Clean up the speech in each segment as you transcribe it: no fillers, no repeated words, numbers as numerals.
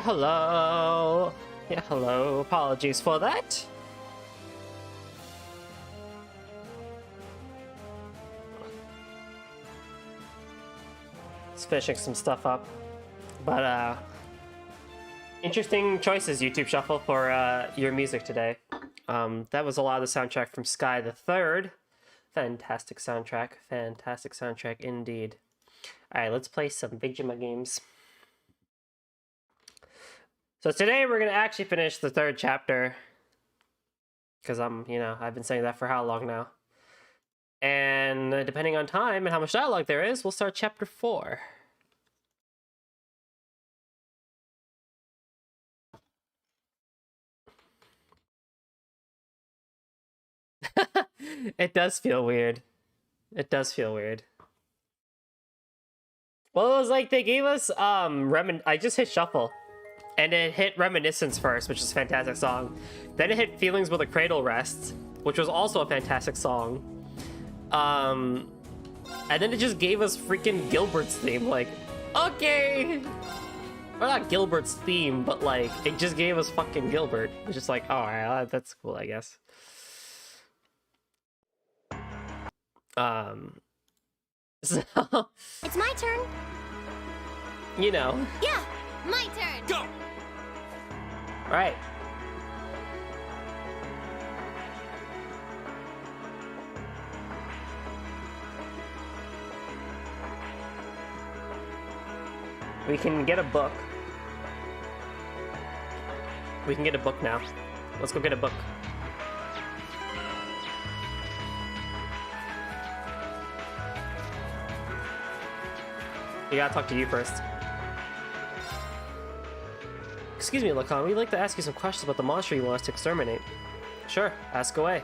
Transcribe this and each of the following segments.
hello. Yeah, hello. Apologies for that. Just finishing some stuff up. But, interesting choices, YouTube Shuffle, for your music today. That was a lot of the soundtrack from Sky the Third. Fantastic soundtrack. Fantastic soundtrack indeed. Alright, let's play some Vigima games. So today we're going to actually finish the third chapter. Because I've been saying that for how long now. And depending on time and how much dialogue there is, we'll start chapter 4. It does feel weird. It does feel weird. Well, it was like they gave us I just hit shuffle. And it hit Reminiscence first, which is a fantastic song. Then it hit Feelings Where the Cradle Rests, which was also a fantastic song. And then it just gave us freaking Gilbert's theme. Like, okay. Well, not Gilbert's theme, but like, it just gave us fucking Gilbert. It's just like, oh, alright, that's cool, I guess. So... It's my turn. You know. Yeah, my turn. Go! Right. We can get a book. We can get a book now. Let's go get a book. We gotta talk to you first. Excuse me, Lacan, we'd like to ask you some questions about the monster you want us to exterminate. Sure, ask away.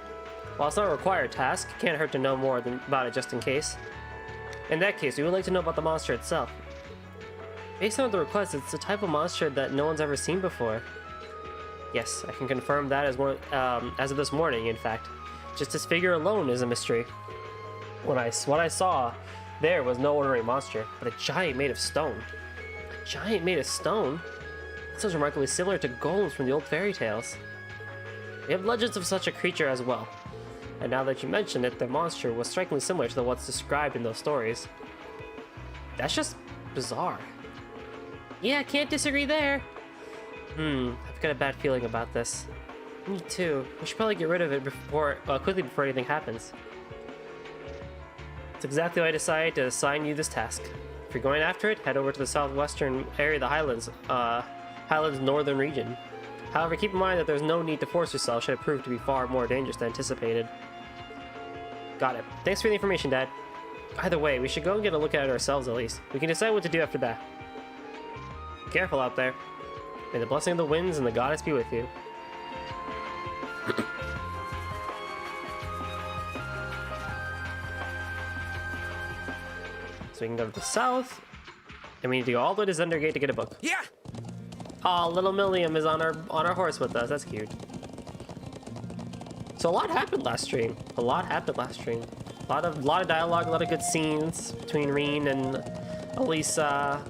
While it's not a required task, it can't hurt to know more about it just in case. In that case, we would like to know about the monster itself. Based on the request, it's a type of monster that no one's ever seen before. Yes, I can confirm that as of this morning, in fact. Just this figure alone is a mystery. What I saw there was no ordinary monster, but a giant made of stone. A giant made of stone? Sounds remarkably similar to golems from the old fairy tales. We have legends of such a creature as well. And now that you mention it, the monster was strikingly similar to what's described in those stories. That's just bizarre. Yeah, can't disagree there. I've got a bad feeling about this. Me too. We should probably get rid of it quickly before anything happens. It's exactly why I decided to assign you this task. If you're going after it, head over to the southwestern area of the Highlands, Highlands northern region. However, keep in mind that there's no need to force yourself should it prove to be far more dangerous than anticipated. Got it. Thanks for the information, Dad. Either way, we should go and get a look at it ourselves at least. We can decide what to do after that. Careful out there. May the blessing of the winds and the goddess be with you. So we can go to the south. And we need to go all the way to Zendergate to get a book. Yeah! Aw, little Milliam is on our horse with us. That's cute. So a lot happened last stream. A lot happened last stream. A lot of dialogue, a lot of good scenes between Reen and Elisa.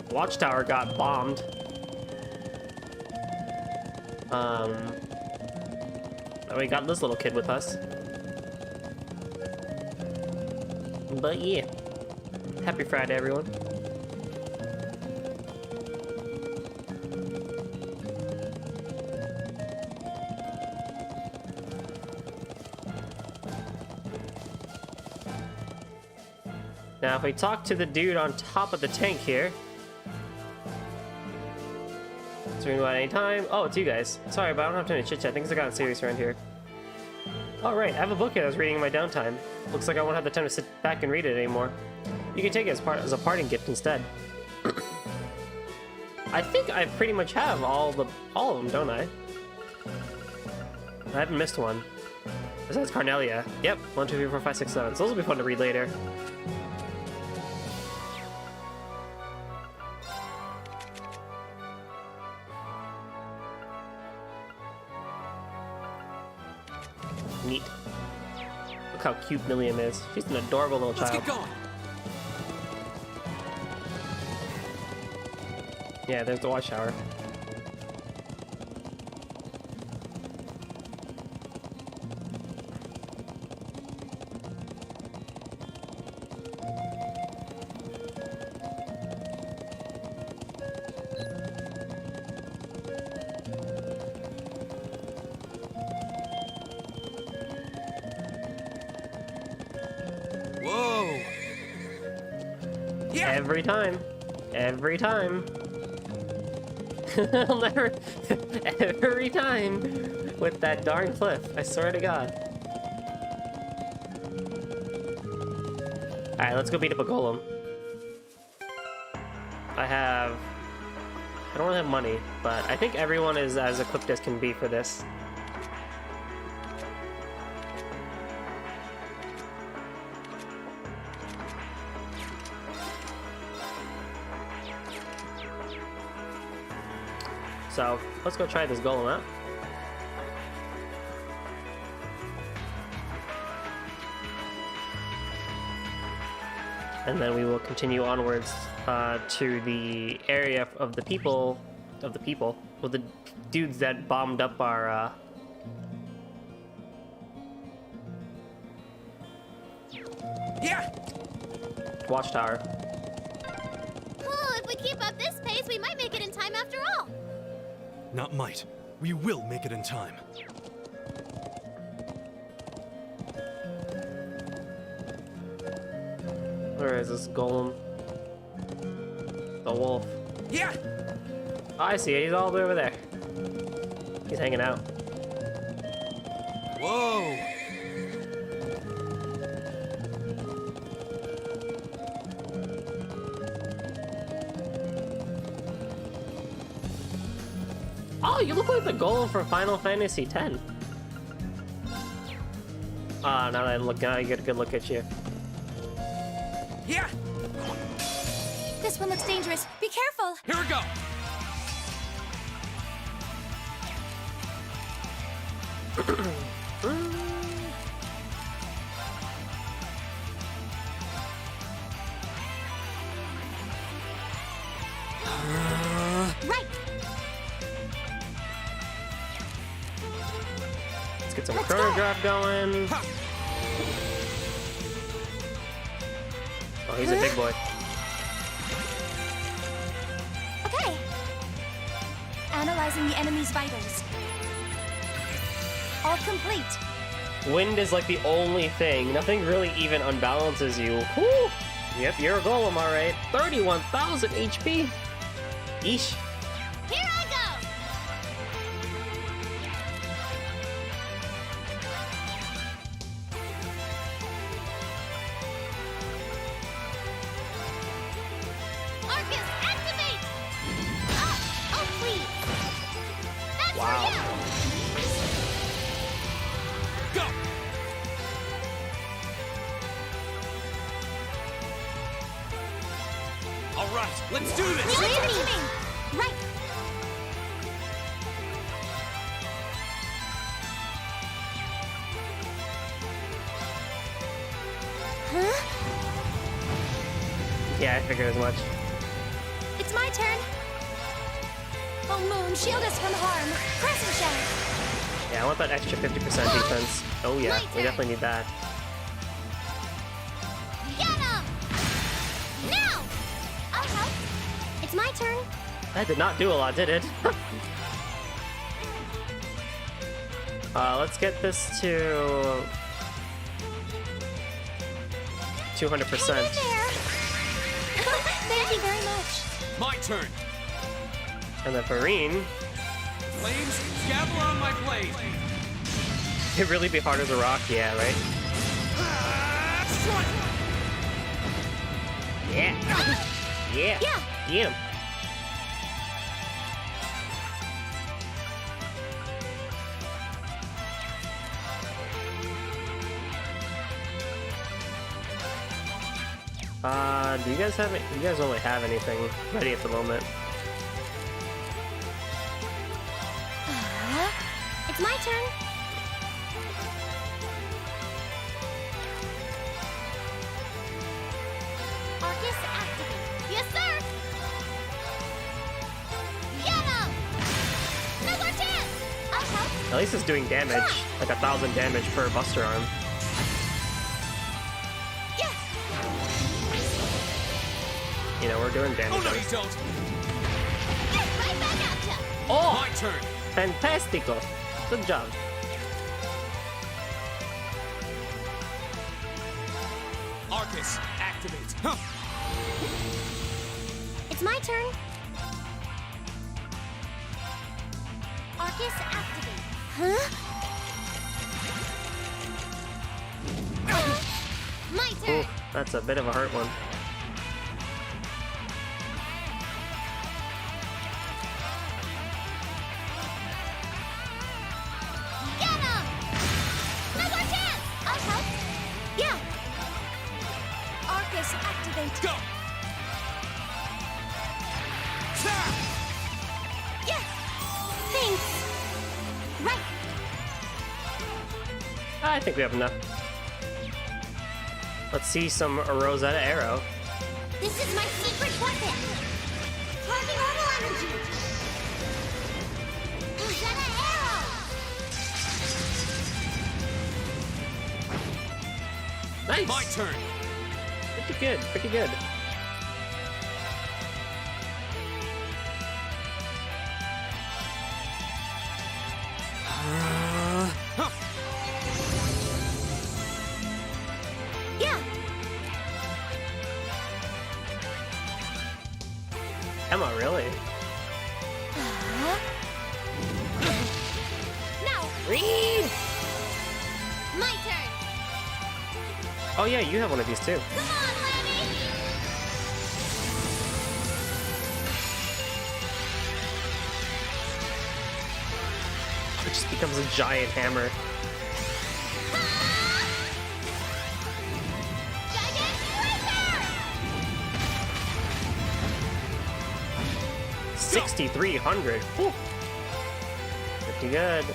Watchtower got bombed. And we got this little kid with us. But yeah. Happy Friday, everyone. Now, if we talk to the dude on top of the tank here... So we can go at any time. Oh, it's you guys. Sorry, but I don't have time to chit-chat. Things have gotten serious around here. Alright, I have a book here I was reading in my downtime. Looks like I won't have the time to sit back and read it anymore. You can take it as a parting gift instead. I think I pretty much have all of them, don't I? I haven't missed one. Besides Carnelia. Yep, 1, 2, 3, 4, 5, 6, 7. So those will be fun to read later. Neat. Look how cute Milliam is. She's an adorable little child. Let's get going. Yeah, there's the watchtower. Whoa! Yeah! Every time. Every time. I'll never... Every time. With that darn cliff. I swear to God. Alright, let's go beat up a golem. I don't really have money, but I think everyone is as equipped as can be for this. So, let's go try this golem out. And then we will continue onwards to the area of the people, well, the dudes that bombed up our, Yeah! watchtower. Oh, if we keep up this pace, we might make it in time after all. Not might. We will make it in time. Where is this golem? The wolf. Yeah! Oh, I see it. He's all the way over there. He's hanging out. Whoa! Oh, you look like the golem from Final Fantasy X. Ah, now that I look, now I get a good look at you. Yeah! This one looks dangerous. Be careful. Here we go! Right. Let's get some Let's chrono go. drop going. Ha! Oh, he's a big boy. Okay. Analyzing the enemy's vitals. All complete. Wind is like the only thing. Nothing really even unbalances you. Whew. Yep, you're a golem, all right. 31,000 HP. Yeesh. Here I go. Arcus, activate! Oh, please. That's Wow. for you. Go! All right, let's do this! Landing. Right. Huh? Yeah, I figured as much. It's my turn. Oh, Moon, shield us from harm. Crescent shell. Yeah, I want that extra 50% defense. Oh yeah, My we turn. definitely need that. Get him! Now! I'll help. It's my turn. That did not do a lot, did it? Let's get this to 200%. Hang in there. Thank you very much. My turn! And then Farine, Flames, gavel on my blade! it'd really be hard as a rock, yeah, right? Strike! Yeah. Yeah. Yeah. Get him. Do you guys have it? You guys don't really have anything ready at the moment. It's my turn. Arcus, activate. Yes, sir. At least it's doing damage. Like 1,000 damage per Buster Arm. Yeah. You know, we're doing Oh damage. no, on you it. don't! Right back at ya. Oh! My turn! Fantastico! Good job. Arcus, activate! Huh. It's my turn. Arcus activate. Huh? My turn. Ooh, that's a bit of a hurt one. Get him! No more chance! I'll help. Yeah. Arcus activate. Go! Ha! Yeah. Thanks. Right. I think we have enough. Let's see some Rosetta Arrow. This is my secret weapon. Charging normal energy. Rosetta Arrow. Nice! My turn! Pretty good, pretty good. Huh. Yeah. Emma, really? Now, Reed! my turn. Oh yeah, you have one of these too. Come on, Lemmy. It just becomes a giant hammer. Giant Breaker! 6,300. Whew. Pretty good.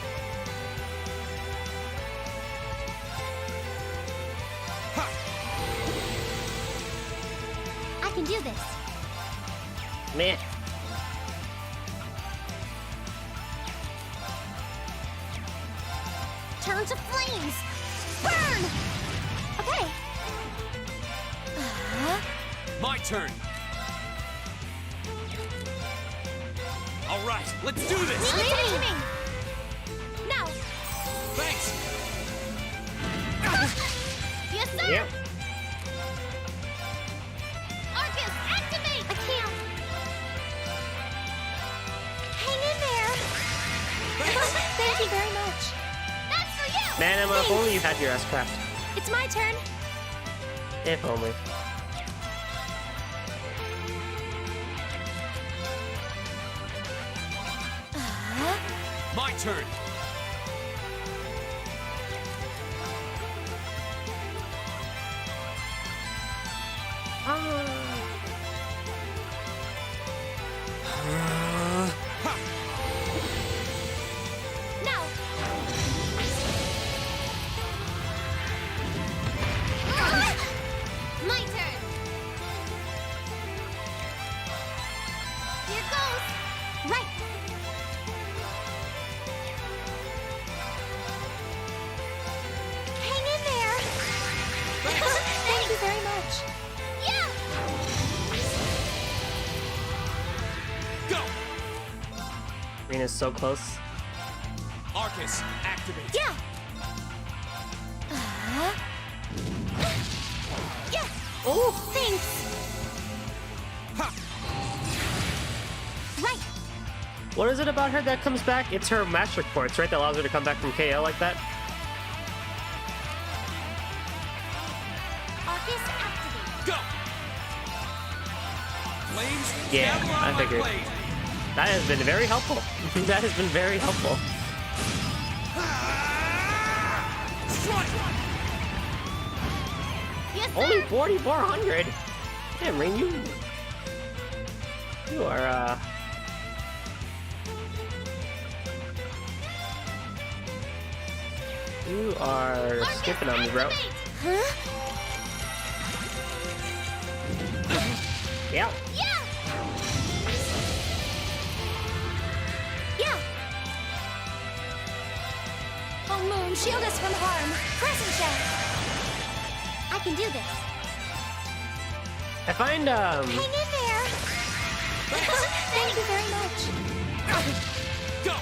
I can do this. Meh. Turn to flames. Burn! Okay. My turn! Alright, let's do this! Leave it to me. Now. Thanks! Yes, sir. Yep. Arcus, activate. I can't. Hang in there. Thank you very much. That's for you. Man, Emma, if Thanks. only you had your S-Craft. It's my turn. If only. My turn! Now. My turn. Here goes. Right. Hang in there. Thank you very much. Yeah. Go! Rena's so close. Arcus, activate! Yeah. Yeah. Oh, thanks. Ha! Right. What is it about her that comes back? It's her master quartz, right? That allows her to come back from KO like that? Arcus activate. Go! Flames, Yeah, dabble on I my figured. blade! That has been very helpful. That has been very helpful. Strike! Yes, sir. Only 4,400. Damn, Rain, you are you are Arcus skipping on me, bro. activate. Huh? Yeah. Yeah. Yeah. Oh, Moon, shield us from harm. Crescent Shell. I can do this. I find Hang in there. Thank you very much. Go!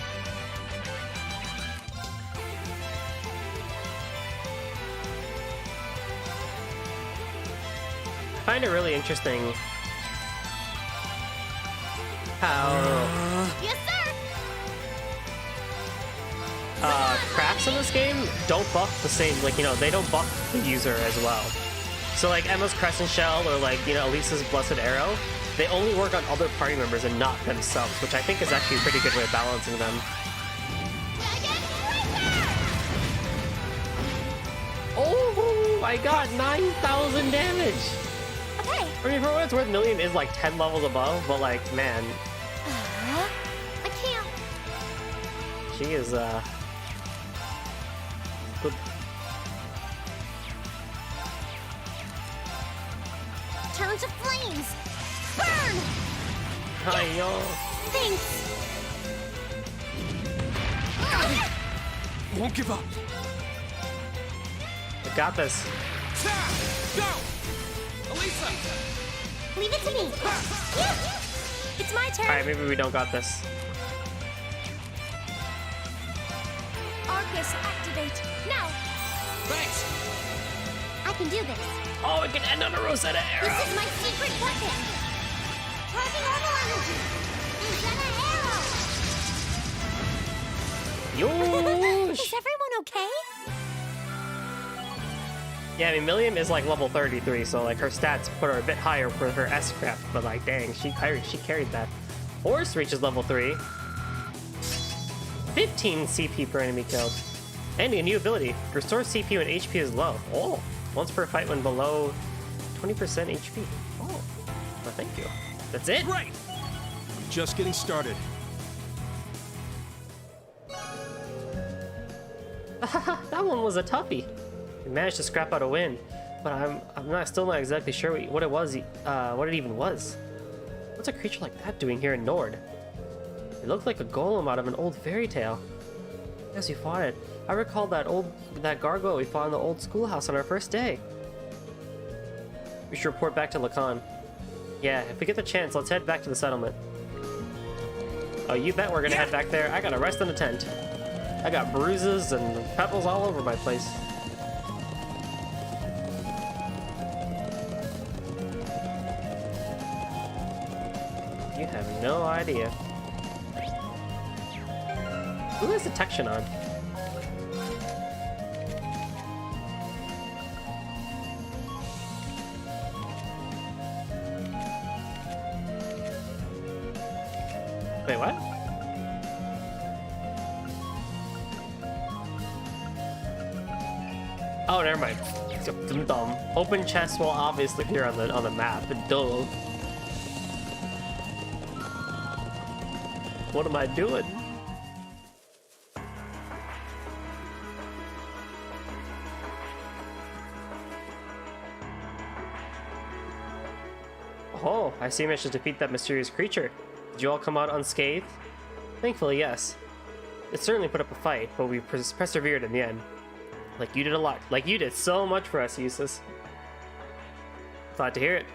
find it really interesting how Yes, sir. crafts in this game don't buff the same, like, you know, they don't buff the user as well. So like Emma's Crescent Shell or like, you know, Elisa's Blessed Arrow, they only work on other party members and not themselves, which I think is actually a pretty good way of balancing them. Oh, I got 9,000 damage! Okay. I mean, for what it's worth, Million is like 10 levels above, but like, man, I can't. she is, good. Turn to flames. Burn. Hi-yo. Thanks. Won't give up. I got this. Ta! Go! Elisa! Leave it to me. Yeah. It's my turn. Alright, maybe we don't got this. Arcus, activate. Now. Thanks! I can do this. Oh, we can end on a Rosetta This arrow! is my secret weapon. Charging normal energy. Rosetta arrow. Yo! Is everyone okay? Yeah, I mean, Milliam is like level 33, so like her stats put her a bit higher for her S-craft, but like, dang, she carried that. Horse reaches level 3. 15 CP per enemy killed. And a new ability. Restore CPU when HP is low. Oh, once per fight when below 20% HP. Oh, well, thank you. That's it? Great! Just getting started. That one was a toughie. We managed to scrap out a win, but I'm still not exactly sure what it was, what it even was. What's a creature like that doing here in Nord? It looked like a golem out of an old fairy tale. As we fought it, I recall that gargoyle we fought in the old schoolhouse on our first day. We should report back to Lacan. Yeah, if we get the chance, let's head back to the settlement. Oh, you bet we're gonna head back there. I gotta rest in a tent. I got bruises and pebbles all over my place. You have no idea. Who has detection on? Wait, what? Oh, never mind. Dumb. Open chest will obviously appear on the map. Duh. What am I doing? Oh, I see you managed to defeat that mysterious creature. Did you all come out unscathed? Thankfully, yes. It certainly put up a fight, but we persevered in the end. Like you did a lot. Like you did so much for us, Eustace. Glad to hear it.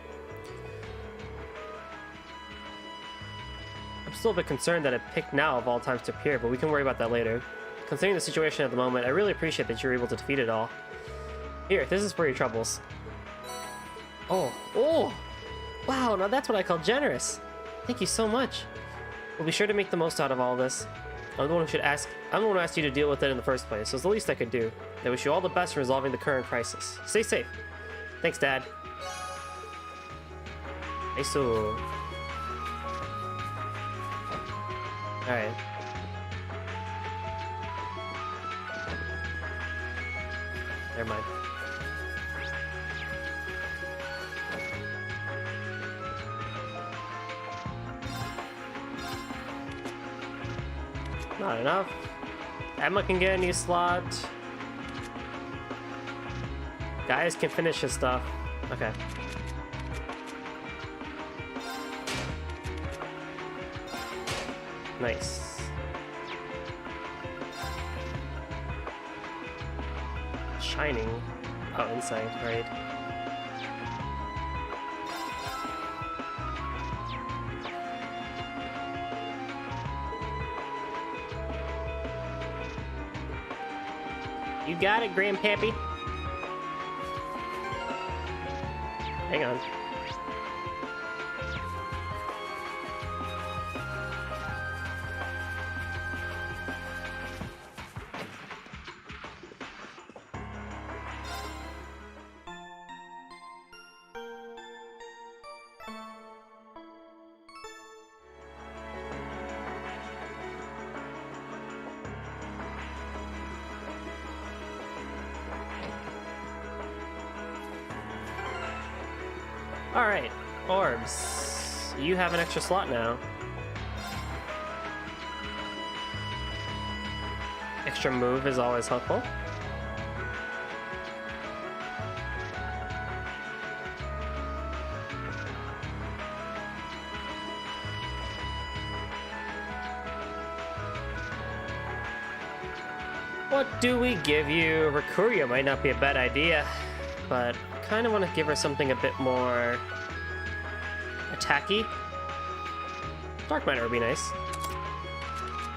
I'm still a bit concerned that it picked now of all times to appear, but we can worry about that later. Considering the situation at the moment, I really appreciate that you were able to defeat it all. Here, this is for your troubles. Oh, wow, now that's what I call generous. Thank you so much. We'll be sure to make the most out of all this. I'm the one who asked you to deal with it in the first place, so it's the least I could do. I wish you all the best in resolving the current crisis. Stay safe. Thanks, Dad. Hey, so... Alright. Never mind. Not enough. Emma can get a new slot. Guys can finish his stuff. Okay. Nice. shining. Oh, insight, right. You got it, Grandpappy. Hang on. Alright, orbs. You have an extra slot now. Extra move is always helpful. What do we give you? Rikuria might not be a bad idea, but kind of want to give her something a bit more attacky. Dark Matter would be nice.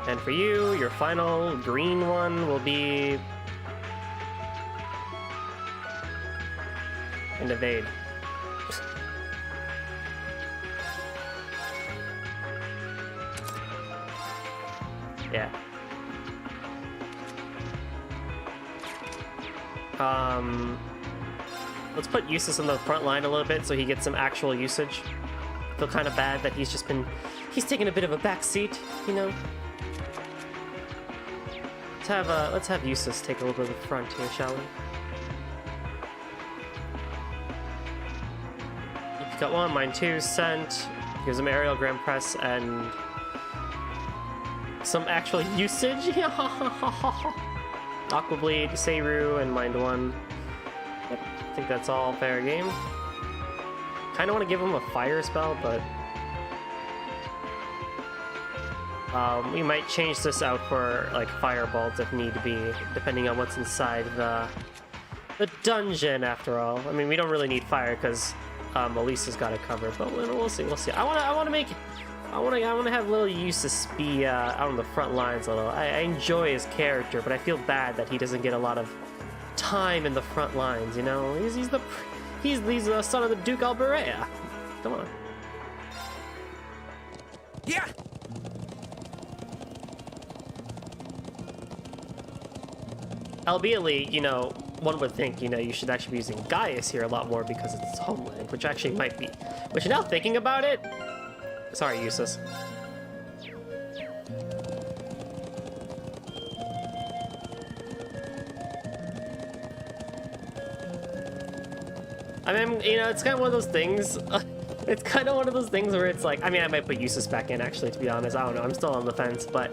And for you, your final green one will be and evade. Yeah. Let's put Eustace in the front line a little bit so he gets some actual usage. I feel kind of bad that he's taken a bit of a back seat, you know. Let's have Eustace take a little bit of the front here, shall we? You've got one, mine too, sent. Gives him aerial grand press and some actual usage. Aqua Bleed, Seiru, and Mind One. Yep, I think that's all fair game. Kind of want to give him a fire spell, but we might change this out for like firebolts if need be, depending on what's inside the dungeon. After all, I mean, we don't really need fire because Elisa's got it covered, but we'll see. We'll see. I want to have little Eustace be out on the front lines a little. I enjoy his character, but I feel bad that he doesn't get a lot of time in the front lines. You know, he's the son of the Duke Alberea. Come on. Yeah. Albeit, you know, one would think, you know, you should actually be using Gaius here a lot more because it's his homeland, which actually might be. Which now thinking about it, sorry, Eustace. I mean, you know, it's kind of one of those things. It's kind of one of those things where it's like, I mean, I might put Eustace back in, actually, to be honest. I don't know. I'm still on the fence, but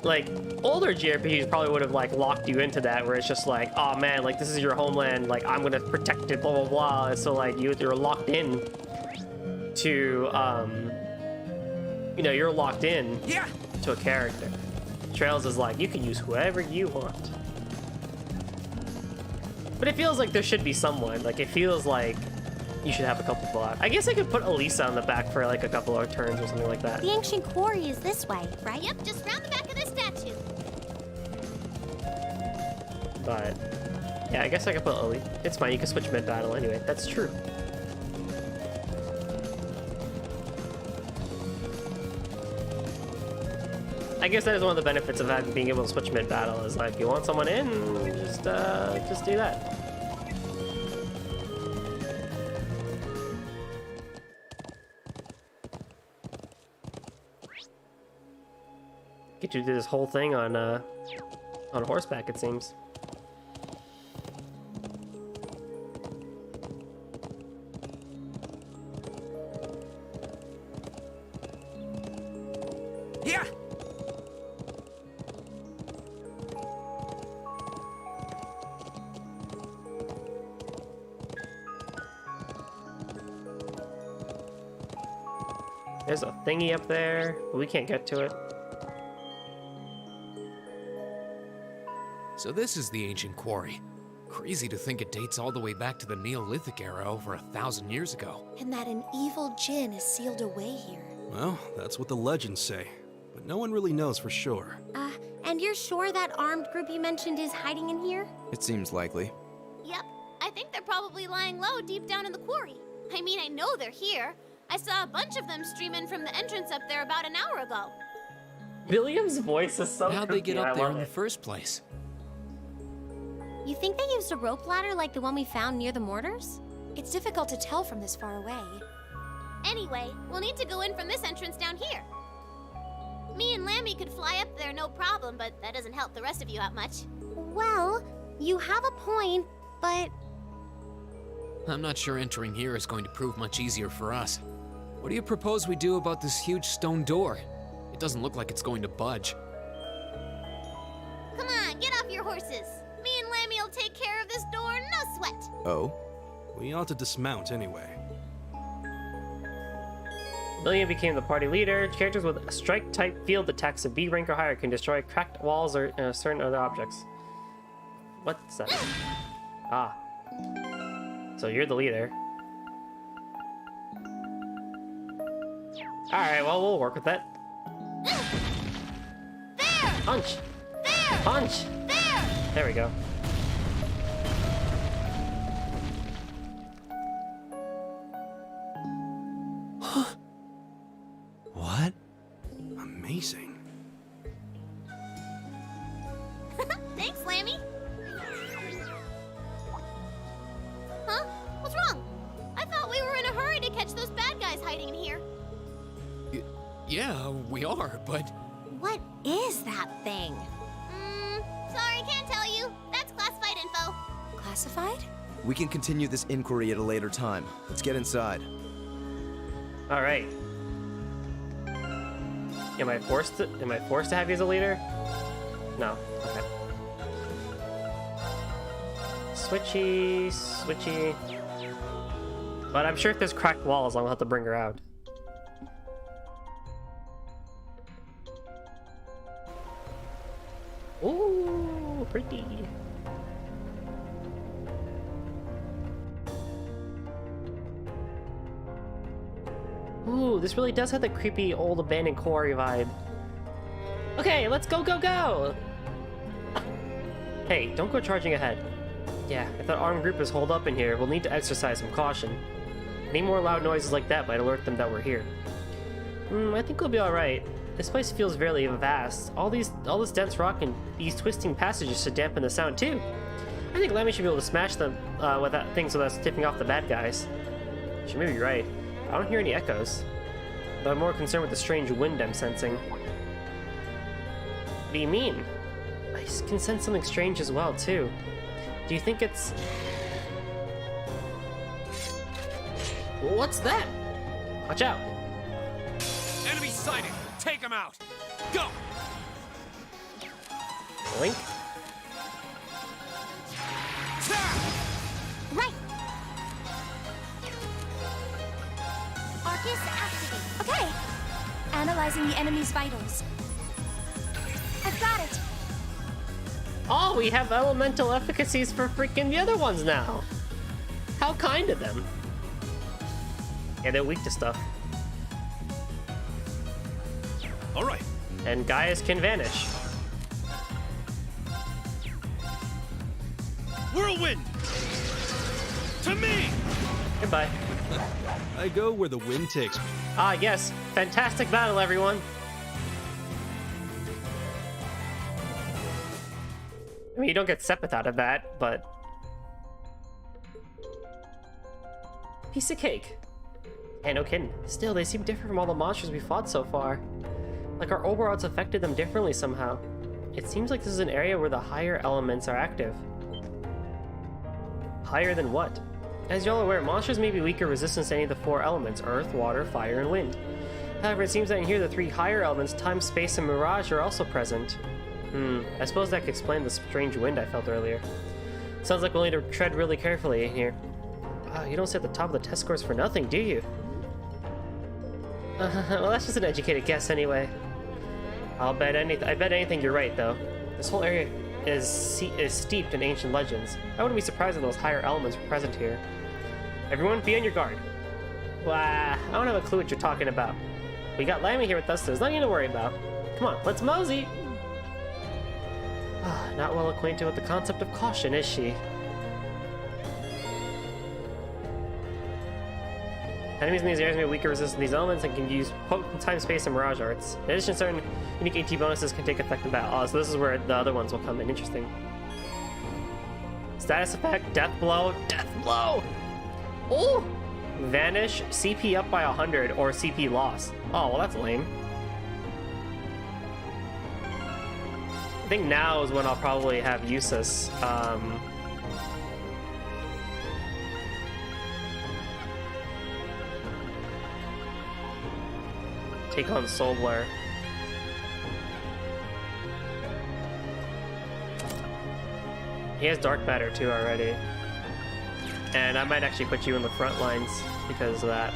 like older JRPGs probably would have like locked you into that, where it's just like, oh man, like this is your homeland, like I'm gonna protect it, blah blah blah. And so like you're locked in to you know, you're locked in to a character. Trails is like, you can use whoever you want. But it feels like there should be someone. Like, it feels like you should have a couple blocks. I guess I could put Elisa on the back for like a couple of turns or something like that. The ancient quarry is this way, right? Yep, just round the back of the statue. But yeah, I guess I could put Elisa. It's fine, you can switch mid-battle anyway. That's true. I guess that is one of the benefits of having being able to switch mid-battle, is like, you want someone in, just do that. Get you to do this whole thing on horseback, it seems. Yeah. There's a thingy up there, but we can't get to it. So this is the ancient quarry. Crazy to think it dates all the way back to the Neolithic era over 1,000 years ago. And that an evil djinn is sealed away here. Well, that's what the legends say, but no one really knows for sure. And you're sure that armed group you mentioned is hiding in here? It seems likely. Yep. I think they're probably lying low deep down in the quarry. I mean, I know they're here. I saw a bunch of them stream in from the entrance up there about an hour ago. William's voice is so How'd they creepy, get I up there love in the it. first place? You think they used a rope ladder like the one we found near the mortars? It's difficult to tell from this far away. Anyway, we'll need to go in from this entrance down here. Me and Lammy could fly up there no problem, but that doesn't help the rest of you out much. Well, you have a point, but I'm not sure entering here is going to prove much easier for us. What do you propose we do about this huge stone door? It doesn't look like it's going to budge. Come on, get off your horses. Me and Lammy will take care of this door, no sweat. Oh? We ought to dismount anyway. William became the party leader. Characters with strike-type field attacks of B rank or higher can destroy cracked walls or certain other objects. What's that? Ah. So you're the leader. Alright, well, we'll work with that. There! Punch! There! Punch! There! There we go. What? Amazing. Thanks, Lammy. Huh? What's wrong? I thought we were in a hurry to catch those bad guys hiding in here. Yeah, we are, but what is that thing? Sorry, can't tell you. That's classified info. Classified? We can continue this inquiry at a later time. Let's get inside. Alright. Am I forced to have you as a leader? No. Okay. Switchy, switchy. But I'm sure if there's cracked walls, I'll have to bring her out. Ooh, pretty. Ooh, this really does have the creepy old abandoned quarry vibe. Okay, let's go, go, go! Hey, don't go charging ahead. Yeah, if that armed group is holed up in here, we'll need to exercise some caution. Any more loud noises like that might alert them that we're here. I think we'll be alright. This place feels very vast. All this dense rock and these twisting passages should dampen the sound too. I think Lammy should be able to smash them with that thing so that's tipping off the bad guys. She may be right. I don't hear any echoes. But I'm more concerned with the strange wind I'm sensing. What do you mean? I can sense something strange as well too. Do you think it's... What's that? Watch out. enemy sighted. Take him out. Go. Link? Right! Arcus activate. Okay. Analyzing the enemy's vitals. I've got it. Oh, we have elemental efficacies for freaking the other ones now. How kind of them. Yeah, they're weak to stuff. All right. And Gaius can vanish. Whirlwind! To me! Goodbye. I go where the wind takes me. Ah, yes. Fantastic battle, everyone. I mean, you don't get Sepith out of that, but... Piece of cake. Yeah, no kidding. Still, they seem different from all the monsters we fought so far. Like our overalls affected them differently somehow. It seems like this is an area where the higher elements are active. Higher than what? As y'all are aware, monsters may be weaker resistance to any of the 4 elements, earth, water, fire, and wind. However, it seems that in here the 3 higher elements, time, space, and mirage, are also present. I suppose that could explain the strange wind I felt earlier. Sounds like we'll need to tread really carefully in here. You don't sit at the top of the test scores for nothing, do you? Well, that's just an educated guess anyway. I bet anything you're right, though. This whole area is steeped in ancient legends. I wouldn't be surprised if those higher elements were present here. Everyone, be on your guard. Wow, I don't have a clue what you're talking about. We got Lammy here with us, so there's nothing to worry about. Come on, let's mosey! Not well acquainted with the concept of caution, is she? Enemies in these areas may be weaker resistant to these elements and can use potent time, space, and mirage arts. In addition, certain unique AT bonuses can take effect in battle. Oh, so this is where the other ones will come in. Interesting. Status effect, Death Blow. Death Blow! Oh! Vanish, CP up by 100, or CP loss. Oh, well that's lame. I think now is when I'll probably have Usus, take on Soul Blur. He has Dark Matter too already. And I might actually put you in the front lines because of that.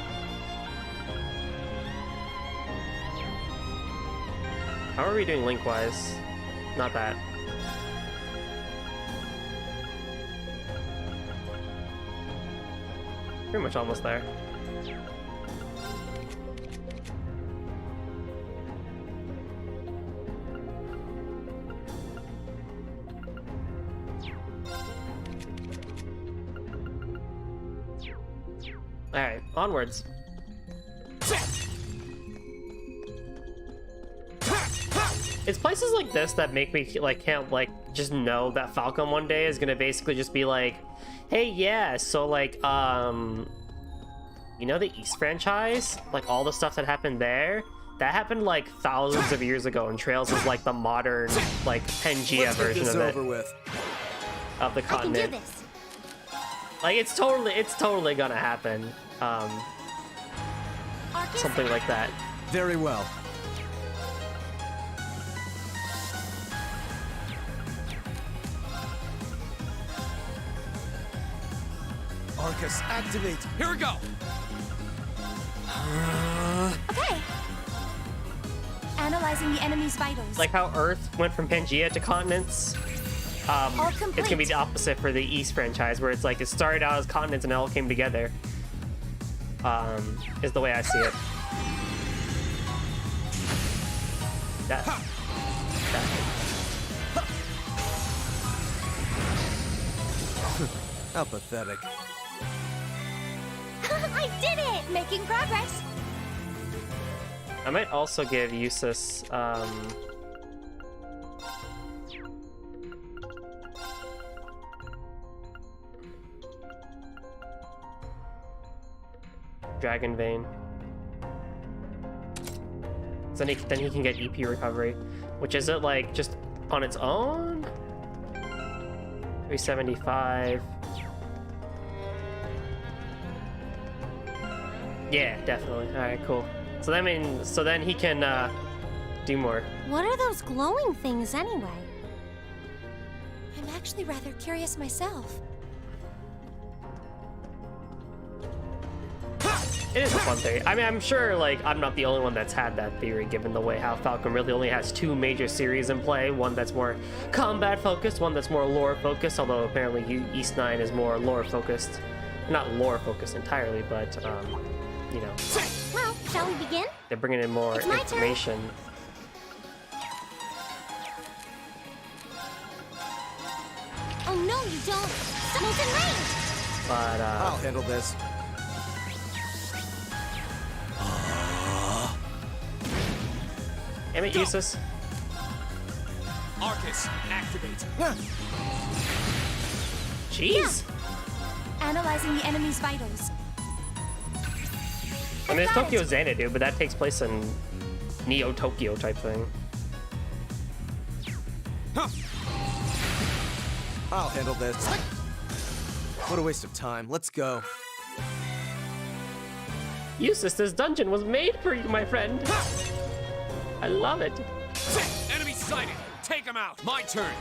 How are we doing link-wise? Not bad. Pretty much almost there. Alright, onwards. It's places like this that make me like can't like just know that Falcom one day is gonna basically just be like, hey yeah, so like you know the East franchise? Like all the stuff that happened there? That happened like thousands of years ago, and Trails is like the modern like Pangea version of it. Of the continent. I can do this. Like it's totally gonna happen. Something like that. Very well. Arcus, activate. Here we go. Okay. Analyzing the enemy's vitals. Like how Earth went from Pangea to continents. It's gonna be the opposite for the East franchise, where it's like it started out as continents and it all came together. Is the way I see it. How pathetic. I did it! Making progress. I might also give Usus Dragon Vein. So then he can get EP recovery, which is it like just on its own? 375. Yeah, definitely. All right, cool. So that means then he can do more. What are those glowing things anyway? I'm actually rather curious myself. It is a fun theory. I mean, I'm sure, like, I'm not the only one that's had that theory, given the way how Falcom really only has two major series in play. One that's more combat-focused, one that's more lore-focused, although apparently East 9 is more lore-focused. Not lore-focused entirely, but, you know. Well, shall we begin? They're bringing in more It's my turn. information. Oh no, you don't! Someone's in range! But, I'll handle this. damn it, Usus. Arcus, activate. Jeez! Analyzing the enemy's vitals. I mean, there's Tokyo Xanadu, but that takes place in Neo Tokyo type thing. I'll handle this. What a waste of time. Let's go. Usus, this dungeon was made for you, my friend. I love it. Enemy sighted. Take him out. My turn.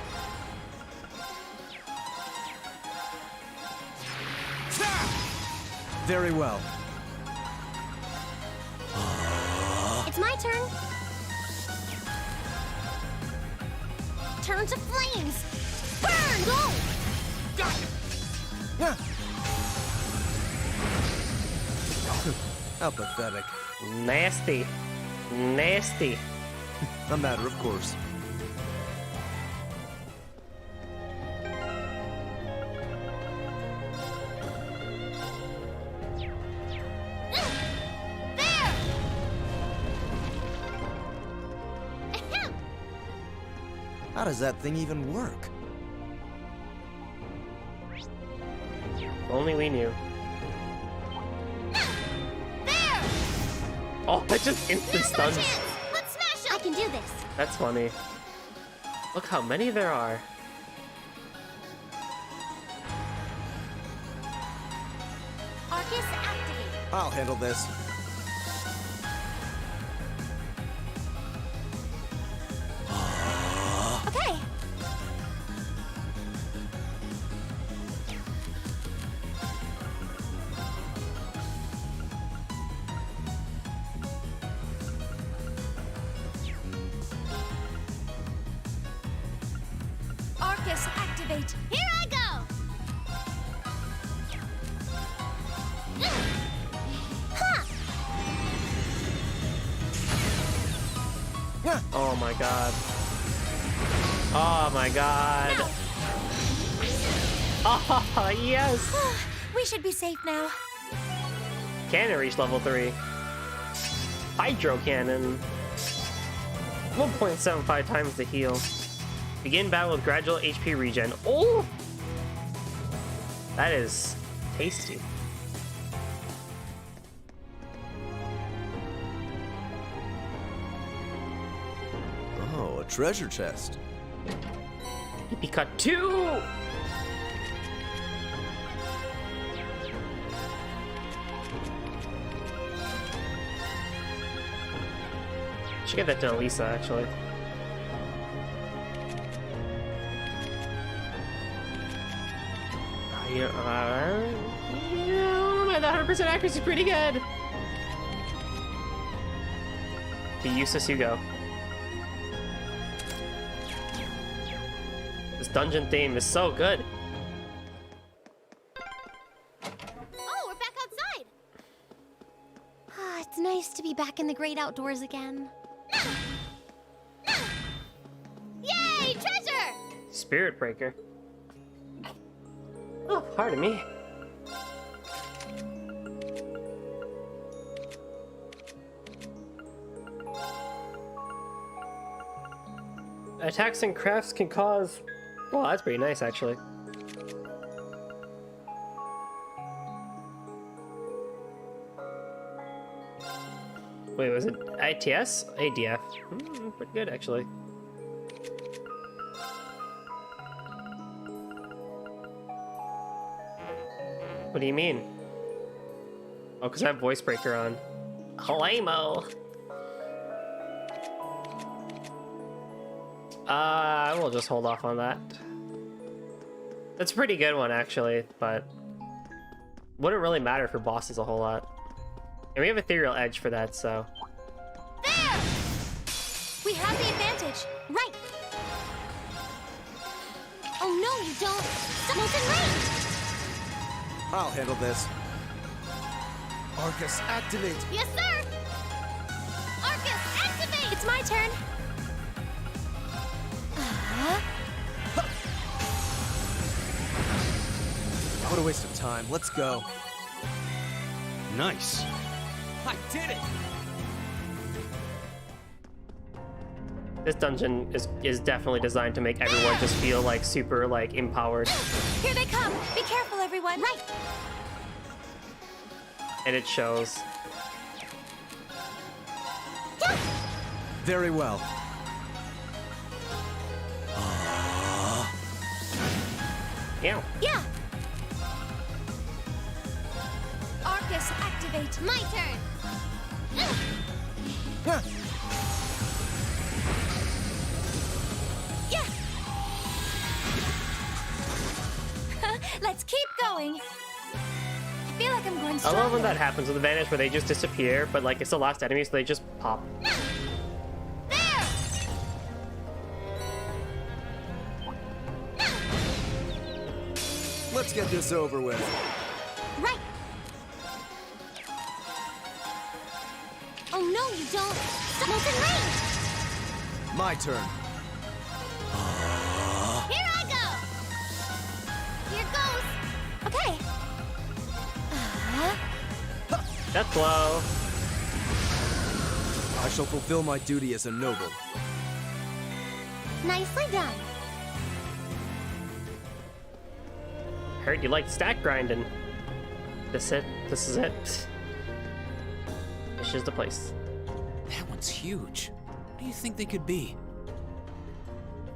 Very well. It's my turn. turn to flames. Burn! Go! Yeah. How pathetic. Nasty. Nasty. A matter of course. There! Ahem. How does that thing even work? Only we knew. There! Oh, that just instant Now's our stuns. chance! Let's smash I him! can do this. That's funny. Look how many there are. Arcus activate. I'll handle this. Okay. Arcus activate. Here I go! Ha! Yeah. Oh my god. Oh my god. No. Oh, yes! We should be safe now. Cannon reach level 3. Hydro Cannon. 1.75 times the heal. Begin battle with gradual HP regen. Oh! That is tasty. Oh, a treasure chest. Yippee cut 2! Should get that to Elisa, actually. Yeah, my 100% accuracy is pretty good. The Eustace, you go. This dungeon theme is so good. Oh, we're back outside! Ah, it's nice to be back in the great outdoors again. Yay, treasure! Spirit Breaker. Oh, pardon me. Attacks and crafts can cause... Well, that's pretty nice, actually. Wait, was it ITS? ADF? Pretty good, actually. What do you mean? Oh, because I have Voice Breaker on. Hello. I will just hold off on that. That's a pretty good one, actually, but wouldn't really matter for bosses a whole lot. And we have Ethereal Edge for that, so... There! We have the advantage. Right. Oh no, you don't. Someone's in range. I'll handle this. Arcus, activate! Yes, sir! Arcus, activate! It's my turn. What a waste of time. Let's go. Nice. I did it! This dungeon is definitely designed to make everyone just feel like super like empowered, Here they come. Be careful, everyone. Right. and it shows. Very well. Yeah. Yeah. Arcus activate. My turn! Huh. Yeah. Let's keep going. I feel like I'm going I stronger. love when that happens with the Vanish, where they just disappear, but like it's the last enemy, so they just pop. There! Let's get this over with. Right. Oh no, you don't. Smoke and rain. My turn. Here I go! Here goes! Okay. That's low. I shall fulfill my duty as a noble. Nicely done. Heard you like stack grinding. This it? This is it? This is the place. That one's huge. What do you think they could be?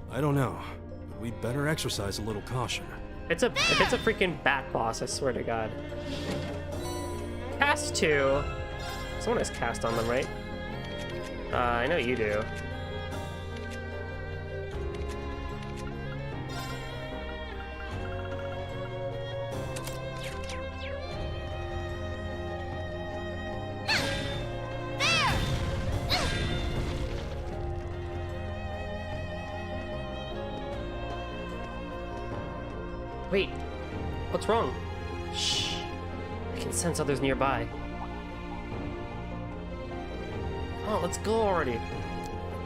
I don't know, but we'd better exercise a little caution. If it's a freaking bat boss, I swear to God. Cast 2. Someone has cast on them, right? I know you do. Wait, what's wrong? Shh. I can sense others nearby. Oh, let's go already.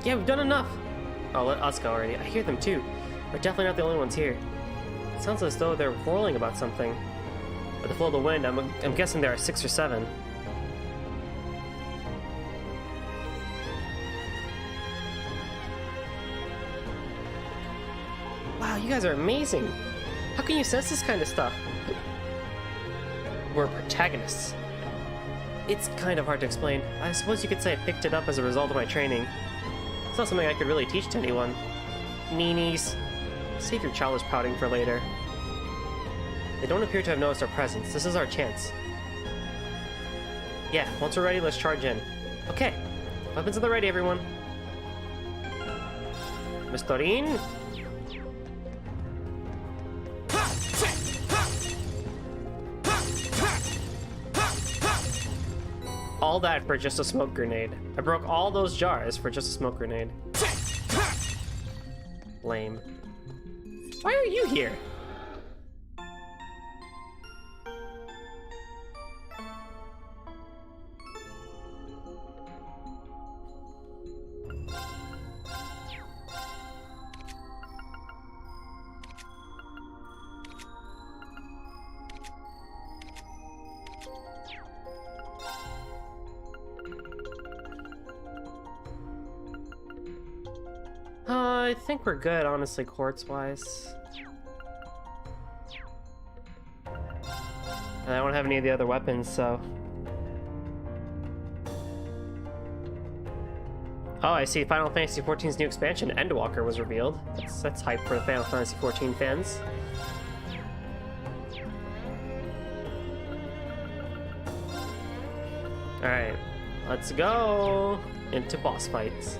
Yeah, we've done enough. Oh, let us go already. I hear them too. We're definitely not the only ones here. It sounds as though they're quarreling about something. With the flow of the wind, I'm guessing there are 6 or 7. Wow, you guys are amazing. How can you sense this kind of stuff? We're protagonists. It's kind of hard to explain. I suppose you could say I picked it up as a result of my training. It's not something I could really teach to anyone. Neenies. Save your childish pouting for later. They don't appear to have noticed our presence. This is our chance. Yeah, once we're ready, let's charge in. Okay. Weapons at the ready, everyone. Mistorin. All that for just a smoke grenade. I broke all those jars for just a smoke grenade. Lame. Why are you here? I think we're good, honestly, quartz-wise. And I don't have any of the other weapons, so... Oh, I see. Final Fantasy XIV's new expansion, Endwalker, was revealed. That's hype for the Final Fantasy XIV fans. Alright, let's go into boss fights.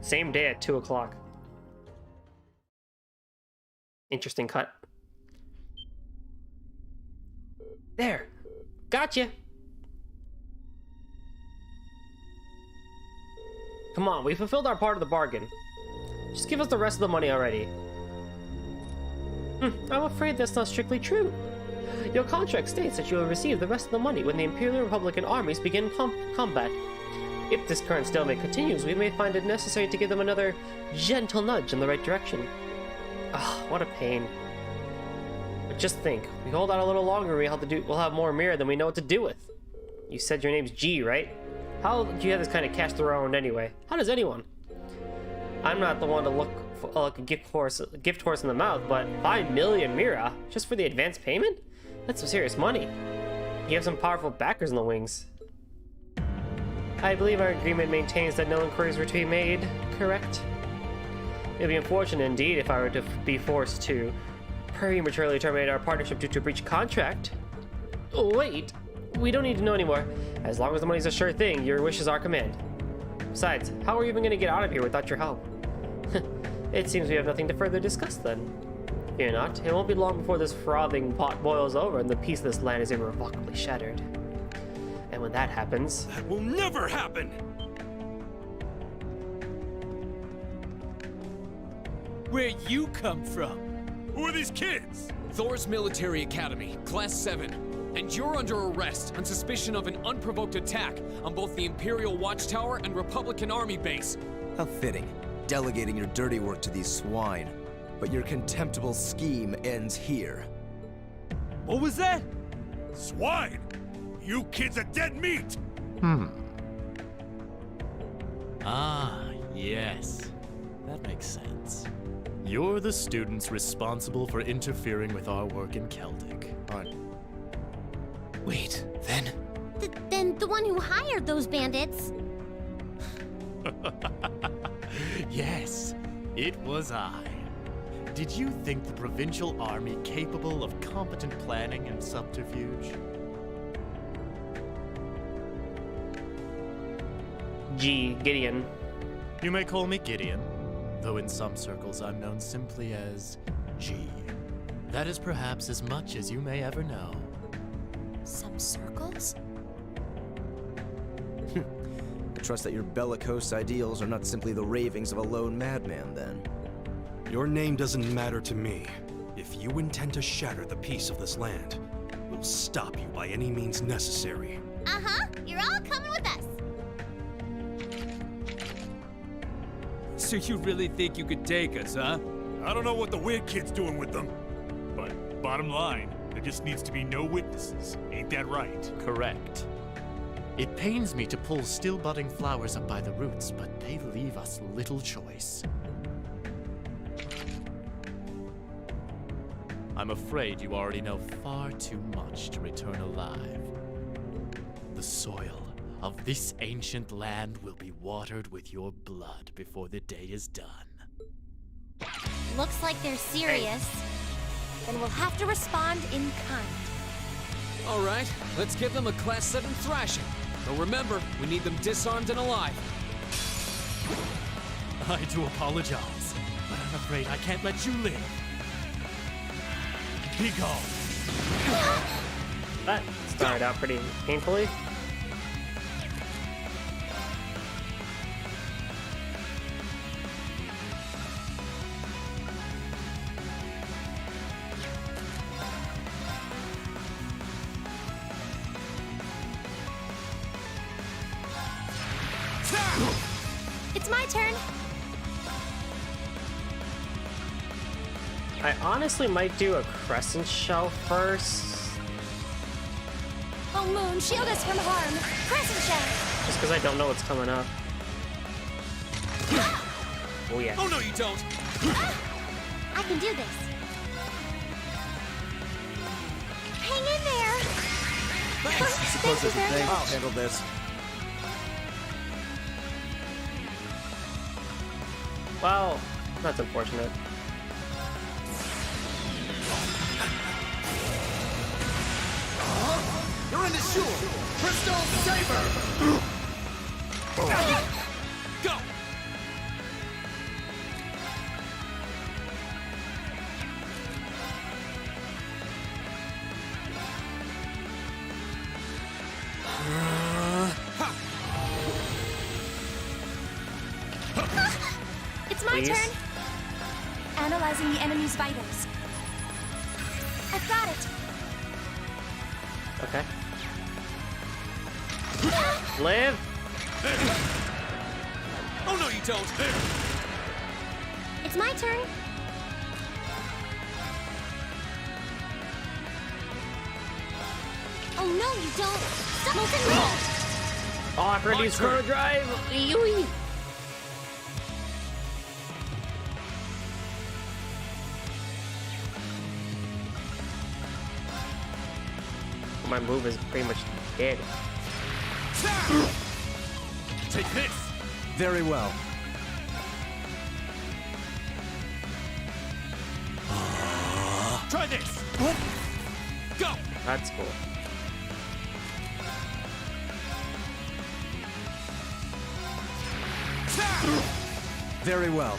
Same day at 2 o'clock. Interesting cut. There! Gotcha! Come on, we fulfilled our part of the bargain. Just give us the rest of the money already. I'm afraid that's not strictly true. Your contract states that you will receive the rest of the money when the Imperial Republican armies begin combat. If this current stalemate continues, we may find it necessary to give them another gentle nudge in the right direction. Ah, what a pain. But just think, we hold out a little longer, we'll have more mirror than we know what to do with. You said your name's G, right? How do you have this kind of cash around anyway? How does anyone? I'm not the one to look for, like a gift horse in the mouth, but 5 million Mira just for the advance payment? That's some serious money. You have some powerful backers in the wings. I believe our agreement maintains that no inquiries were to be made, correct? It would be unfortunate indeed if I were to be forced to prematurely terminate our partnership due to a breach of contract. Oh, wait, we don't need to know anymore. As long as the money's a sure thing, your wish is our command. Besides, how are we even going to get out of here without your help? It seems we have nothing to further discuss then. Fear not, it won't be long before this frothing pot boils over and the peace of this land is irrevocably shattered. And when that happens... That will never happen! Where you come from? Who are these kids? Thor's Military Academy, Class 7. And you're under arrest on suspicion of an unprovoked attack on both the Imperial Watchtower and Republican Army base. How fitting, delegating your dirty work to these swine. But your contemptible scheme ends here. What was that? Swine! You kids are dead meat! Ah, yes. That makes sense. You're the students responsible for interfering with our work in Celtic, aren't you? Wait, then? Then the one who hired those bandits. Yes, it was I. Did you think the provincial army capable of competent planning and subterfuge? Gideon. You may call me Gideon, though in some circles I'm known simply as G. That is perhaps as much as you may ever know. Some circles? I trust that your bellicose ideals are not simply the ravings of a lone madman, then. Your name doesn't matter to me. If you intend to shatter the peace of this land, we'll stop you by any means necessary. Uh-huh. You're all coming with us. So you really think you could take us, huh? I don't know what the weird kid's doing with them. But bottom line, there just needs to be no witnesses. Ain't that right? Correct. It pains me to pull still budding flowers up by the roots, but they leave us little choice. I'm afraid you already know far too much to return alive. The soil of this ancient land will be watered with your blood before the day is done. Looks like they're serious. Then we'll have to respond in kind. All right, let's give them a Class 7 thrashing. But remember, we need them disarmed and alive. I do apologize, but I'm afraid I can't let you live. Be gone. That started out pretty painfully. It's my turn. I honestly might do a crescent shell first, Oh, Moon, shield us from harm. Crescent shell. just because I don't know what's coming up. Oh yeah. Oh, no, you don't! I can do this. Hang in there. Suppose there's a very thing. much. I'll handle this. Well, that's unfortunate. You're in the shore! Crystal Saber! Go! It's my Please? turn. Analyzing the enemy's vitals. I've got it. Okay. Live. Oh, no, you don't! It's my turn. Oh no, you don't. Stop moving me. Oh, I forgot to use Chrono Drive. Eewee. My move is pretty much dead. Take this! Very well. Try this! Go! That's cool. Very well.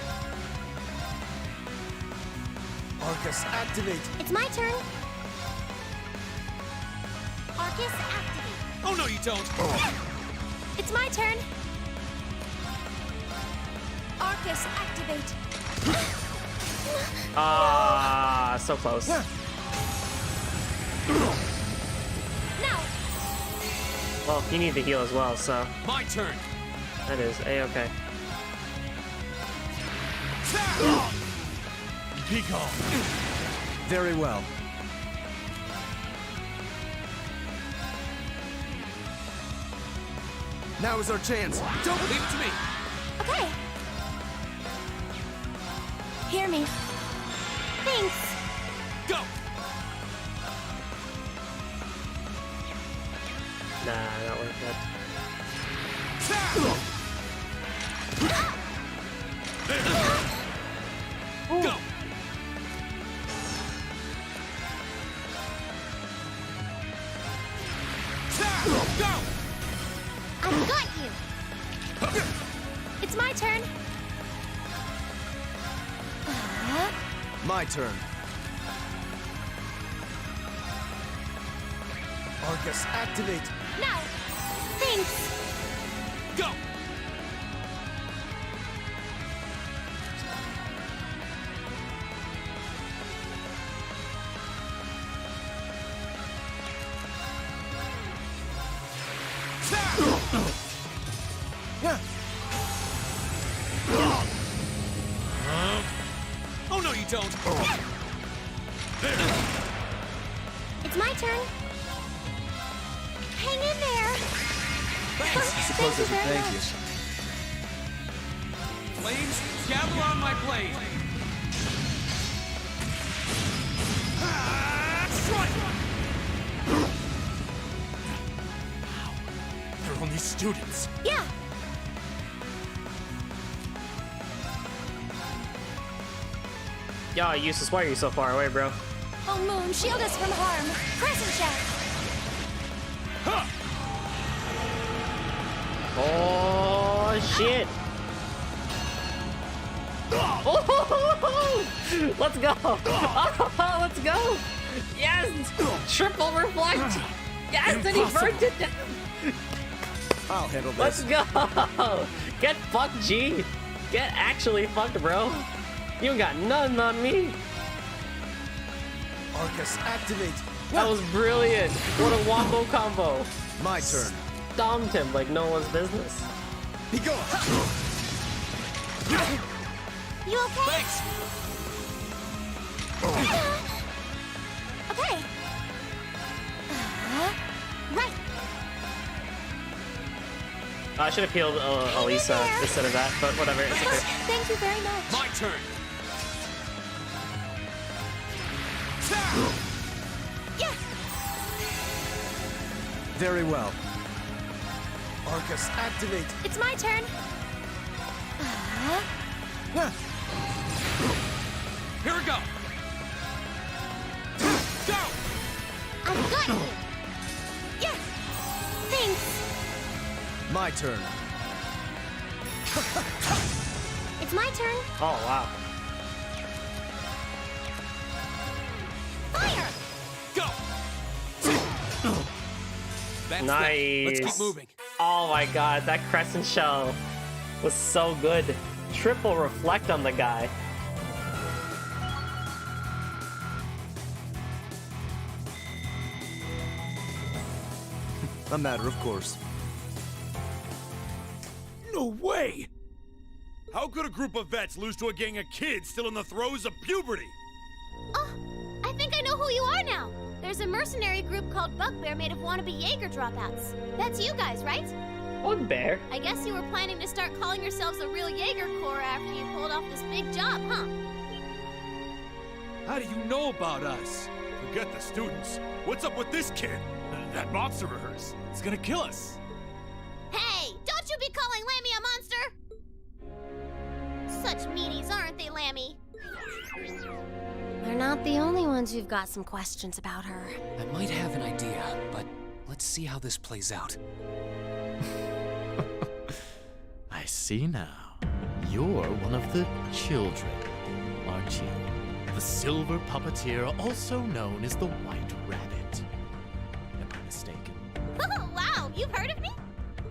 Arcus, activate! It's my turn. Arcus, activate. Oh, no, you don't! It's my turn. Arcus, activate. Ah, so close. Now. Well, you need to heal as well, so My turn. that is a-okay. Be gone. Very well. Now is our chance. Don't leave it to me. Okay. Hear me. Thanks. Go. Nah, not worth it. Go. Go. I've got you. It's my turn. My turn. Arcus, activate. Now. Thanks. Go. Oh no, you don't. It's my turn. Hang in there. Suppose I should thank you. Flames, gather on my blade. They're only students. Yeah. Yo, Eustace, why are you so far away, bro? Oh, Moon, shield us from harm. Crescent Shaft. Oh, shit. Oh, let's go. Oh, let's go. Yes. Triple reflect. Yes, and he burnt it down. I'll handle this. Let's go. Get fucked, G. Get actually fucked, bro. You got nothing on me. Arcus, activate. That was brilliant. What a wombo combo. My turn. Stomped him like no one's business. Be gone. You okay? Thanks. Okay. Right. I should have healed Elisa instead of that, but whatever. It's okay. Thank you very much. My turn. Yeah. Very well. Arcus, activate. It's my turn. Here we go. Go. I've got you. Yeah. Thanks. My turn. It's my turn. Oh, wow. Fire. Go. That's Nice. that. Let's keep moving. Oh my god, that crescent shell was so good. Triple reflect on the guy. A matter of course. No way! How could a group of vets lose to a gang of kids still in the throes of puberty? Oh, I think I know who you are now. There's a mercenary group called Bugbear made of wannabe Jaeger dropouts. That's you guys, right? Bugbear? I guess you were planning to start calling yourselves a real Jaeger Corps after you pulled off this big job, huh? How do you know about us? Forget the students. What's up with this kid? That monster of hers. It's gonna kill us. Hey, don't you be calling Lammy a monster! Such meanies, aren't they, Lammy? We're not the only ones who've got some questions about her. I might have an idea, but let's see how this plays out. I see now. You're one of the children, aren't you? The silver puppeteer, also known as the White Rabbit. Am I mistaken? Oh, wow, you've heard of me?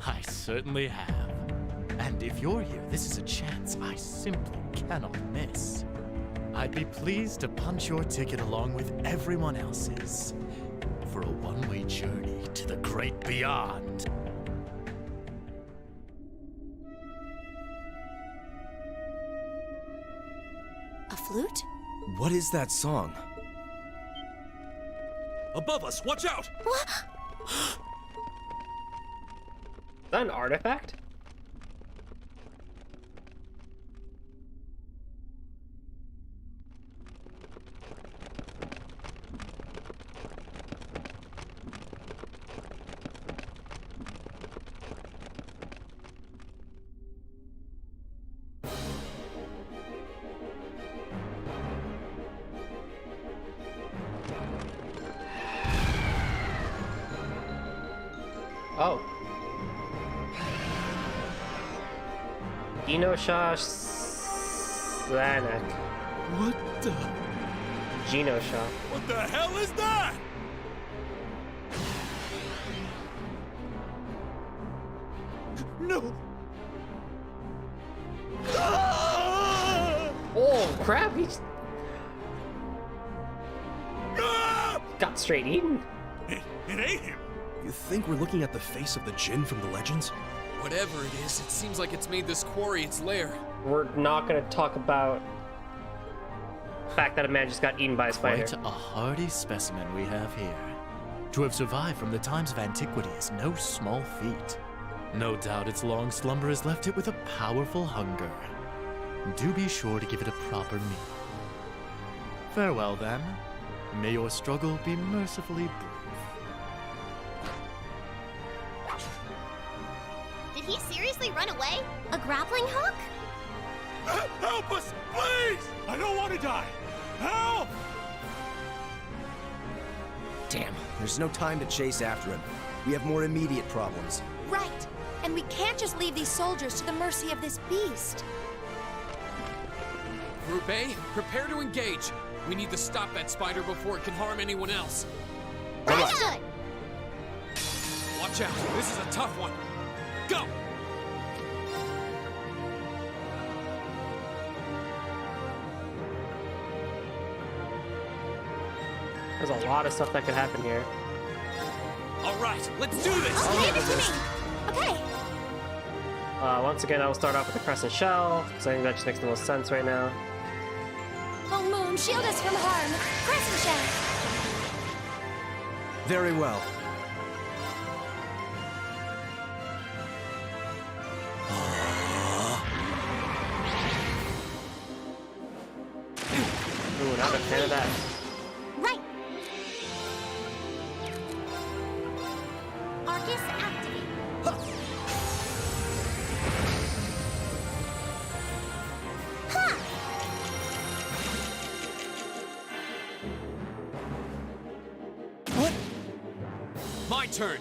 I certainly have. And if you're here, this is a chance I simply cannot miss. I'd be pleased to punch your ticket along with everyone else's for a one-way journey to the great beyond. A flute? What is that song? Above us, watch out! Is that an artifact? Oh. Genosha Slanek. What the? Genosha. What the hell is that? No. Ah! Oh crap, he Ah! got straight eaten. It ate him. You think we're looking at the face of the Jinn from the legends? Whatever it is, it seems like it's made this quarry its lair. We're not gonna talk about the fact that a man just got eaten by a spider. Quite a hardy specimen we have here. To have survived from the times of antiquity is no small feat. No doubt its long slumber has left it with a powerful hunger. Do be sure to give it a proper meal. Farewell, then. May your struggle be mercifully brief. Did he seriously run away? A grappling hook? Help us, please! I don't want to die. Help! Damn, there's no time to chase after him. We have more immediate problems. Right. And we can't just leave these soldiers to the mercy of this beast. Group A, prepare to engage. We need to stop that spider before it can harm anyone else. Understood! Watch out, this is a tough one. Go! There's a lot of stuff that could happen here. All right, let's do this! Okay, this is me. Okay. Once again, I will start off with the crescent shell, because I think that just makes the most sense right now. Oh, Moon, shield us from harm. Crescent shell. Very well. Ooh, not a fan of that. Right. Arcus activate. Ha! What? My turn.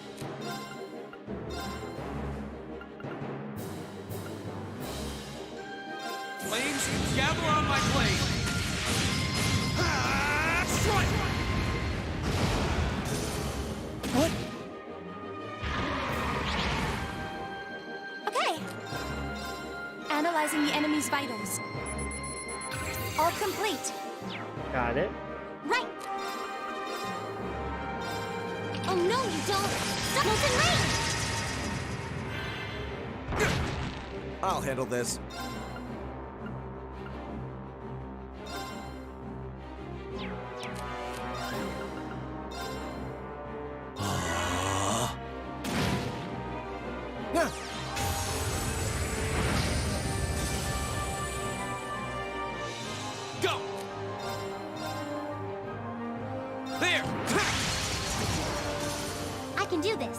Flames, gather on my blade. Strike! What? Okay. Analyzing the enemy's vitals. All complete. Got it. Right. Oh no, you don't. Doubles in range. I'll handle this. Go! There! I can do this.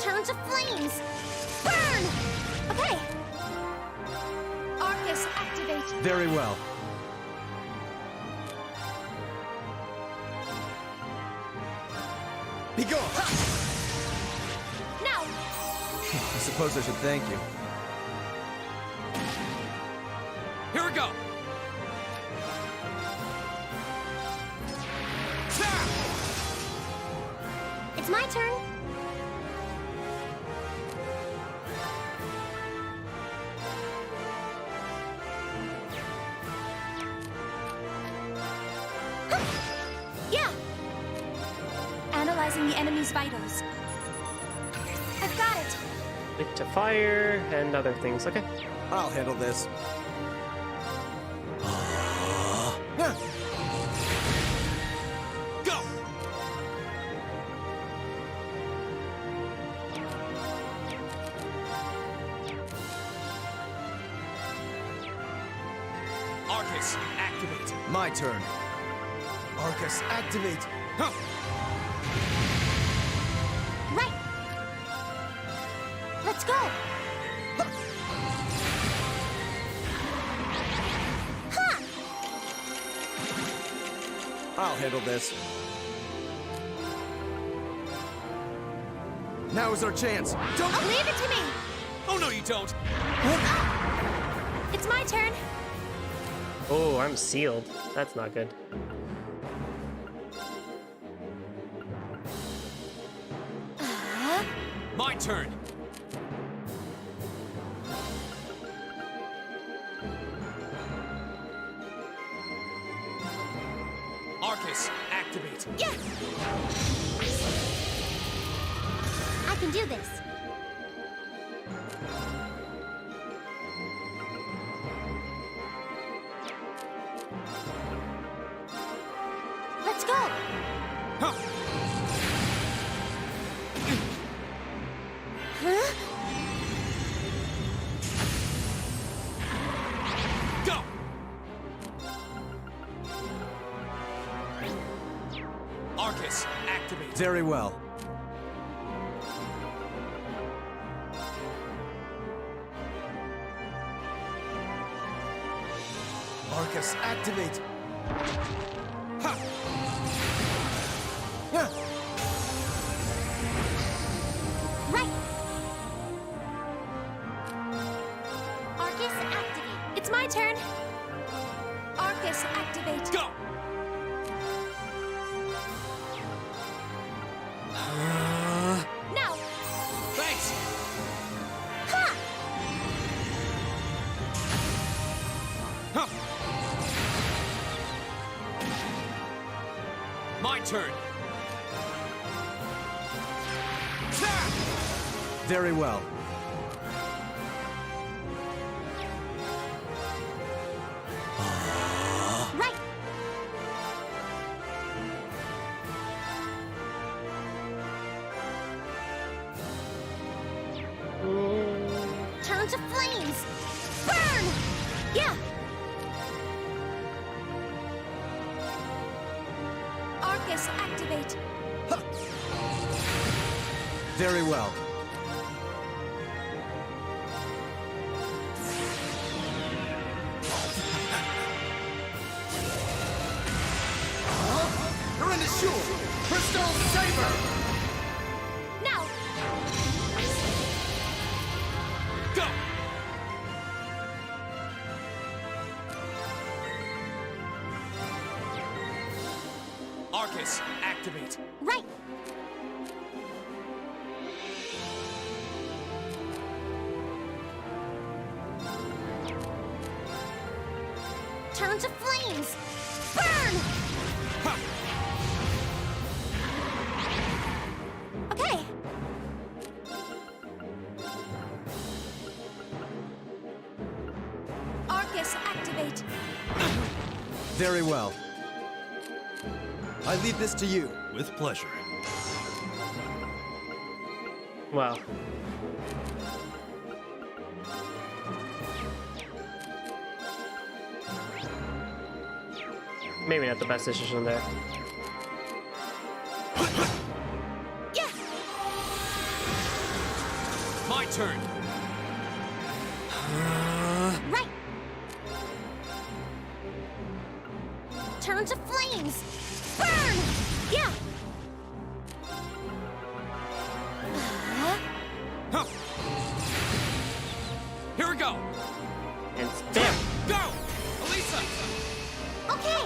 Turn to flames. Burn! Okay. Arcus activate. Very well. Be gone! Now. I suppose I should thank you. Here we go! It's my turn. Yeah. Analyzing the enemy's vitals. I've got it. Light to fire and other things. Okay. I'll handle this. Go! Arcus, activate. My turn. Arcus, activate. Huh. Right. Let's go. Ha! I'll handle this. Now is our chance. Don't Leave it to me. Oh, no, you don't. It's my turn. Oh, I'm sealed. That's not good. My turn. Arcus, activate. Yeah. I can do this. Let's go. Huh. Huh? Go! Arcus, activate. Very well. Arcus, activate. Ha! Yeah. Right. Arcus, activate. It's my turn. Arcus, activate. Go! Now. Thanks! Ha! Huh. My turn. Zap! Very well. Right. Turn to flames. Burn! Yeah. Arcus, activate. Very well. You're in the shoe! Crystal Saber! Now. Go! Arcus, activate. Right. Turn to flames. Burn! Ha! Okay. Arcus, activate. Very well. I leave this to you. With pleasure. Wow. Maybe not the best decision there. Yeah. My turn. Right. Turn to flames. Burn! Yeah. Huh. Here we go. And bam! Go! Elisa! Okay.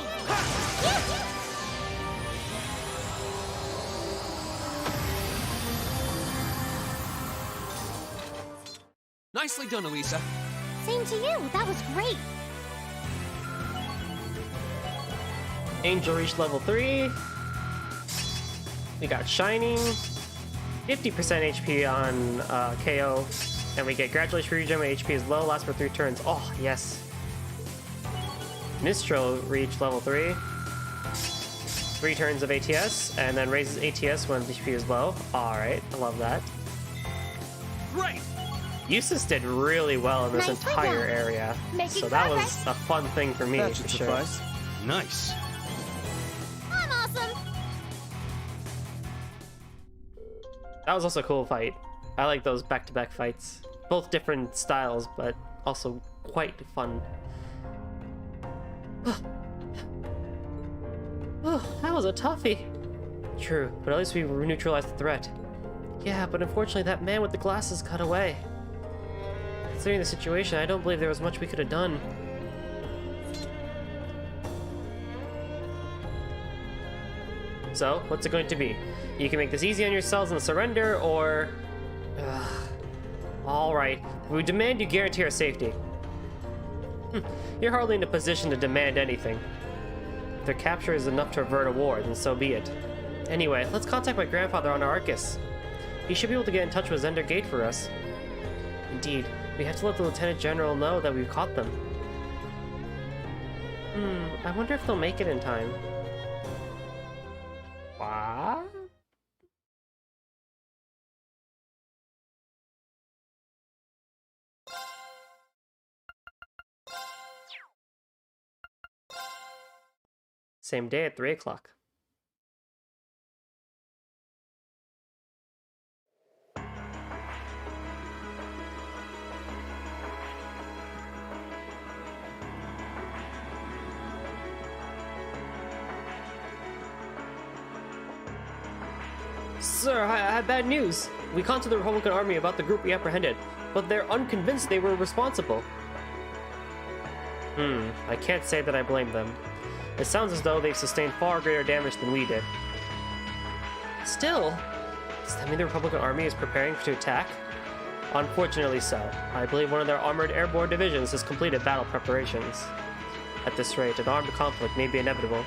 Nicely done, Elisa. Same to you. That was great. Angel reached level 3. We got Shining. 50% HP on KO. And we get Congratulations regen when HP is low, lasts for 3 turns. Oh, yes. Mistral reached level 3. 3 turns of ATS, and then raises ATS when HP is low. Alright, I love that. Right. Eustace did really well in this Nicely entire done. area. Making So that progress. was a fun thing for me, That for should sure. suffice. Nice. I'm awesome. That was also a cool fight. I like those back-to-back fights. Both different styles, but also quite fun. Oh, that was a toughie. True, but at least we neutralized the threat. Yeah, but unfortunately that man with the glasses got away. Considering the situation, I don't believe there was much we could have done. So, what's it going to be? You can make this easy on yourselves and surrender, or... Alright, we demand you guarantee our safety. You're hardly in a position to demand anything. If their capture is enough to avert a war, then so be it. Anyway, let's contact my grandfather on Arcus. He should be able to get in touch with Zender Gate for us. Indeed, we have to let the Lieutenant General know that we've caught them. I wonder if they'll make it in time. What? Same day at 3 o'clock. Sir, I have bad news. We contacted the Republican Army about the group we apprehended, but they're unconvinced they were responsible. I can't say that I blame them. It sounds as though they've sustained far greater damage than we did. Still, does that mean the Republican Army is preparing to attack? Unfortunately so. I believe one of their armored airborne divisions has completed battle preparations. At this rate, an armed conflict may be inevitable.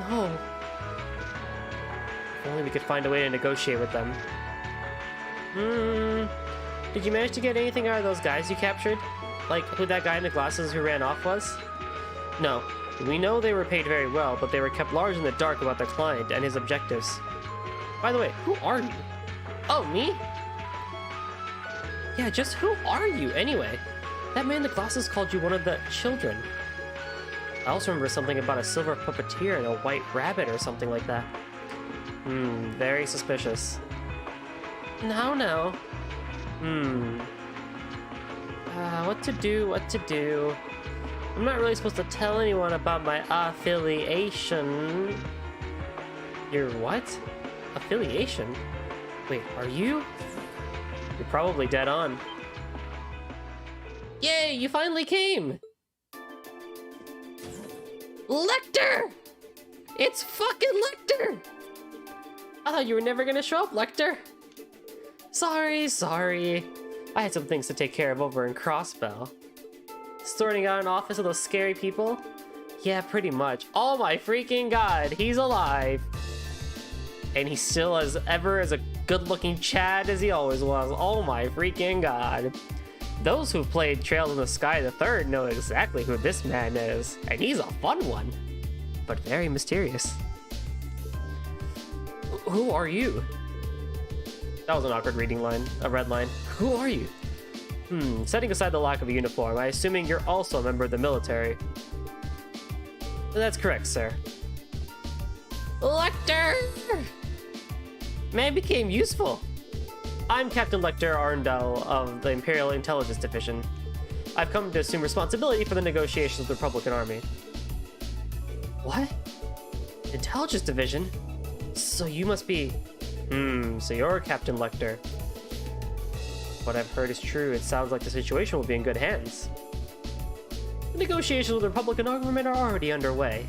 No. If only we could find a way to negotiate with them. Did you manage to get anything out of those guys you captured? Like who that guy in the glasses who ran off was? No. We know they were paid very well, but they were kept large in the dark about their client and his objectives. By the way, who are you? Oh, me? Yeah, just who are you, anyway? That man in the glasses called you one of the children. I also remember something about a silver puppeteer and a white rabbit or something like that. Very suspicious. Now. What to do? I'm not really supposed to tell anyone about my affiliation. Your what? Affiliation? Wait, are you? You're probably dead on. Yay, you finally came! Lecter! It's fucking Lecter! I thought you were never gonna show up, Lecter. Sorry. I had some things to take care of over in Crossbell. Sorting out an office of those scary people? Yeah, pretty much. Oh my freaking god, he's alive! And he's still as a good-looking Chad as he always was. Oh my freaking god. Those who've played Trails in the Sky the Third know exactly who this man is. And he's a fun one. But very mysterious. Who are you? That was an awkward reading line. A red line. Who are you? Setting aside the lack of a uniform, I'm assuming you're also a member of the military. That's correct, sir. Lecter! Man became useful. I'm Captain Lecter Arndell of the Imperial Intelligence Division. I've come to assume responsibility for the negotiations with the Republican Army. What? Intelligence Division? So you must be... so you're Captain Lecter. What I've heard is true. It sounds like the situation will be in good hands. The negotiations with the Republican government are already underway.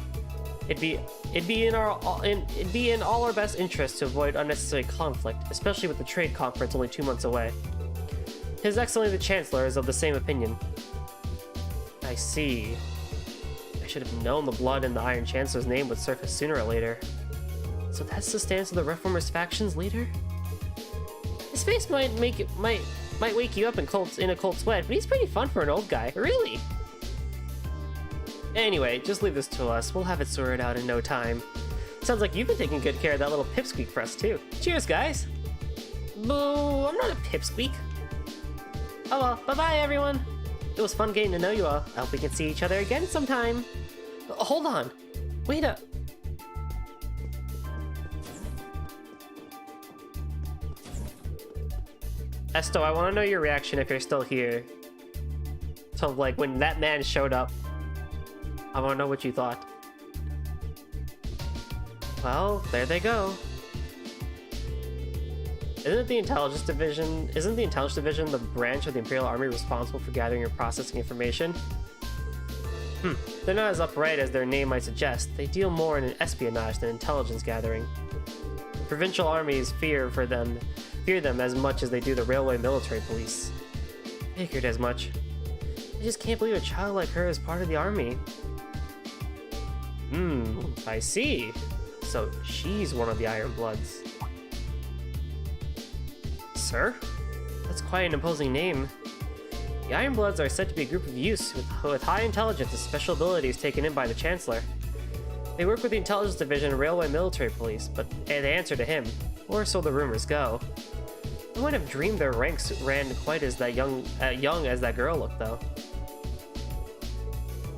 It'd be in all our best interest to avoid unnecessary conflict, especially with the trade conference only 2 months away. His Excellency the Chancellor is of the same opinion. I see. should have known the blood in the Iron Chancellor's name would surface sooner or later. So that's the stance of the Reformers faction's leader? His face might wake you up in a cold sweat, but he's pretty fun for an old guy. Really? Anyway, just leave this to us. We'll have it sorted out in no time. Sounds like you've been taking good care of that little pipsqueak for us, too. Cheers, guys! Boo! I'm not a pipsqueak. Oh well, bye-bye, everyone! It was fun getting to know you all. I hope we can see each other again sometime. Hold on. Wait up. Esto, I want to know your reaction if you're still here. So, like, when that man showed up, I want to know what you thought. Well, there they go. Isn't the Intelligence Division the branch of the Imperial Army responsible for gathering and processing information? They're not as upright as their name might suggest. They deal more in espionage than intelligence gathering. The provincial armies fear them as much as they do the railway military police. Figured as much. I just can't believe a child like her is part of the army. I see. So she's one of the Iron Bloods. Sir? That's quite an imposing name. The Iron Bloods are said to be a group of youths with high intelligence and special abilities taken in by the Chancellor. They work with the Intelligence Division and Railway Military Police, but they answer to him, or so the rumors go. I wouldn't have dreamed their ranks ran quite as young as that girl looked, though.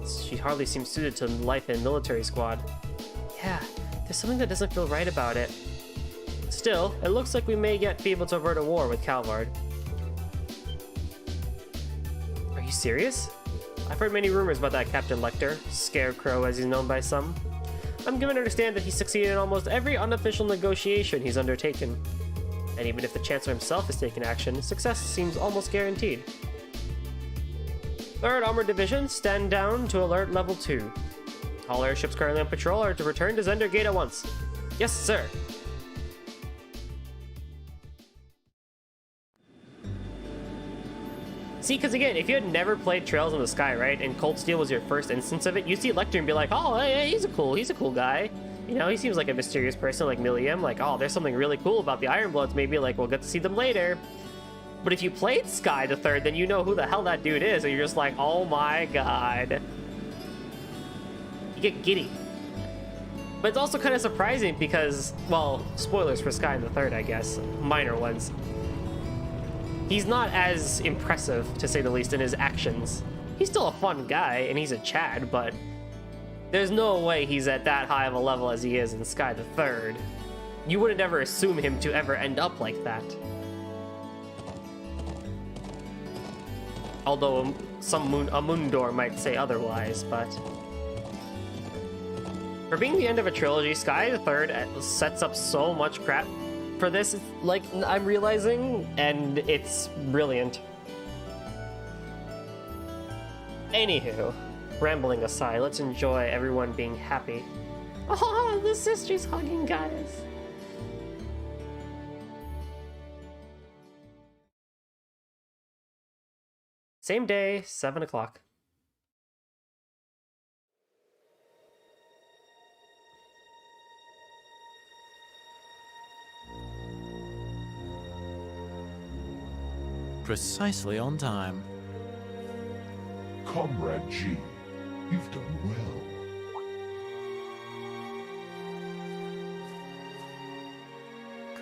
She hardly seems suited to life in a military squad. Yeah, there's something that doesn't feel right about it. Still, it looks like we may yet be able to avert a war with Calvard. Are you serious? I've heard many rumors about that Captain Lecter, Scarecrow as he's known by some. I'm given to understand that he succeeded in almost every unofficial negotiation he's undertaken. And even if the Chancellor himself has taken action, success seems almost guaranteed. 3rd Armored Division, stand down to alert level 2. All airships currently on patrol are to return to Zender Gate at once. Yes, sir. See, because again, if you had never played Trails in the Sky, right, and Cold Steel was your first instance of it, you see Lecter and be like, oh, hey, he's a cool guy. You know, he seems like a mysterious person like Milliam. Like, oh, there's something really cool about the Iron Bloods. Maybe, like, we'll get to see them later. But if you played Sky the Third, then you know who the hell that dude is, and you're just like, oh my god. You get giddy. But it's also kind of surprising because, well, spoilers for Sky the Third, I guess. Minor ones. He's not as impressive, to say the least, in his actions. He's still a fun guy, and he's a Chad, but there's no way he's at that high of a level as he is in Sky the Third. You wouldn't ever assume him to ever end up like that. Although a Mundor might say otherwise, but for being the end of a trilogy, Sky the Third sets up so much crap for this, like, I'm realizing, and it's brilliant. Anywho, rambling aside, let's enjoy everyone being happy. Oh, the sisters hugging, guys. Same day, 7 o'clock. Precisely on time. Comrade G, you've done well.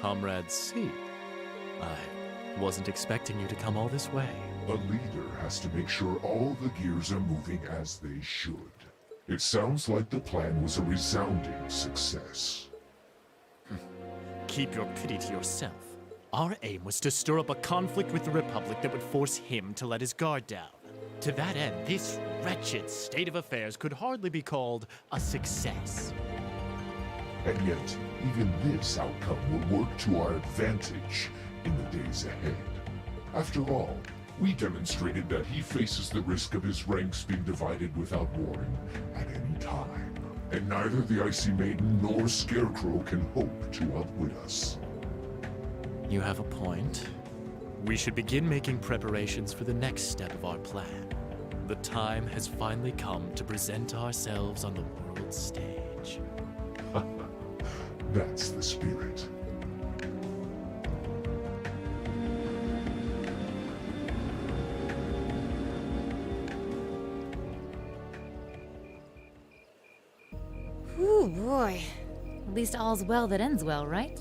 Comrade C, I wasn't expecting you to come all this way. A leader has to make sure all the gears are moving as they should. It sounds like the plan was a resounding success. Keep your pity to yourself. Our aim was to stir up a conflict with the Republic that would force him to let his guard down. To that end, this wretched state of affairs could hardly be called a success. And yet, even this outcome will work to our advantage in the days ahead. After all, we demonstrated that he faces the risk of his ranks being divided without warning at any time. And neither the Icy Maiden nor Scarecrow can hope to outwit us. You have a point. We should begin making preparations for the next step of our plan. The time has finally come to present ourselves on the world stage. That's the spirit. Ooh, boy. At least all's well that ends well, right?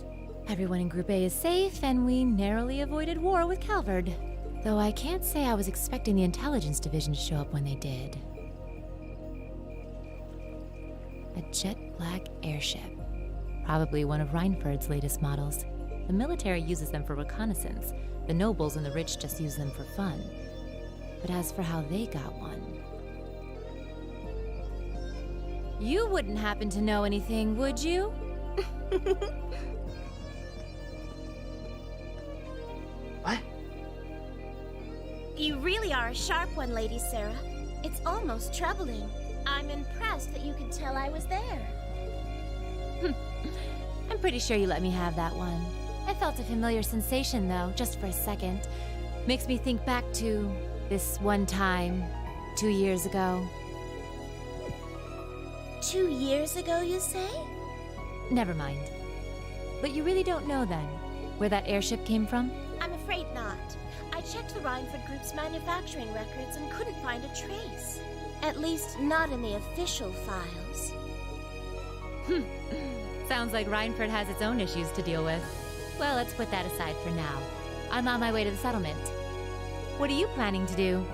Everyone in Group A is safe, and we narrowly avoided war with Calvard. Though I can't say I was expecting the intelligence division to show up when they did. A jet black airship. Probably one of Reinford's latest models. The military uses them for reconnaissance. The nobles and the rich just use them for fun. But as for how they got one... You wouldn't happen to know anything, would you? What? You really are a sharp one, Lady Sarah. It's almost troubling. I'm impressed that you could tell I was there. I'm pretty sure you let me have that one. I felt a familiar sensation, though, just for a second. Makes me think back to this one time, 2 years ago. 2 years ago, you say? Never mind. But you really don't know, then, where that airship came from? I'm afraid not. I checked the Reinford Group's manufacturing records and couldn't find a trace. At least, not in the official files. Sounds like Reinford has its own issues to deal with. Well, let's put that aside for now. I'm on my way to the settlement. What are you planning to do?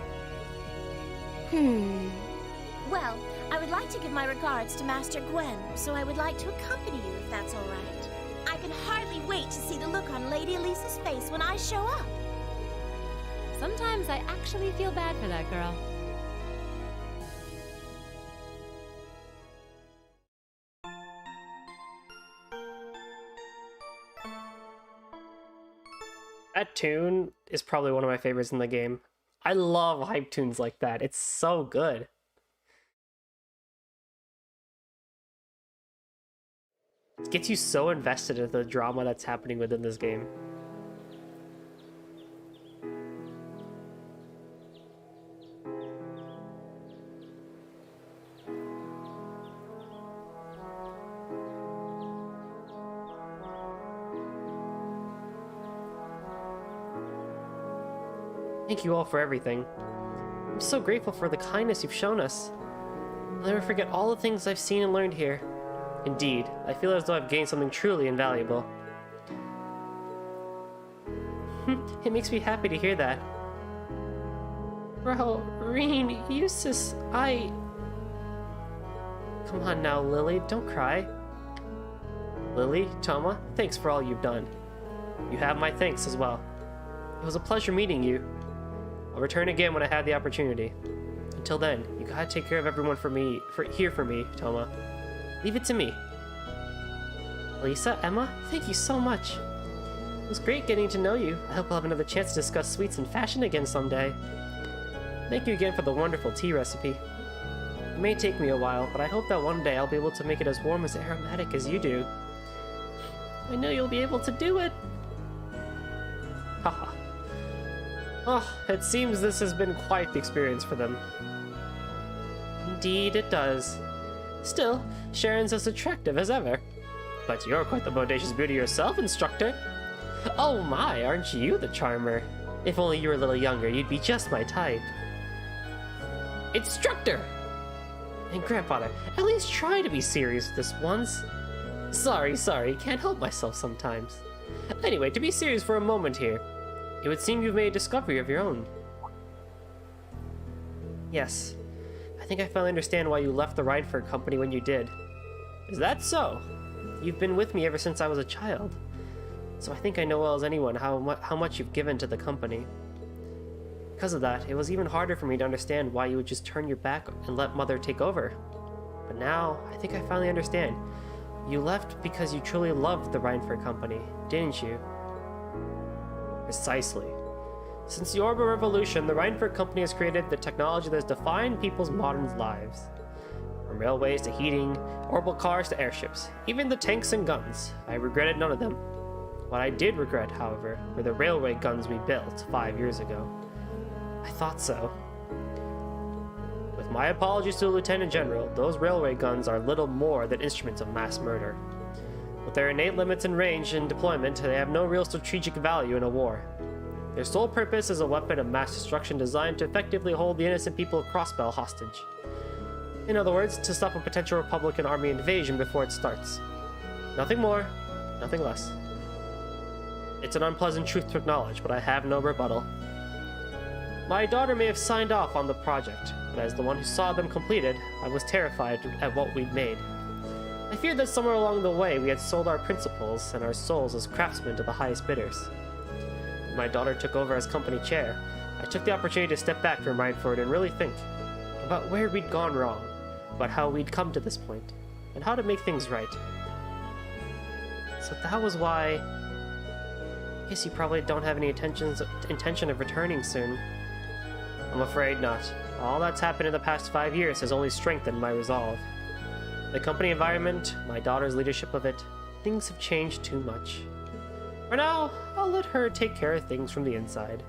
Well, I would like to give my regards to Master Gwen, so I would like to accompany you if that's all right. I can hardly wait to see the look on Lady Elisa's face when I show up. Sometimes I actually feel bad for that girl. That tune is probably one of my favorites in the game. I love hype tunes like that. It's so good. It gets you so invested in the drama that's happening within this game. Thank you all for everything. I'm so grateful for the kindness you've shown us. I'll never forget all the things I've seen and learned here. Indeed, I feel as though I've gained something truly invaluable. It makes me happy to hear that. Bro, Rean, Eustace, Come on now, Lily, don't cry. Lily, Toma, thanks for all you've done. You have my thanks as well. It was a pleasure meeting you. I'll return again when I have the opportunity. Until then, you gotta take care of everyone for me, Toma. Leave it to me. Lisa, Emma, thank you so much. It was great getting to know you. I hope I'll have another chance to discuss sweets and fashion again someday. Thank you again for the wonderful tea recipe. It may take me a while, but I hope that one day I'll be able to make it as warm as aromatic as you do. I know you'll be able to do it. Haha. Oh, it seems this has been quite the experience for them. Indeed it does. Still, Sharon's as attractive as ever. But you're quite the bodacious beauty yourself, Instructor. Oh my, aren't you the charmer? If only you were a little younger, you'd be just my type. Instructor! And Grandfather, at least try to be serious this once. Sorry, can't help myself sometimes. Anyway, to be serious for a moment here. It would seem you've made a discovery of your own. Yes. I think I finally understand why you left the Reinford Company when you did. Is that so? You've been with me ever since I was a child. So I think I know well as anyone how much you've given to the company. Because of that, it was even harder for me to understand why you would just turn your back and let Mother take over. But now, I think I finally understand. You left because you truly loved the Reinford Company, didn't you? Precisely. Since the Orbital Revolution, the Reinford Company has created the technology that has defined people's modern lives. From railways to heating, orbital cars to airships, even the tanks and guns. I regretted none of them. What I did regret, however, were the railway guns we built 5 years ago. I thought so. My apologies to the Lieutenant General. Those railway guns are little more than instruments of mass murder. With their innate limits in range and deployment, they have no real strategic value in a war. Their sole purpose is a weapon of mass destruction designed to effectively hold the innocent people of Crossbell hostage. In other words, to stop a potential Republican army invasion before it starts. Nothing more, nothing less. It's an unpleasant truth to acknowledge, but I have no rebuttal. My daughter may have signed off on the project, but as the one who saw them completed, I was terrified at what we'd made. I feared that somewhere along the way we had sold our principles and our souls as craftsmen to the highest bidders. When my daughter took over as company chair, I took the opportunity to step back from Reinford and really think about where we'd gone wrong, about how we'd come to this point, and how to make things right. So that was why... I guess you probably don't have any intention of returning soon. I'm afraid not. All that's happened in the past 5 years has only strengthened my resolve. The company environment, my daughter's leadership of it, things have changed too much. For now, I'll let her take care of things from the inside.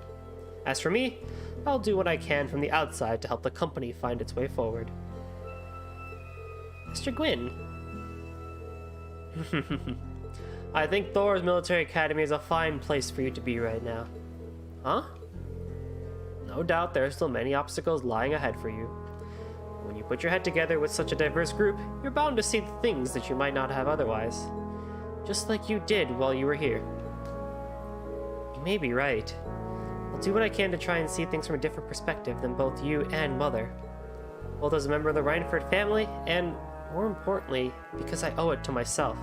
As for me, I'll do what I can from the outside to help the company find its way forward. Mr. Gwyn. I think Thor's Military Academy is a fine place for you to be right now. Huh? No doubt there are still many obstacles lying ahead for you. When you put your head together with such a diverse group, you're bound to see the things that you might not have otherwise. Just like you did while you were here. You may be right. I'll do what I can to try and see things from a different perspective than both you and Mother. Both as a member of the Reinford family, and more importantly, because I owe it to myself.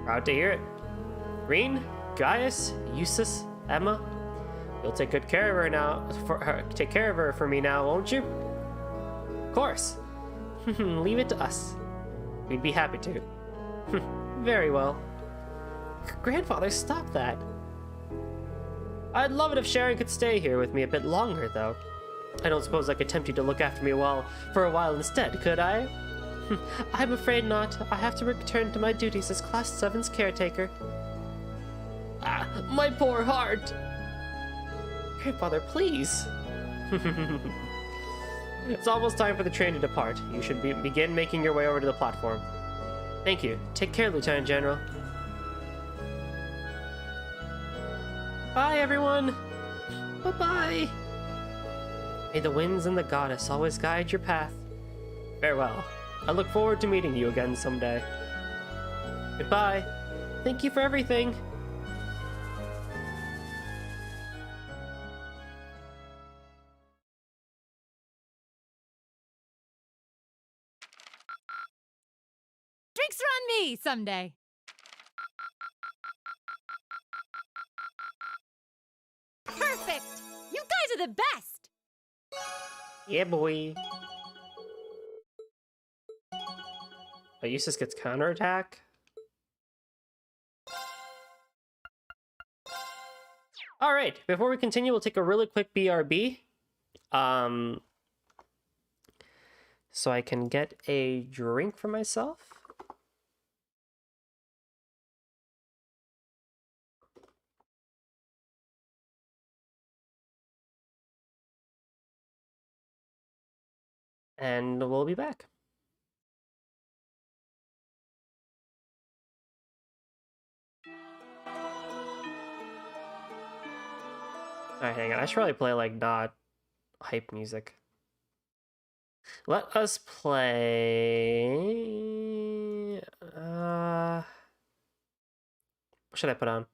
Proud to hear it. Reen, Gaius, Eustace, Emma, you'll take good care of her now. Take care of her for me now, won't you? Of course. Leave it to us. We'd be happy to. Very well. Grandfather, stop that. I'd love it if Sharon could stay here with me a bit longer, though. I don't suppose I could tempt you to look after me for a while instead, could I? I'm afraid not. I have to return to my duties as Class 7's caretaker. Ah, my poor heart! Grandfather, please! It's almost time for the train to depart. You should begin making your way over to the platform. Thank you. Take care, Lieutenant General. Bye, everyone! Bye-bye! May the winds and the goddess always guide your path. Farewell. I look forward to meeting you again someday. Goodbye. Thank you for everything. Drinks are on me someday. Perfect! You guys are the best! Yeah, boy. Oh, Eustace gets counterattack? Alright, before we continue, we'll take a really quick BRB. So I can get a drink for myself. And we'll be back. Alright, hang on. I should probably play, like, not hype music. Let us play... what should I put on?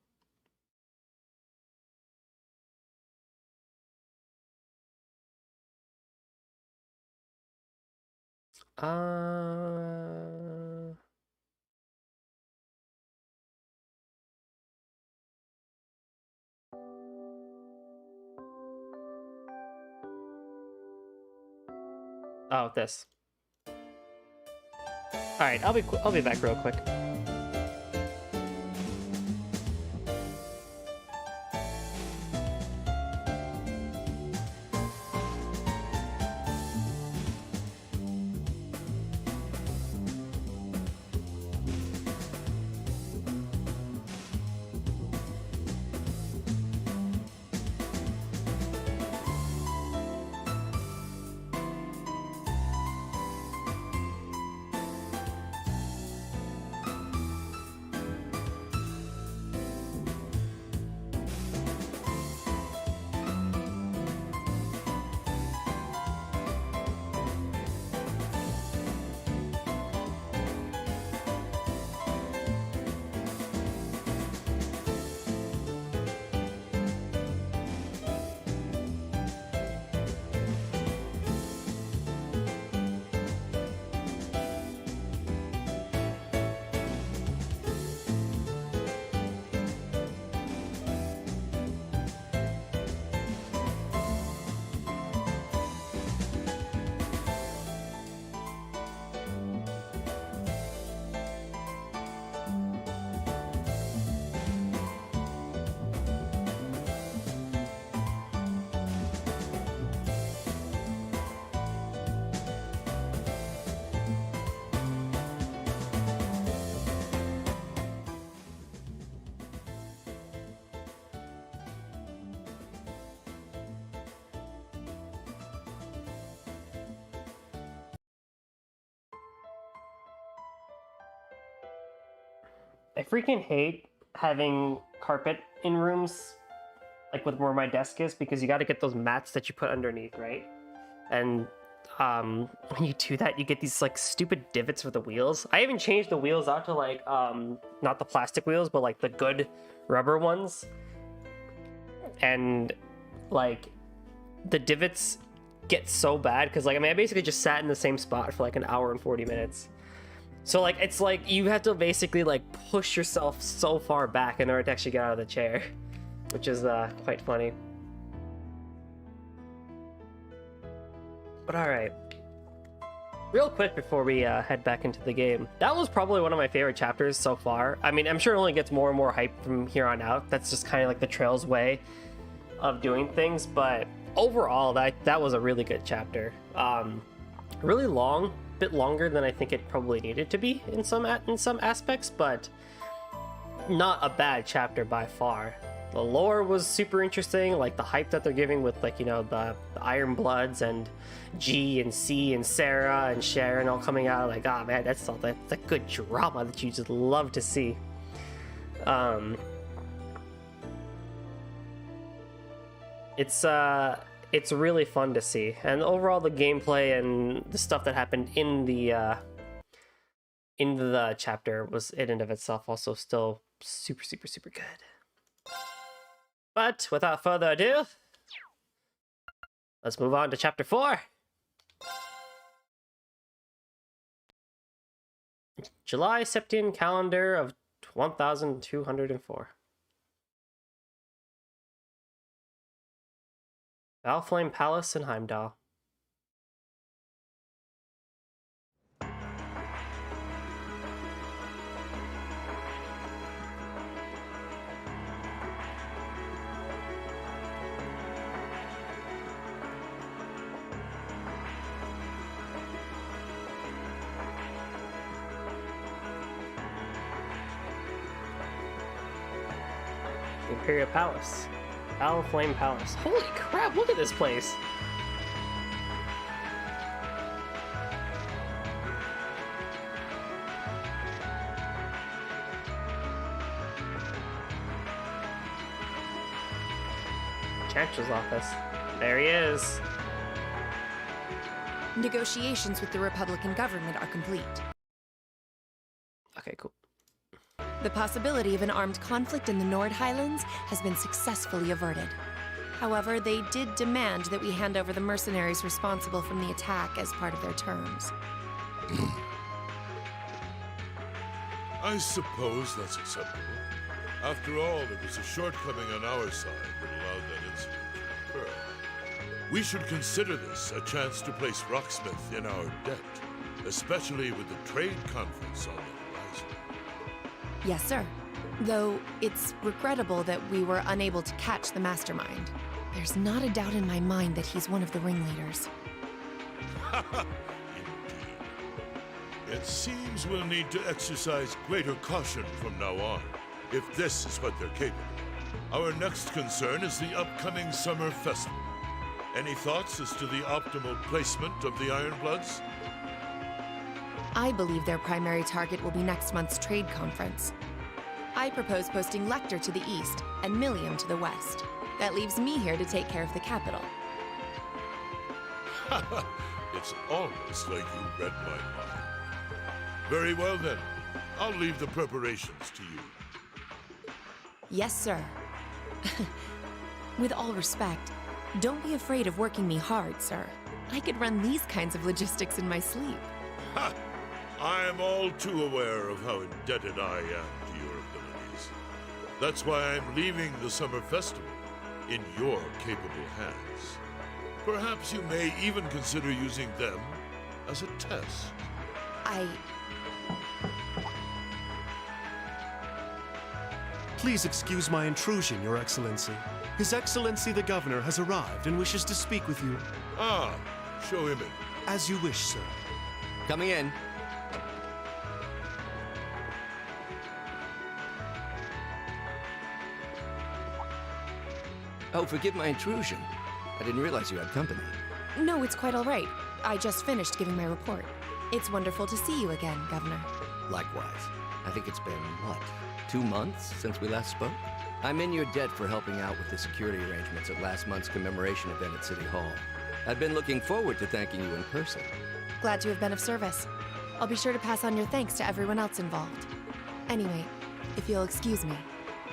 Oh, this. All right, I'll be back real quick. I freaking hate having carpet in rooms, like with where my desk is, because you got to get those mats that you put underneath, right? And when you do that, you get these like stupid divots for the wheels. I even changed the wheels out to like not the plastic wheels, but like the good rubber ones. And like the divots get so bad because like I basically just sat in the same spot for like an hour and 40 minutes. So like it's like you have to basically like push yourself so far back in order to actually get out of the chair, which is quite funny. But alright, real quick before we head back into the game, that was probably one of my favorite chapters so far. I mean, I'm sure it only gets more and more hype from here on out. That's just kind of like the Trail's way of doing things, but overall that was a really good chapter. Really long, a bit longer than I think it probably needed to be in some aspects, but not a bad chapter by far. The lore was super interesting, like the hype that they're giving with like, you know, the Iron Bloods and G and C and Sarah and Sharon all coming out. Like, oh man, that's good drama that you just love to see. It's really fun to see, and overall the gameplay and the stuff that happened in the chapter was in and of itself also still super good. But without further ado, let's move on to chapter 4. July Septian calendar of 1204. Valflame Palace in Heimdall. Imperial Palace. Valflame Palace. Holy crap, look at this place! Chancellor's office. There he is. Negotiations with the Republican government are complete. Okay, cool. The possibility of an armed conflict in the Nord Highlands has been successfully averted. However, they did demand that we hand over the mercenaries responsible from the attack as part of their terms. I suppose that's acceptable. After all, it was a shortcoming on our side that allowed that incident to occur. We should consider this a chance to place Rocksmith in our debt, especially with the trade conference on the horizon. Yes, sir. Though it's regrettable that we were unable to catch the mastermind. There's not a doubt in my mind that he's one of the ringleaders. Indeed. It seems we'll need to exercise greater caution from now on, if this is what they're capable. Our next concern is the upcoming summer festival. Any thoughts as to the optimal placement of the Ironbloods? I believe their primary target will be next month's trade conference. I propose posting Lecter to the east and Millium to the west. That leaves me here to take care of the capital. It's almost like you read my mind. Very well then. I'll leave the preparations to you. Yes, sir. With all respect, don't be afraid of working me hard, sir. I could run these kinds of logistics in my sleep. Ha! I am all too aware of how indebted I am to your abilities. That's why I'm leaving the summer festival in your capable hands. Perhaps you may even consider using them as a test. Please excuse my intrusion, Your Excellency. His Excellency the Governor has arrived and wishes to speak with you. Ah, show him in. As you wish, sir. Coming in. Oh, forgive my intrusion. I didn't realize you had company. No, it's quite all right. I just finished giving my report. It's wonderful to see you again, Governor. Likewise. I think it's been, what, 2 months since we last spoke? I'm in your debt for helping out with the security arrangements at last month's commemoration event at City Hall. I've been looking forward to thanking you in person. Glad to have been of service. I'll be sure to pass on your thanks to everyone else involved. Anyway, if you'll excuse me.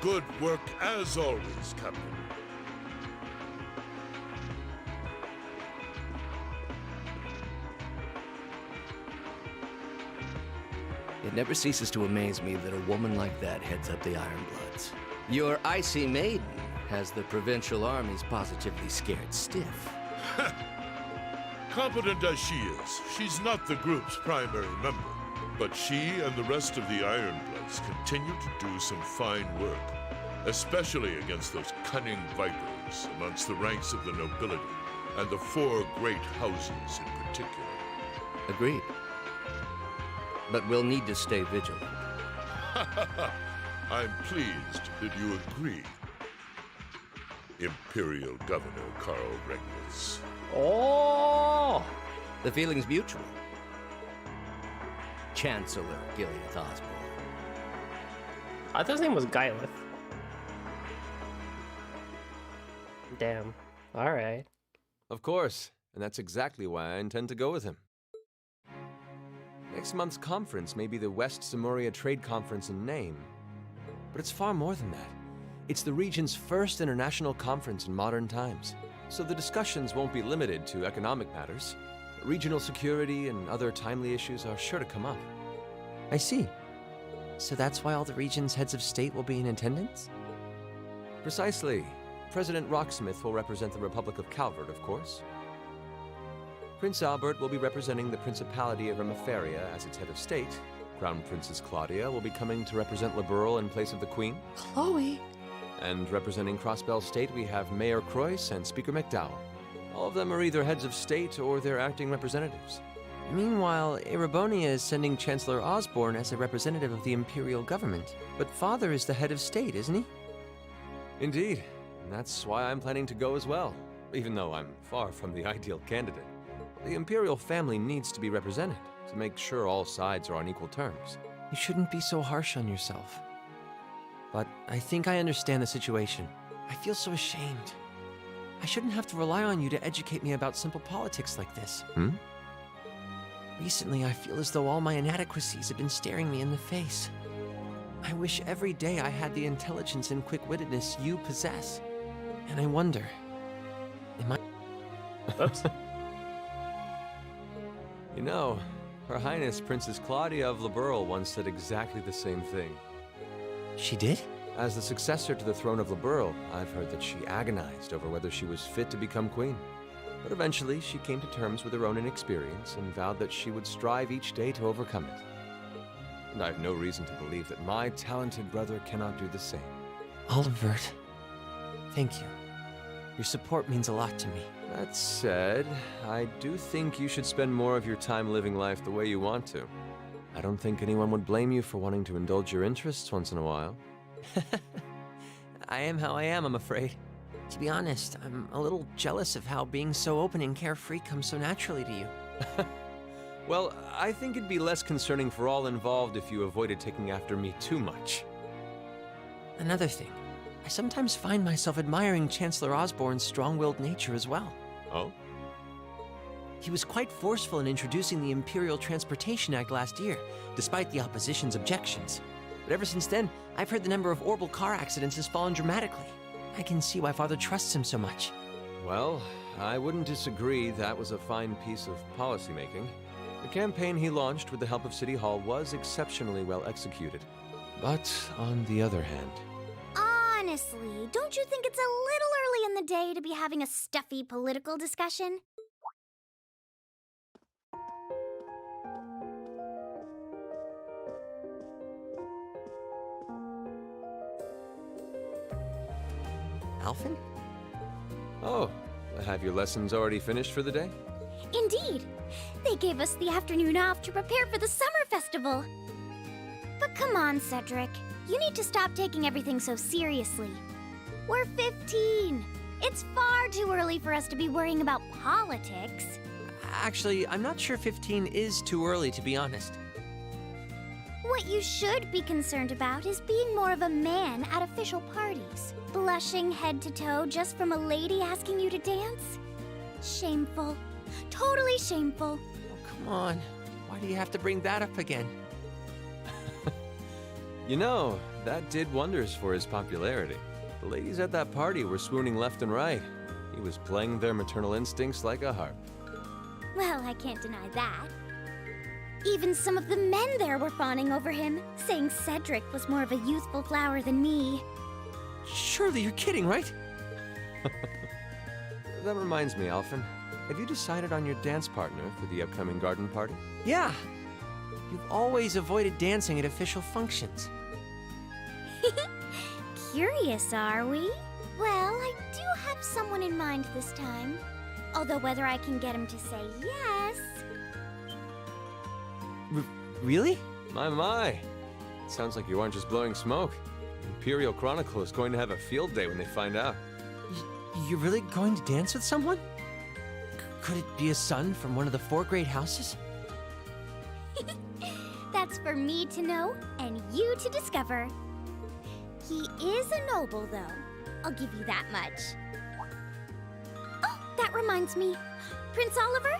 Good work as always, Captain. It never ceases to amaze me that a woman like that heads up the Ironbloods. Your icy maiden has the provincial armies positively scared stiff. Competent as she is, she's not the group's primary member. But she and the rest of the Ironbloods continue to do some fine work, especially against those cunning vipers amongst the ranks of the nobility and the 4 great houses in particular. Agreed. But we'll need to stay vigilant. I'm pleased that you agree, Imperial Governor Carl Regnitz. Oh! The feeling's mutual. Chancellor Gilead Osborne. I thought his name was Gyleth. Damn. Alright. Of course, and that's exactly why I intend to go with him. Next month's conference may be the West Samoria Trade Conference in name, but it's far more than that. It's the region's first international conference in modern times, so the discussions won't be limited to economic matters. Regional security and other timely issues are sure to come up. I see. So that's why all the region's heads of state will be in attendance? Precisely. President Rocksmith will represent the Republic of Calvard, of course. Prince Albert will be representing the Principality of Remiferia as its head of state. Crown Princess Claudia will be coming to represent Liberl in place of the Queen. Chloe? And representing Crossbell State, we have Mayor Croyce and Speaker McDowell. All of them are either heads of state or their acting representatives. Meanwhile, Erebonia is sending Chancellor Osborne as a representative of the Imperial government. But Father is the head of state, isn't he? Indeed. And that's why I'm planning to go as well, even though I'm far from the ideal candidate. The Imperial family needs to be represented to make sure all sides are on equal terms. You shouldn't be so harsh on yourself. But I think I understand the situation. I feel so ashamed. I shouldn't have to rely on you to educate me about simple politics like this. Recently, I feel as though all my inadequacies have been staring me in the face. I wish every day I had the intelligence and quick-wittedness you possess. And I wonder, am I... Oops. You know, Her Highness Princess Claudia of Liberl once said exactly the same thing. She did? As the successor to the throne of Liberl, I've heard that she agonized over whether she was fit to become queen. But eventually, she came to terms with her own inexperience and vowed that she would strive each day to overcome it. And I have no reason to believe that my talented brother cannot do the same. Olivert, thank you. Your support means a lot to me. That said, I do think you should spend more of your time living life the way you want to. I don't think anyone would blame you for wanting to indulge your interests once in a while. I am how I am, I'm afraid. To be honest, I'm a little jealous of how being so open and carefree comes so naturally to you. Well, I think it'd be less concerning for all involved if you avoided taking after me too much. Another thing, I sometimes find myself admiring Chancellor Osborne's strong-willed nature as well. Oh? He was quite forceful in introducing the Imperial Transportation Act last year, despite the opposition's objections. But ever since then, I've heard the number of orbital car accidents has fallen dramatically. I can see why Father trusts him so much. Well, I wouldn't disagree that was a fine piece of policymaking. The campaign he launched with the help of City Hall was exceptionally well executed. But on the other hand... Honestly, don't you think it's a little early in the day to be having a stuffy political discussion? Alphen? Oh, have your lessons already finished for the day? Indeed. They gave us the afternoon off to prepare for the summer festival. But come on, Cedric. You need to stop taking everything so seriously. We're 15. It's far too early for us to be worrying about politics. Actually, I'm not sure 15 is too early, to be honest. What you should be concerned about is being more of a man at official parties. Blushing head to toe just from a lady asking you to dance? Shameful. Totally shameful. Come on. Why do you have to bring that up again? You know, that did wonders for his popularity. The ladies at that party were swooning left and right. He was playing their maternal instincts like a harp. Well, I can't deny that. Even some of the men there were fawning over him, saying Cedric was more of a youthful flower than me. Surely you're kidding, right? That reminds me, Alphen. Have you decided on your dance partner for the upcoming garden party? Yeah. You've always avoided dancing at official functions. Curious, are we? Well, I do have someone in mind this time. Although whether I can get him to say yes... Really? My. It sounds like you aren't just blowing smoke. Imperial Chronicle is going to have a field day when they find out. You're really going to dance with someone? Could it be a son from one of the 4 great houses? That's for me to know and you to discover. He is a noble, though. I'll give you that much. Oh, that reminds me. Prince Oliver?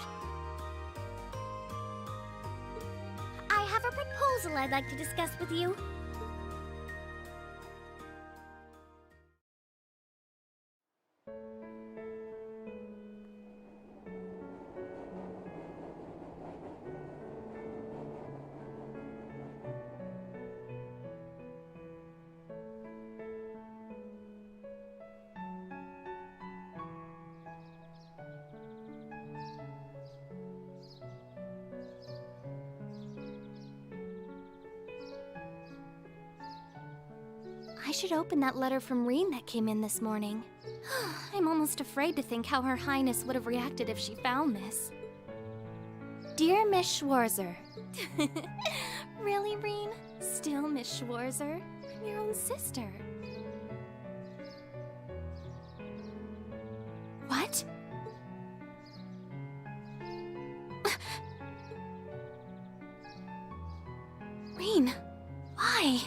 I have a proposal I'd like to discuss with you. I should open that letter from Reen that came in this morning. I'm almost afraid to think how Her Highness would have reacted if she found this. Dear Miss Schwarzer. Really, Reen? Still Miss Schwarzer? I'm your own sister. What? Reen, why?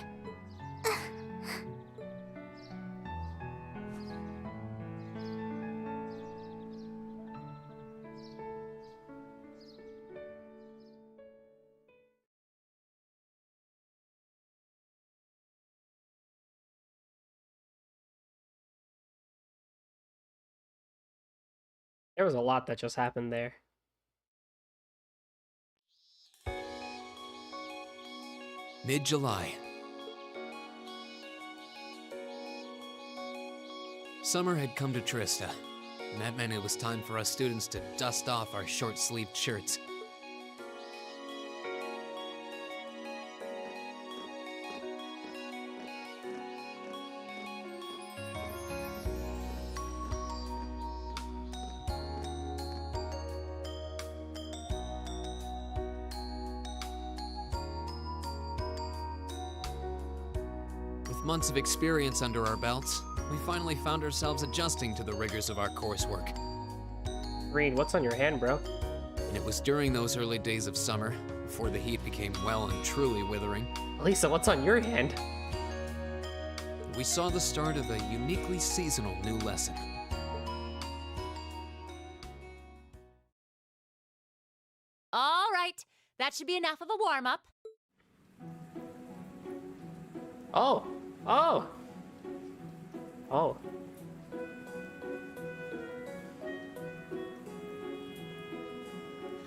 There was a lot that just happened there. Mid-July. Summer had come to Trista, and that meant it was time for us students to dust off our short-sleeved shirts. With months of experience under our belts, we finally found ourselves adjusting to the rigors of our coursework. Reen, what's on your hand, bro? And it was during those early days of summer, before the heat became well and truly withering, Lisa, what's on your hand? we saw the start of a uniquely seasonal new lesson. All right, that should be enough of a warm-up. Oh!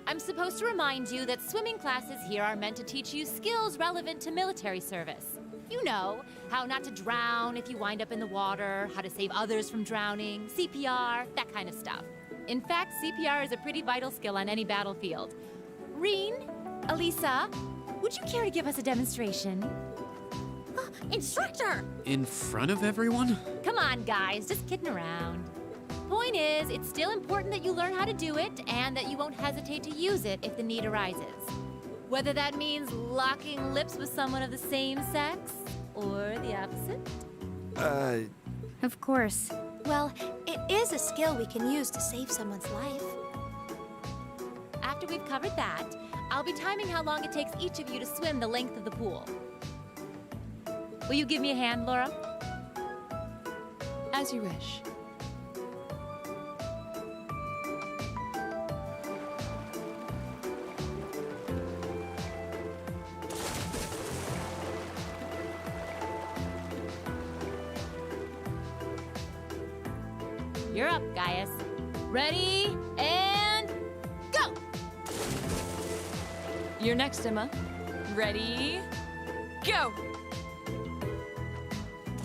I'm supposed to remind you that swimming classes here are meant to teach you skills relevant to military service. You know, how not to drown if you wind up in the water, how to save others from drowning, CPR, that kind of stuff. In fact, CPR is a pretty vital skill on any battlefield. Reen, Elisa, would you care to give us a demonstration? Instructor! In front of everyone? Come on, guys, just kidding around. Point is, it's still important that you learn how to do it and that you won't hesitate to use it if the need arises. Whether that means locking lips with someone of the same sex or the opposite. Of course. Well, it is a skill we can use to save someone's life. After we've covered that, I'll be timing how long it takes each of you to swim the length of the pool. Will you give me a hand, Laura? As you wish. You're up, Gaius. Ready, and go! You're next, Emma. Ready, go!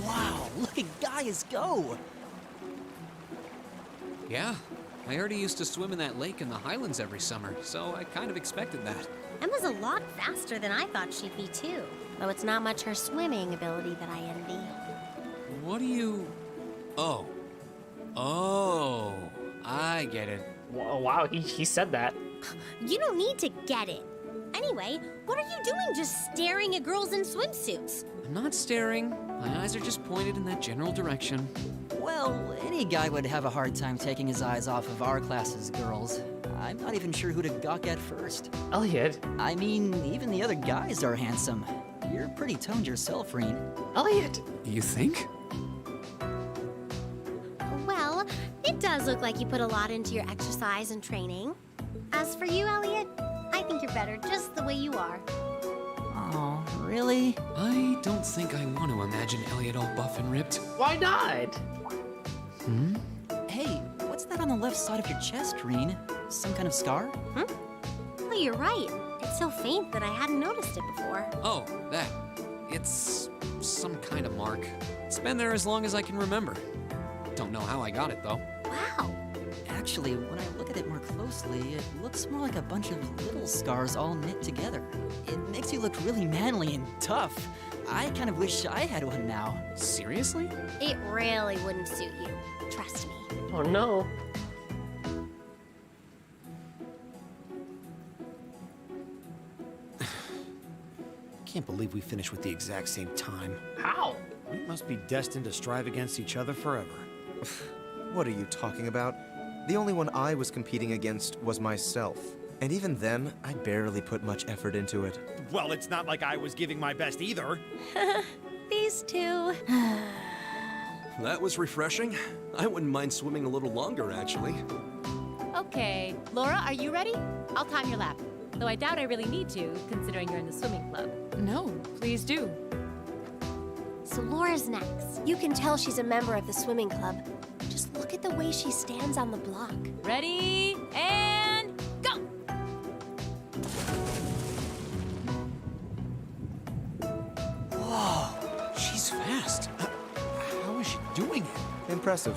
Wow, look at Gaius go! Yeah, I already used to swim in that lake in the Highlands every summer, so I kind of expected that. Emma's a lot faster than I thought she'd be, too. Though it's not much her swimming ability that I envy. What do you... Oh. Oh, I get it. Wow, he said that. You don't need to get it. Anyway, what are you doing just staring at girls in swimsuits? I'm not staring. My eyes are just pointed in that general direction. Well, any guy would have a hard time taking his eyes off of our class's girls. I'm not even sure who to gawk at first. Elliot. I mean, even the other guys are handsome. You're pretty toned yourself, Reen. Elliot! You think? Well, it does look like you put a lot into your exercise and training. As for you, Elliot, I think you're better just the way you are. Oh, really? I don't think I want to imagine Elliot all buff and ripped. Why not? Hmm? Hey, what's that on the left side of your chest, Reen? Some kind of scar? Well, you're right. It's so faint that I hadn't noticed it before. Oh, that. It's some kind of mark. It's been there as long as I can remember. Don't know how I got it, though. Wow. Actually, when I look at it more closely, it looks more like a bunch of little scars all knit together. It makes you look really manly and tough. I kind of wish I had one now. Seriously? It really wouldn't suit you. Trust me. Oh no. Can't believe we finished with the exact same time. How? We must be destined to strive against each other forever. What are you talking about? The only one I was competing against was myself. And even then, I barely put much effort into it. Well, it's not like I was giving my best either. These two. That was refreshing. I wouldn't mind swimming a little longer, actually. Okay, Laura, are you ready? I'll time your lap. Though I doubt I really need to, considering you're in the swimming club. No, please do. So Laura's next. You can tell she's a member of the swimming club. Just look at the way she stands on the block. Ready, and go! Whoa, she's fast. How is she doing it? Impressive.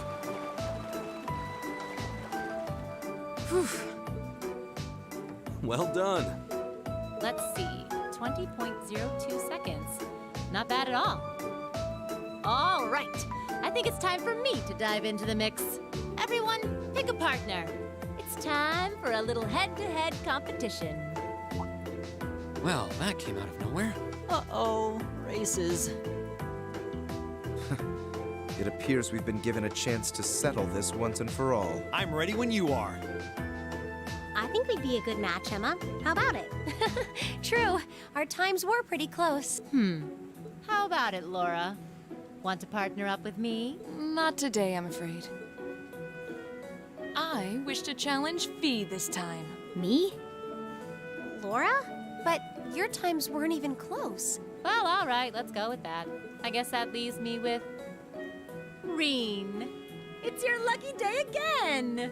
Whew. Well done. Let's see, 20.02 seconds. Not bad at all. All right, I think it's time for me to dive into the mix. Everyone, pick a partner. It's time for a little head-to-head competition. Well, that came out of nowhere. Uh-oh, races. It appears we've been given a chance to settle this once and for all. I'm ready when you are. I think we'd be a good match, Emma. How about it? True, our times were pretty close. How about it, Laura? Want to partner up with me? Not today, I'm afraid. I wish to challenge Fee this time. Me? Laura? But your times weren't even close. Well, all right, let's go with that. I guess that leaves me with Reen. It's your lucky day again!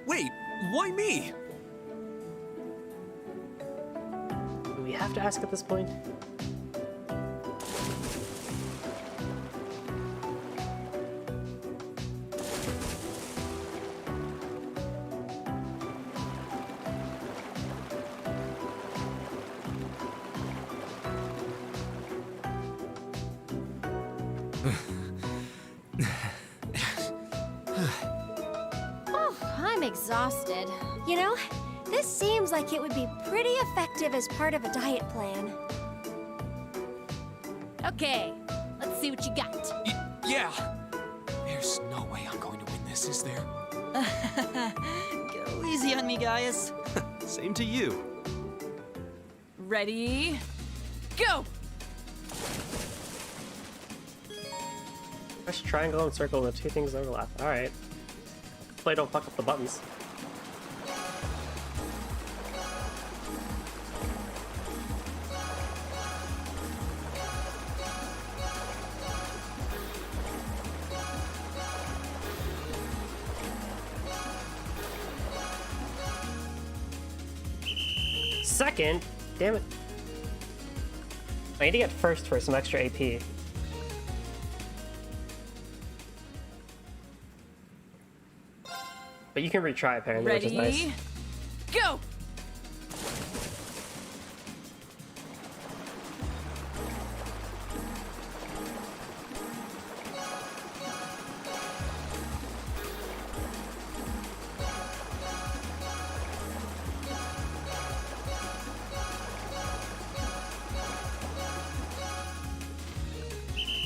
Wait, why me? Do we have to ask at this point? I'm exhausted. You know, this seems like it would be pretty effective as part of a diet plan. Okay, let's see what you got. Yeah. There's no way I'm going to win this, is there? Go easy on me, Gaius. Same to you. Ready? Go! Press triangle and circle when the two things overlap. Alright. Play don't fuck up the buttons. Second? Damn it. I need to get first for some extra AP. But you can retry apparently, which is nice. Ready? Go!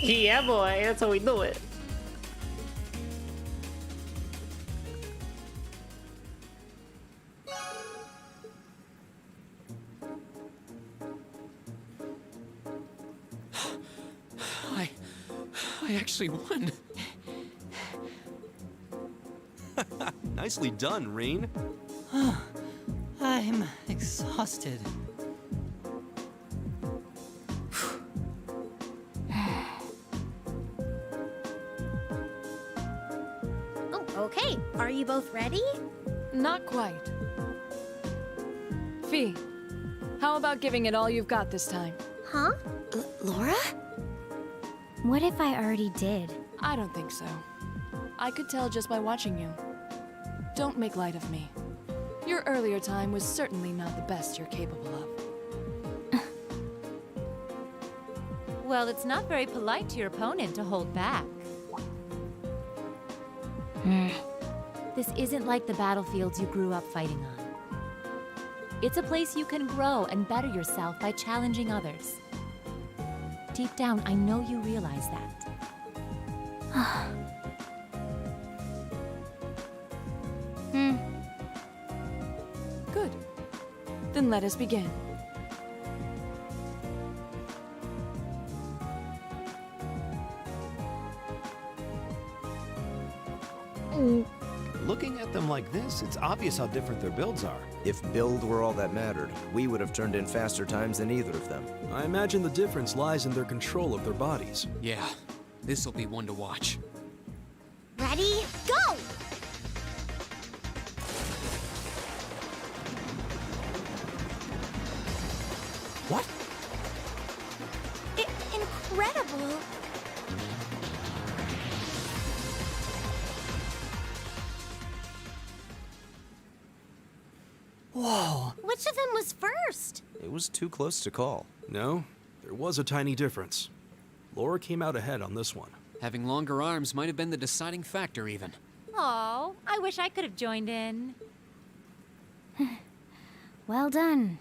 Yeah, boy, that's how we do it. I actually won. Nicely done, Reen. I'm exhausted. Oh, okay. Are you both ready? Not quite. Fee, how about giving it all you've got this time? Huh? Laura? What if I already did? I don't think so. I could tell just by watching you. Don't make light of me. Your earlier time was certainly not the best you're capable of. Well, it's not very polite to your opponent to hold back. This isn't like the battlefields you grew up fighting on. It's a place you can grow and better yourself by challenging others. Deep down, I know you realize that. Good. Then let us begin. Looking at them like this, it's obvious how different their builds are. If build were all that mattered, we would have turned in faster times than either of them. I imagine the difference lies in their control of their bodies. Yeah, this'll be one to watch. Ready? Go! What? Incredible! Whoa! Which of them was first? It was too close to call. No, there was a tiny difference. Laura came out ahead on this one. Having longer arms might have been the deciding factor, even. Oh, I wish I could have joined in. Well done.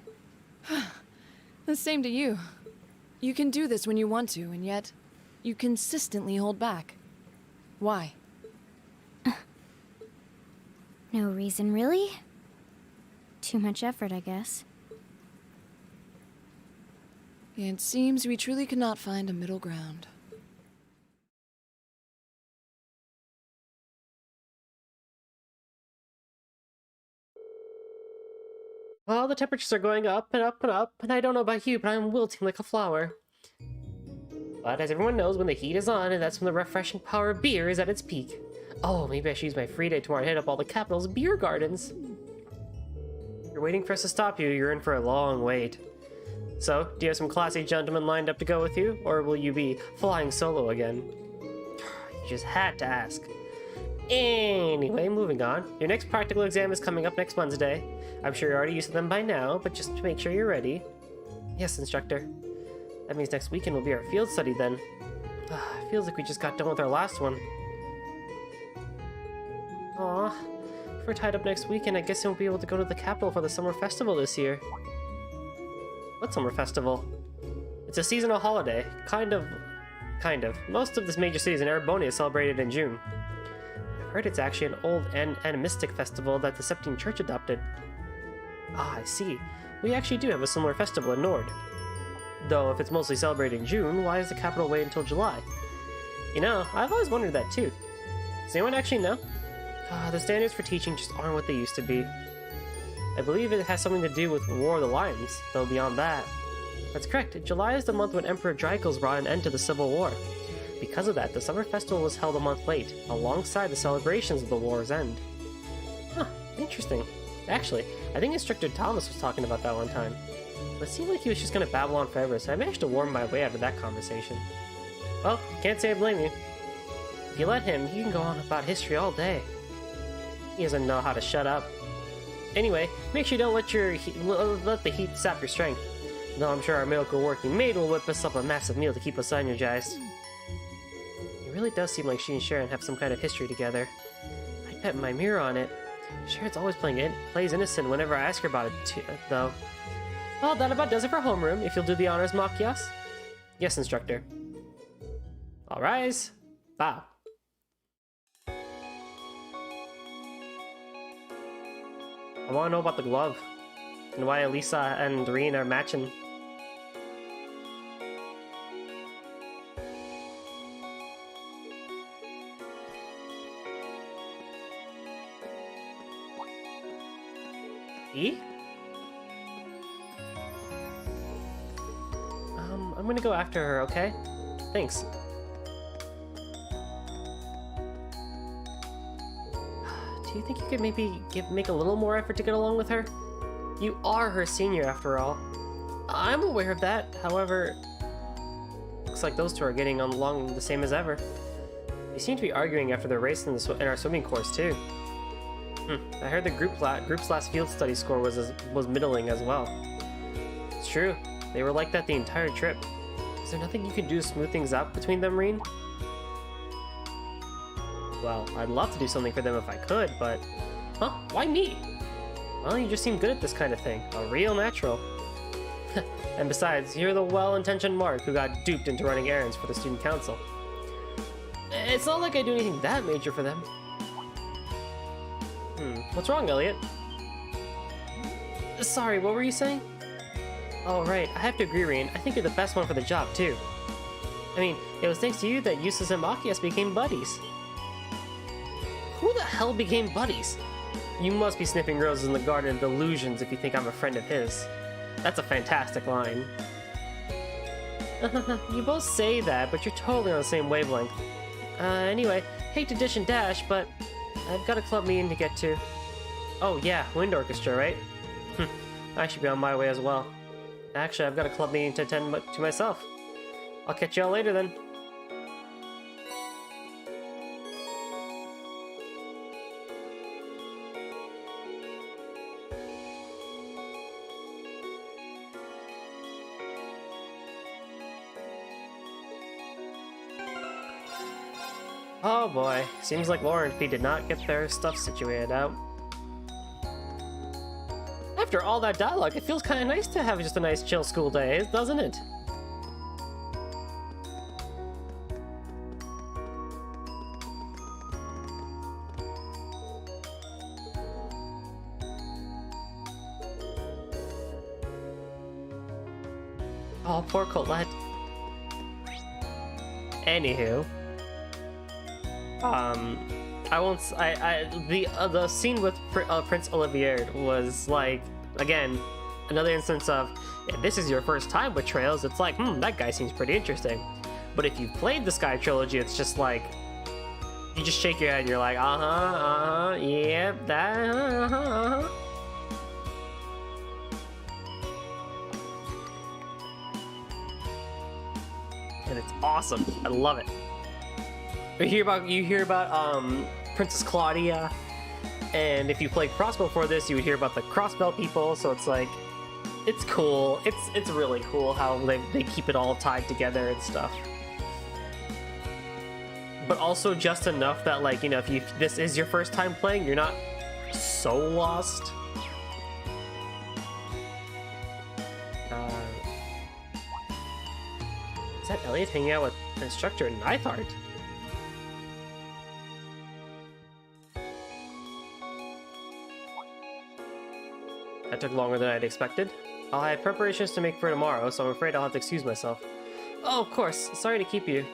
The same to you. You can do this when you want to, and yet you consistently hold back. Why? No reason, really? Too much effort, I guess. It seems we truly cannot find a middle ground. Well, the temperatures are going up and up and up, and I don't know about you, but I'm wilting like a flower. But as everyone knows, when the heat is on, and that's when the refreshing power of beer is at its peak. Oh, maybe I should use my free day tomorrow to hit up all the capital's beer gardens. If you're waiting for us to stop you, you're in for a long wait. So, do you have some classy gentlemen lined up to go with you, or will you be flying solo again? You just had to ask. Anyway, moving on. Your next practical exam is coming up next Wednesday. I'm sure you're already used to them by now, but just to make sure you're ready. Yes, instructor. That means next weekend will be our field study then. Feels like we just got done with our last one. Aw. If we're tied up next weekend, I guess I won't be able to go to the capital for the summer festival this year. What summer festival? It's a seasonal holiday. Kind of. Most of this major cities in Erebonia is celebrated in June. I've heard it's actually an old and animistic festival that the Septine Church adopted. Ah, I see. we actually do have a similar festival in Nord. Though if it's mostly celebrated in June, why does the capital wait until July? You know, I've always wondered that too. Does anyone actually know? The standards for teaching just aren't what they used to be. I believe it has something to do with War of the Lions, though beyond that. That's correct, July is the month when Emperor Drykos brought an end to the Civil War. Because of that, the summer festival was held a month late, alongside the celebrations of the war's end. Huh, interesting. Actually, I think Instructor Thomas was talking about that one time. But it seemed like he was just gonna babble on forever, so I managed to worm my way out of that conversation. Well, can't say I blame you. If you let him, he can go on about history all day. He doesn't know how to shut up. Anyway, make sure you don't let the heat sap your strength. Though I'm sure our miracle working maid will whip us up a massive meal to keep us energized. It really does seem like she and Sharon have some kind of history together. I'd bet my mirror on it. Sharon's always plays innocent whenever I ask her about it, though. Well, that about does it for homeroom, if you'll do the honors, Machias. Yes, instructor. All rise. Bow. I want to know about the glove, and why Elisa and Rean are matching. E? I'm gonna go after her, okay? Thanks. Do you think you could maybe make a little more effort to get along with her? You are her senior, after all. I'm aware of that, however... Looks like those two are getting along the same as ever. They seem to be arguing after their race in our swimming course, too. I heard the group's last field study score was middling as well. It's true. They were like that the entire trip. Is there nothing you can do to smooth things out between them, Rean? Well, I'd love to do something for them if I could, but... Huh? Why me? Well, you just seem good at this kind of thing. A real natural. And besides, you're the well-intentioned Mark who got duped into running errands for the student council. It's not like I do anything that major for them. What's wrong, Elliot? Sorry, what were you saying? Oh, right, I have to agree, Rean. I think you're the best one for the job, too. I mean, it was thanks to you that Eustace and Machias became buddies. Who the hell became buddies? You must be sniffing roses in the Garden of Illusions if you think I'm a friend of his. That's a fantastic line. You both say that, but you're totally on the same wavelength. Anyway, hate to dish and dash, but I've got a club meeting to get to. Oh yeah, wind orchestra, right? I should be on my way as well. Actually, I've got a club meeting to attend to myself. I'll catch y'all later then. Oh boy, seems like Laura and Fee did not get their stuff situated out. After all that dialogue, it feels kind of nice to have just a nice chill school day, doesn't it? Oh, poor Colette. Anywho. The scene with Prince Olivier was like, again, another instance of, yeah, this is your first time with Trails, it's like, that guy seems pretty interesting. But if you've played the Sky Trilogy, it's just like, you just shake your head and you're like, yep, that, And it's awesome, I love it. You hear about Princess Claudia, and if you played Crossbow for this, you would hear about the Crossbell people. So it's like, it's cool. It's really cool how they keep it all tied together and stuff. But also just enough that, like, you know, if this is your first time playing, you're not so lost. Is that Elliot hanging out with an instructor in Ninth Art? That took longer than I'd expected. I'll have preparations to make for tomorrow, so I'm afraid I'll have to excuse myself. Oh, of course. Sorry to keep you.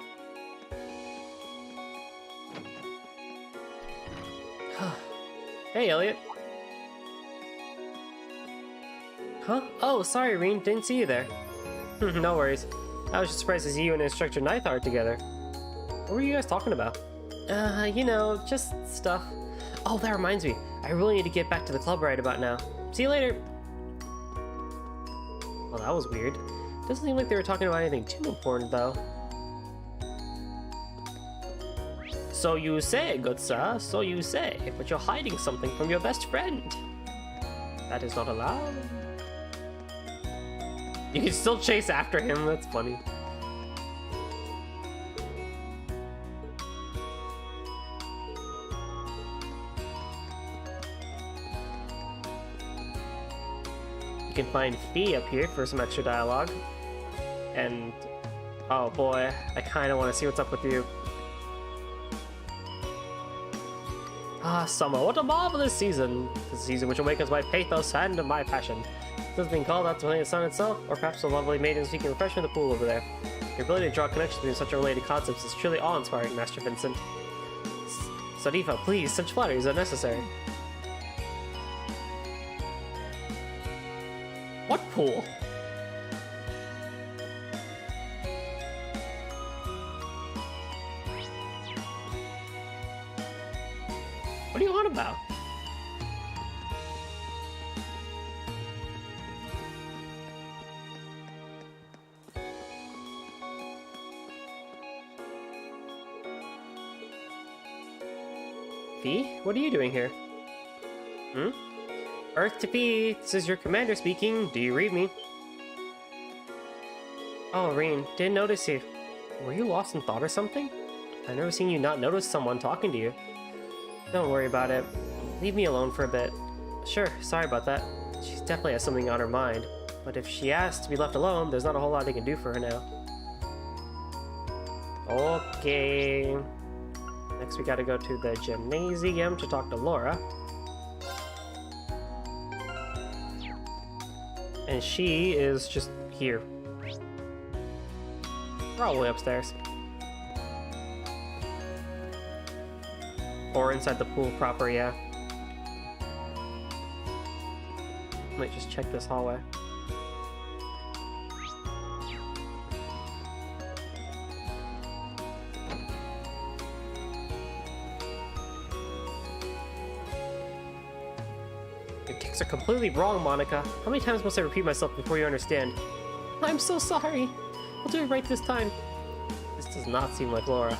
Hey, Elliot. Huh? Oh, sorry, Rean. Didn't see you there. No worries. I was just surprised to see you and Instructor Nightheart together. What were you guys talking about? You know, just stuff. Oh, that reminds me. I really need to get back to the club right about now. See you later. Well, that was weird. Doesn't seem like they were talking about anything too important, though. So you say, good sir, so you say, but you're hiding something from your best friend. That is not allowed. You can still chase after him, that's funny. You can find Fee up here for some extra dialogue. And, oh boy, I kind of want to see what's up with you. Ah, summer, what a marvelous season! The season which awakens my pathos and my passion. This being called out to the sun itself, or perhaps a lovely maiden seeking refreshment in the pool over there. Your ability to draw connections between such related concepts is truly awe-inspiring, Master Vincent. Sadifa, please, such flatteries are unnecessary. What pool? What are you on about? Fee, what are you doing here? Hmm? Earth to Fee, this is your commander speaking. Do you read me? Oh, Rean, didn't notice you. Were you lost in thought or something? I've never seen you not notice someone talking to you. Don't worry about it. Leave me alone for a bit. Sure, sorry about that. She definitely has something on her mind. But if she asks to be left alone, there's not a whole lot they can do for her now. Okay. Next we gotta go to the gymnasium to talk to Laura. And she is just here. Probably upstairs. Or inside the pool proper, yeah. Let me just check this hallway. Your ticks are completely wrong, Monica. How many times must I repeat myself before you understand? I'm so sorry. I'll do it right this time. This does not seem like Laura.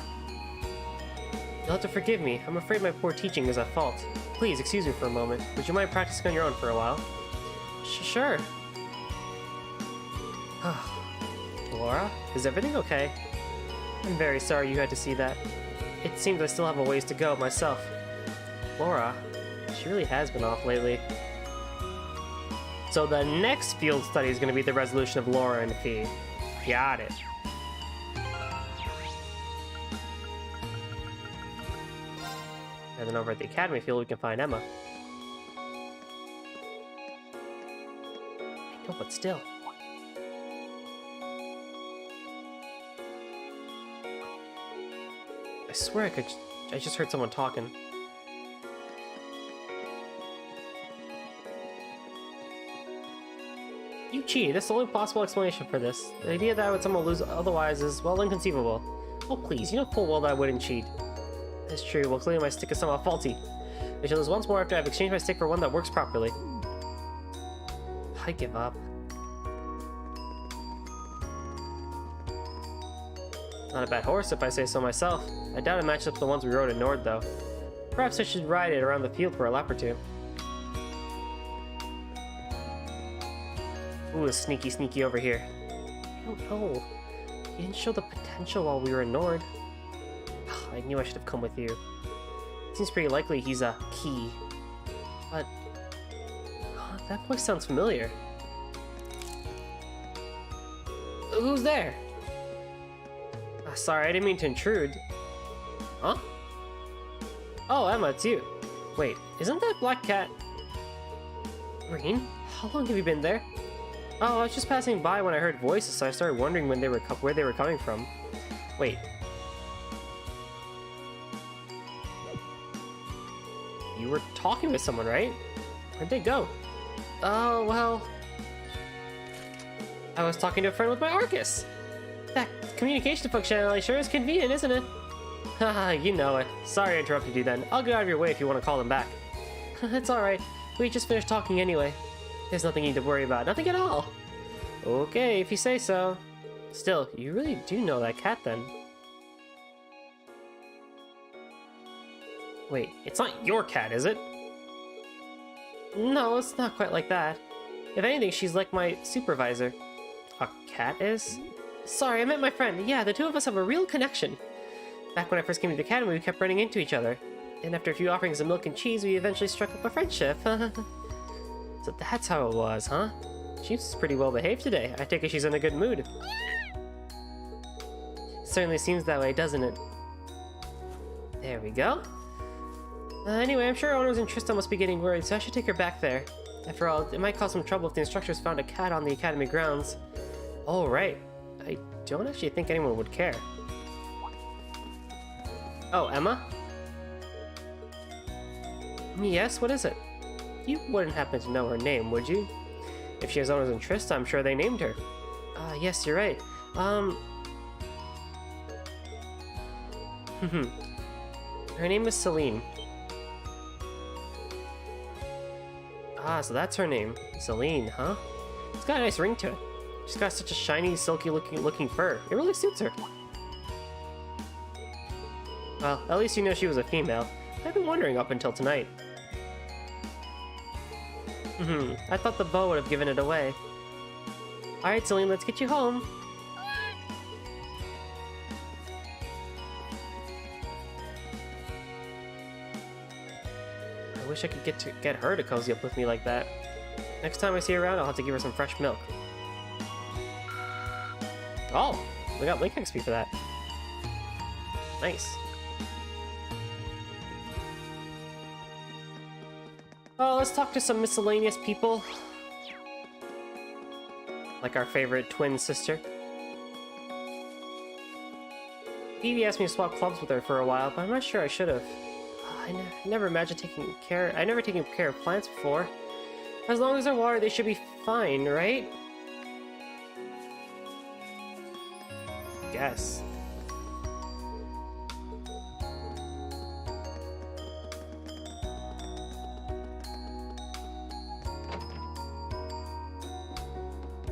You'll have to forgive me. I'm afraid my poor teaching is at fault. Please, excuse me for a moment. Would you mind practicing on your own for a while? Sure. Laura, is everything okay? I'm very sorry you had to see that. It seems I still have a ways to go myself. Laura, she really has been off lately. So the next field study is going to be the resolution of Laura and Fee. Got it. And then over at the Academy field, we can find Emma. I know, but still. I swear I just heard someone talking. You cheated. That's the only possible explanation for this. The idea that I would somehow lose otherwise is, well, inconceivable. Oh, please, you know full well that I wouldn't cheat. It's true, well, clearly my stick is somehow faulty. I shall lose once more after I've exchanged my stick for one that works properly. I give up. Not a bad horse, if I say so myself. I doubt it matches up to the ones we rode in Nord, though. Perhaps I should ride it around the field for a lap or two. Ooh, it's sneaky over here. I don't know. He didn't show the potential while we were in Nord. I knew I should have come with you. Seems pretty likely he's a key. But... that voice sounds familiar. Who's there? Sorry, I didn't mean to intrude. Huh? Oh, Emma, it's you. Wait, isn't that Black Cat... Green? How long have you been there? Oh, I was just passing by when I heard voices, so I started wondering when where they were coming from. Wait. You were talking with someone, right? Where'd they go? Oh, well... I was talking to a friend with my Arcus! That communication functionality sure is convenient, isn't it? Haha, you know it. Sorry I interrupted you then. I'll get out of your way if you want to call them back. It's alright. We just finished talking anyway. There's nothing you need to worry about. Nothing at all. Okay, if you say so. Still, you really do know that cat then. Wait, it's not your cat, is it? No, it's not quite like that. If anything, she's like my supervisor. A cat is? Sorry, I meant my friend. Yeah, the two of us have a real connection. Back when I first came to the academy, we kept running into each other. And after a few offerings of milk and cheese, we eventually struck up a friendship. So that's how it was, huh? She's pretty well behaved today. I take it she's in a good mood. Certainly seems that way, doesn't it? There we go. Anyway, I'm sure owners in Trista must be getting worried, so I should take her back there. After all, it might cause some trouble if the instructors found a cat on the academy grounds. Oh, right. I don't actually think anyone would care. Oh, Emma? Yes, what is it? You wouldn't happen to know her name, would you? If she has owners in Trista, I'm sure they named her. Yes, you're right. Her name is Celine. Ah, so that's her name. Celine, huh? It's got a nice ring to it. She's got such a shiny, silky looking fur. It really suits her. Well, at least you know she was a female. I've been wondering up until tonight. I thought the bow would have given it away. Alright, Celine, let's get you home. I wish I could get her to cozy up with me like that. Next time I see her around, I'll have to give her some fresh milk. Oh, we got Link XP for that. Nice. Oh, let's talk to some miscellaneous people. Like our favorite twin sister. Phoebe asked me to swap clubs with her for a while, but I'm not sure I should have. I never imagined taking care. I've never taken care of plants before. As long as they're watered, they should be fine, right? Guess.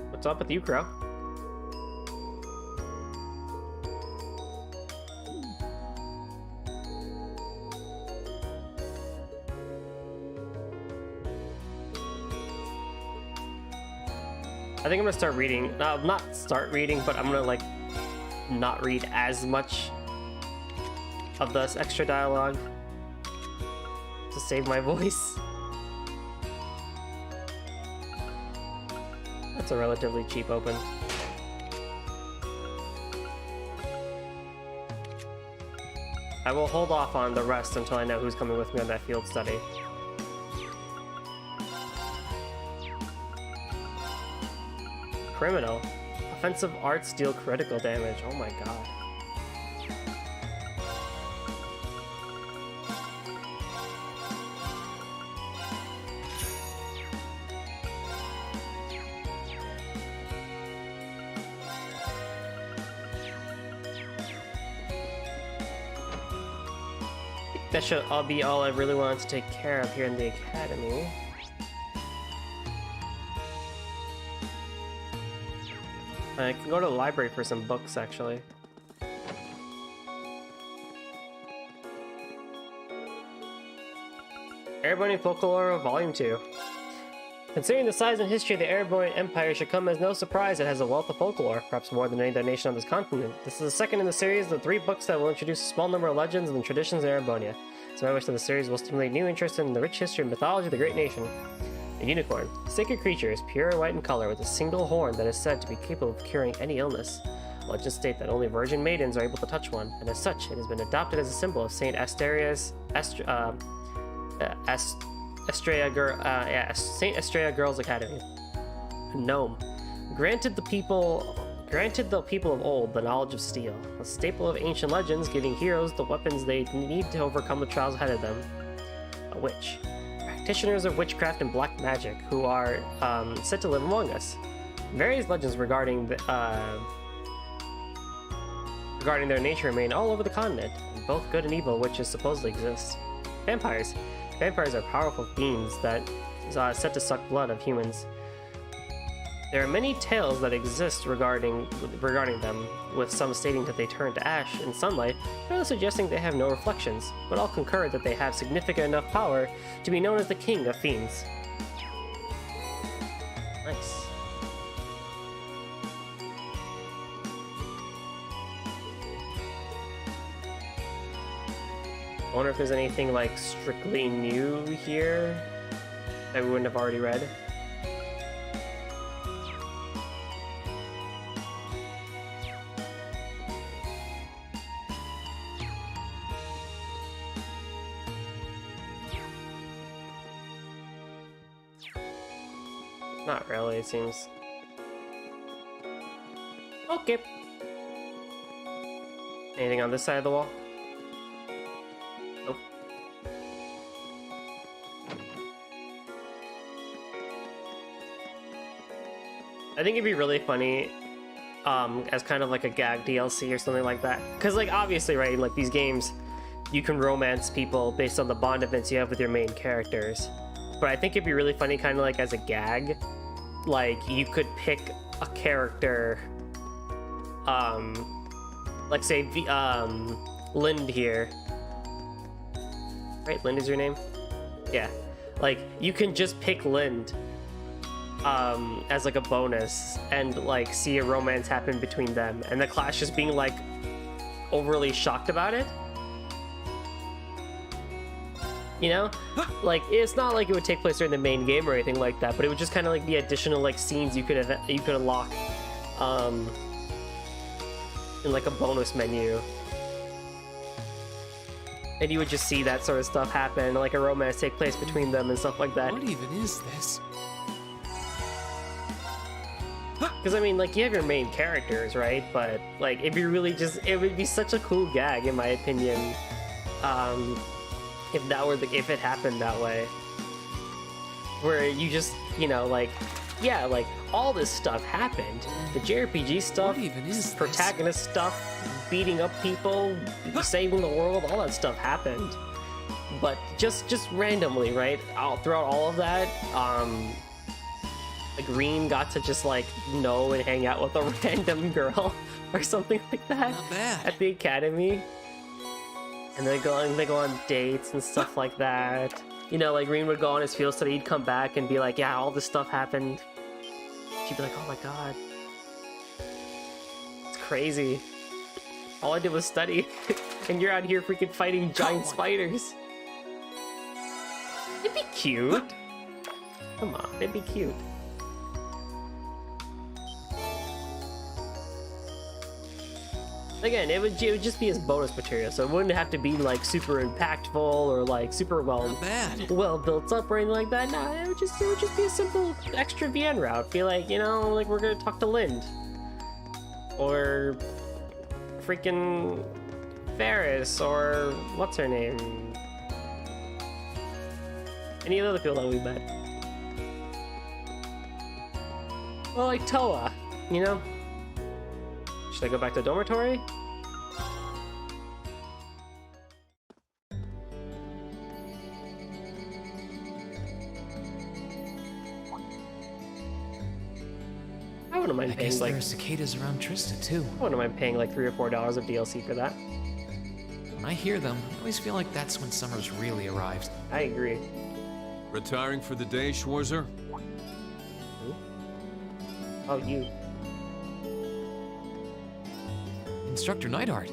What's up with you, Crow? I think I'm gonna start reading. Not start reading, but I'm gonna like not read as much of this extra dialogue to save my voice. That's a relatively cheap open. I will hold off on the rest until I know who's coming with me on that field study. Criminal. Offensive arts deal critical damage. Oh my god. That should all be all I really wanted to take care of here in the academy. I can go to the library for some books, actually. Erebonian Folklore Volume 2. Considering the size and history of the Erebonian Empire, it should come as no surprise it has a wealth of folklore, perhaps more than any other nation on this continent. This is the second in the series of the 3 books that will introduce a small number of legends and traditions in Erebonia. So I wish that the series will stimulate new interest in the rich history and mythology of the great nation. A unicorn. Sacred creature is pure white in color with a single horn that is said to be capable of curing any illness. Legends state that only virgin maidens are able to touch one, and as such, it has been adopted as a symbol of Saint Asteria's Saint Estrella Girls Academy. A gnome. Granted the people of old the knowledge of steel, a staple of ancient legends, giving heroes the weapons they need to overcome the trials ahead of them. A witch. Practitioners of witchcraft and black magic who are said to live among us. Various legends regarding their nature remain all over the continent. Both good and evil witches supposedly exist. Vampires. Vampires are powerful fiends that are said to suck blood of humans. There are many tales that exist regarding them, with some stating that they turn to ash in sunlight, and others suggesting they have no reflections, but all concur that they have significant enough power to be known as the king of fiends. Nice. I wonder if there's anything like strictly new here that we wouldn't have already read. Not really, it seems. Okay. Anything on this side of the wall? Nope. I think it'd be really funny as kind of like a gag DLC or something like that. Because, like, obviously, right, in like these games, you can romance people based on the bond events you have with your main characters. But I think it'd be really funny kind of like as a gag. Like, you could pick a character, like say, Lind here. Right, Lind is your name? Yeah. Like, you can just pick Lind, as like a bonus, and like see a romance happen between them, and the Clash just being like overly shocked about it. You know, like, it's not like it would take place during the main game or anything like that, but it would just kind of like be additional like scenes you could unlock in like a bonus menu, and you would just see that sort of stuff happen, like a romance take place between them and stuff like that. What even is this? Because I mean, like, you have your main characters, right? But like, it'd be really just, it would be such a cool gag, in my opinion. If it happened that way, where you just, you know, like, yeah, like, all this stuff happened. The JRPG stuff, what even is protagonist stuff, beating up people, saving the world, all that stuff happened. But just randomly, right? Throughout all of that, like, Rean got to just like know and hang out with a random girl or something like that. Not bad. At the academy. And they go on dates and stuff like that. You know, like, Rean would go on his field study, he'd come back and be like, yeah, all this stuff happened. She'd be like, oh my god. It's crazy. All I did was study. And you're out here freaking fighting giant spiders. It'd be cute. Come on, it'd be cute. Again, it would just be as bonus material, so it wouldn't have to be like super impactful or like super well built up or anything like that. No, it would just be a simple extra VN route. Be like, you know, like, we're gonna talk to Lind or freaking Ferris or what's her name? Any other people that we met. Well, like Toa, you know. Should I go back to the dormitory? I wouldn't mind paying like... there are cicadas around Trista, too. I wouldn't mind paying like $3 or $4 of DLC for that. When I hear them, I always feel like that's when summer's really arrived. I agree. Retiring for the day, Schwarzer? Oh, you. Instructor Neidhart.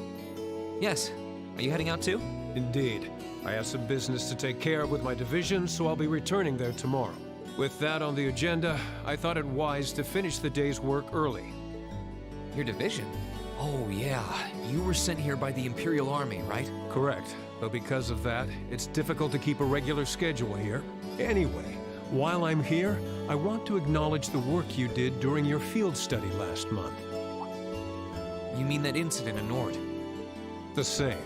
Yes. Are you heading out too? Indeed. I have some business to take care of with my division, so I'll be returning there tomorrow. With that on the agenda, I thought it wise to finish the day's work early. Your division? Oh, yeah. You were sent here by the Imperial Army, right? Correct. though because of that, it's difficult to keep a regular schedule here. Anyway, while I'm here, I want to acknowledge the work you did during your field study last month. You mean that incident in Nord? The same.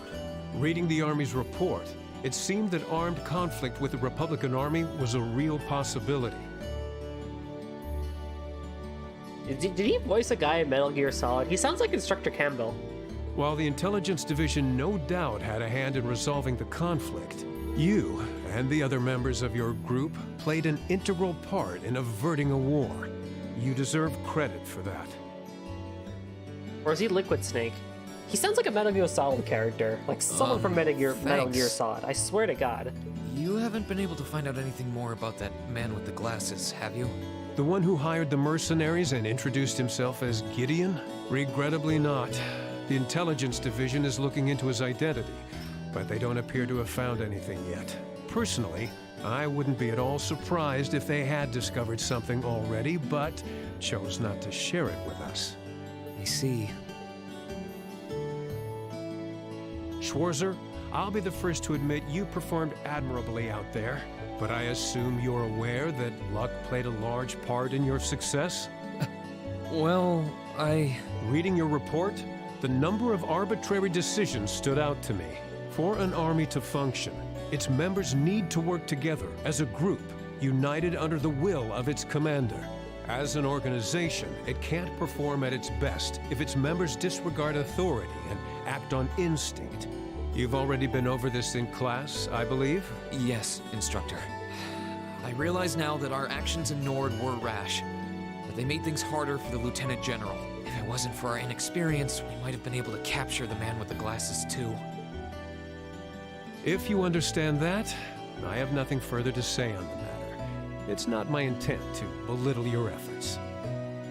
Reading the Army's report, it seemed that armed conflict with the Republican Army was a real possibility. Did he voice a guy in Metal Gear Solid? He sounds like Instructor Campbell. While the Intelligence Division no doubt had a hand in resolving the conflict, you and the other members of your group played an integral part in averting a war. You deserve credit for that. Or is he Liquid Snake? He sounds like a Metal Gear Solid character, like someone from Metal Gear Solid. I swear to God. You haven't been able to find out anything more about that man with the glasses, have you? The one who hired the mercenaries and introduced himself as Gideon? Regrettably not. The Intelligence Division is looking into his identity, but they don't appear to have found anything yet. Personally, I wouldn't be at all surprised if they had discovered something already, but chose not to share it with us. I see. Schwarzer, I'll be the first to admit you performed admirably out there, but I assume you're aware that luck played a large part in your success? Well, Reading your report, the number of arbitrary decisions stood out to me. For an army to function, its members need to work together as a group, united under the will of its commander. As an organization, it can't perform at its best if its members disregard authority and act on instinct. You've already been over this in class, I believe? Yes, Instructor. I realize now that our actions in Nord were rash, but they made things harder for the Lieutenant General. If it wasn't for our inexperience, we might have been able to capture the man with the glasses too. If you understand that, I have nothing further to say on the matter. It's not my intent to belittle your efforts.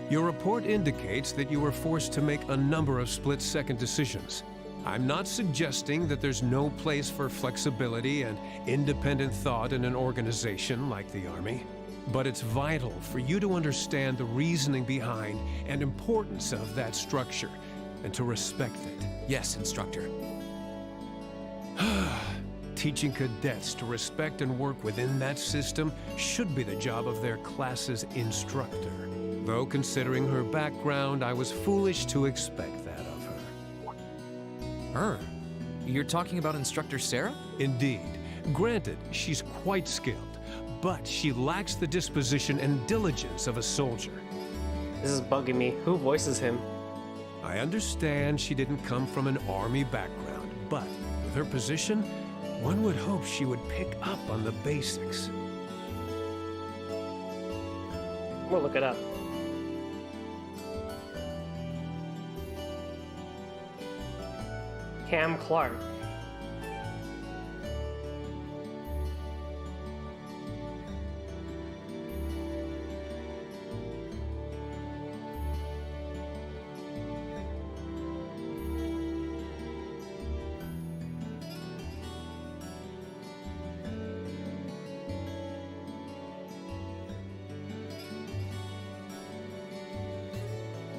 Your report indicates that you were forced to make a number of split-second decisions. I'm not suggesting that there's no place for flexibility and independent thought in an organization like the Army, but it's vital for you to understand the reasoning behind and importance of that structure, and to respect it. Yes, Instructor. Teaching cadets to respect and work within that system should be the job of their class's instructor. Though considering her background, I was foolish to expect that of her. Her? You're talking about Instructor Sarah? Indeed. Granted, she's quite skilled, but she lacks the disposition and diligence of a soldier. This is bugging me. Who voices him? I understand she didn't come from an army background, but with her position, one would hope she would pick up on the basics. We'll look it up. Cam Clark.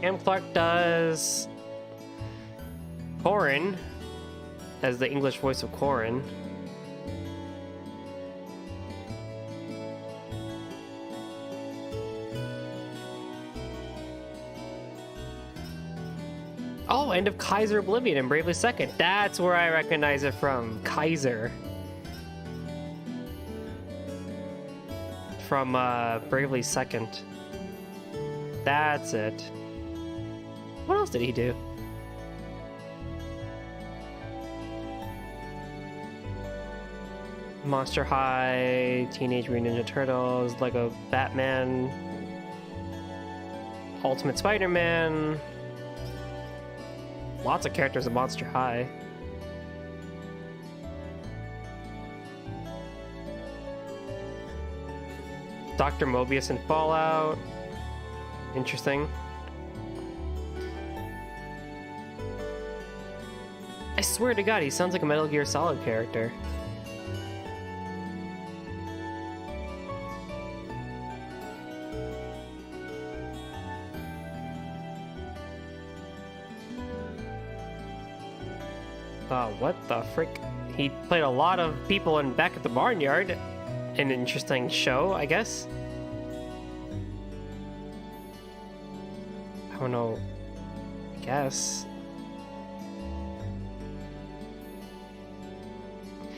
Cam Clark does Corrin as the English voice of Corrin. Oh, and of Kaiser Oblivion in Bravely Second. That's where I recognize it from. Kaiser. From Bravely Second. That's it. What else did he do? Monster High, Teenage Mutant Ninja Turtles, Lego Batman, Ultimate Spider-Man. Lots of characters in Monster High. Dr. Mobius in Fallout. Interesting. I swear to God, he sounds like a Metal Gear Solid character. What the frick? He played a lot of people in Back at the Barnyard. An interesting show, I guess. I don't know. I guess.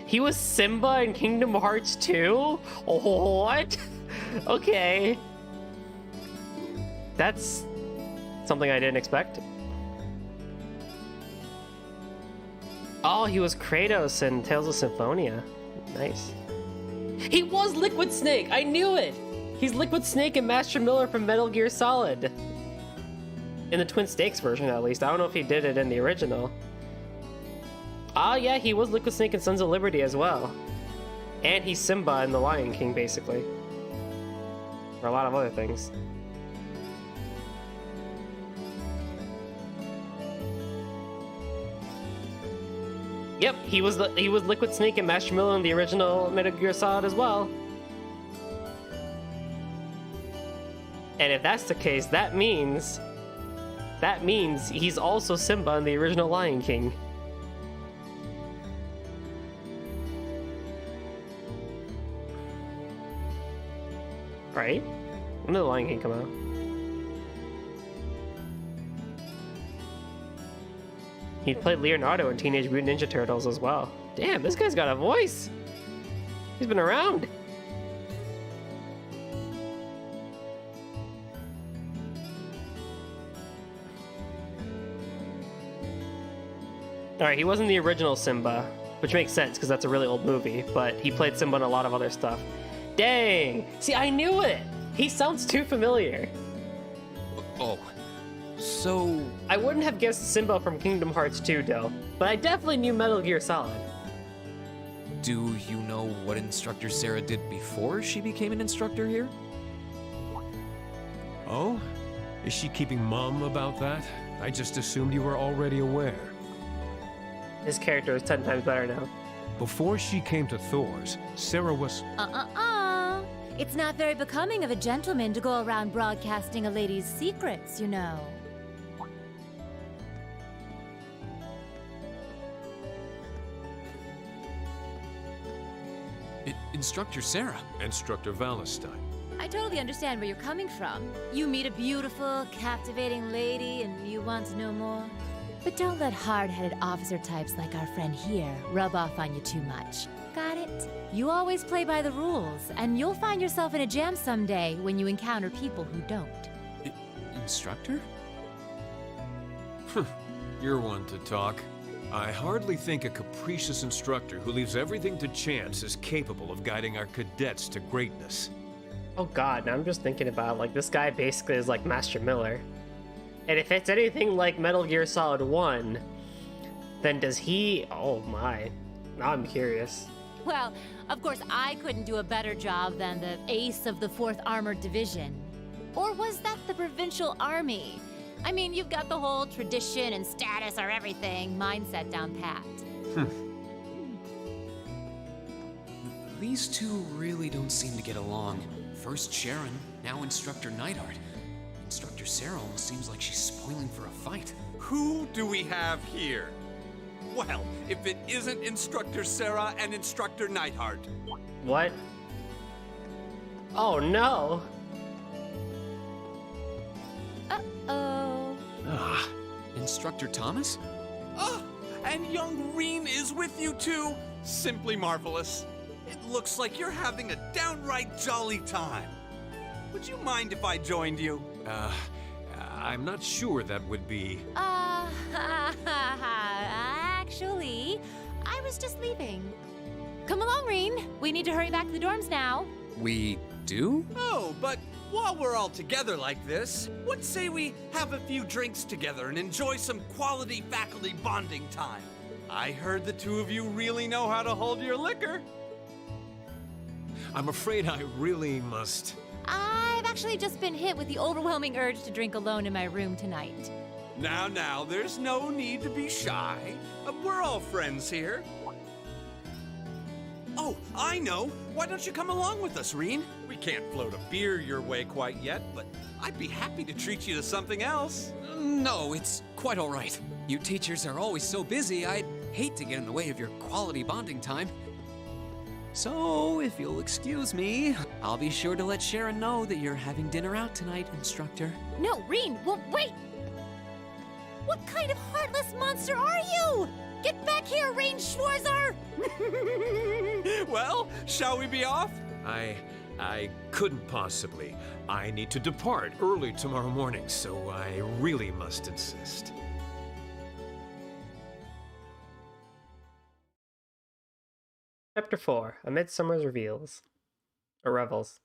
He was Simba in Kingdom Hearts 2? What? Okay. That's something I didn't expect. Oh, he was Kratos in Tales of Symphonia. Nice. He was Liquid Snake! I knew it! He's Liquid Snake and Master Miller from Metal Gear Solid. In the Twin Snakes version, at least. I don't know if he did it in the original. Ah, yeah, he was Liquid Snake in Sons of Liberty as well. And he's Simba in The Lion King, basically. For a lot of other things. Yep, he was Liquid Snake and Master Miller in the original Metal Gear Solid as well. And if that's the case, that means he's also Simba in the original Lion King. Right? When did the Lion King come out? He played Leonardo in Teenage Mutant Ninja Turtles as well. Damn, this guy's got a voice. He's been around. Alright, he wasn't the original Simba, which makes sense because that's a really old movie, but he played Simba in a lot of other stuff. Dang! See, I knew it! He sounds too familiar. Oh. So... I wouldn't have guessed Simba from Kingdom Hearts 2, though, but I definitely knew Metal Gear Solid. Do you know what Instructor Sarah did before she became an instructor here? Oh? Is she keeping mum about that? I just assumed you were already aware. His character is 10 times better now. Before she came to Thor's, Sarah was... It's not very becoming of a gentleman to go around broadcasting a lady's secrets, you know. Instructor Sarah. Instructor Valentine. I totally understand where you're coming from. You meet a beautiful, captivating lady and you want to know more. But don't let hard-headed officer types like our friend here rub off on you too much. Got it? You always play by the rules, and you'll find yourself in a jam someday when you encounter people who don't. Instructor? You're one to talk. I hardly think a capricious instructor who leaves everything to chance is capable of guiding our cadets to greatness. Oh god, now I'm just thinking about, like, this guy basically is like Master Miller. And if it's anything like Metal Gear Solid 1, then does he... Oh my. Now I'm curious. Well, of course I couldn't do a better job than the ace of the 4th Armored Division. Or was that the Provincial Army? I mean, you've got the whole tradition and status are everything mindset down pat. These two really don't seem to get along. First Sharon, now Instructor Neidhart. Instructor Sarah almost seems like she's spoiling for a fight. Who do we have here? Well, if it isn't Instructor Sarah and Instructor Neidhart. What? Oh no! Uh-oh. Instructor Thomas? Oh, and young Reen is with you too. Simply marvelous. It looks like you're having a downright jolly time. Would you mind if I joined you? I'm not sure that would be... Actually, I was just leaving. Come along, Reen. We need to hurry back to the dorms now. We do? Oh, but while we're all together like this, what say we have a few drinks together and enjoy some quality faculty bonding time? I heard the two of you really know how to hold your liquor. I'm afraid I really must... I've actually just been hit with the overwhelming urge to drink alone in my room tonight. Now, there's no need to be shy. We're all friends here. Oh, I know. Why don't you come along with us, Reen? We can't float a beer your way quite yet, but I'd be happy to treat you to something else. No, it's quite all right. You teachers are always so busy, I'd hate to get in the way of your quality bonding time. So, if you'll excuse me, I'll be sure to let Sharon know that you're having dinner out tonight, Instructor. No, Reen, wait! What kind of heartless monster are you? Get back here, Reen Schwarzer! Well, shall we be off? I couldn't possibly. I need to depart early tomorrow morning, so I really must insist. Chapter 4, A Midsummer's Reveals. Or Revels.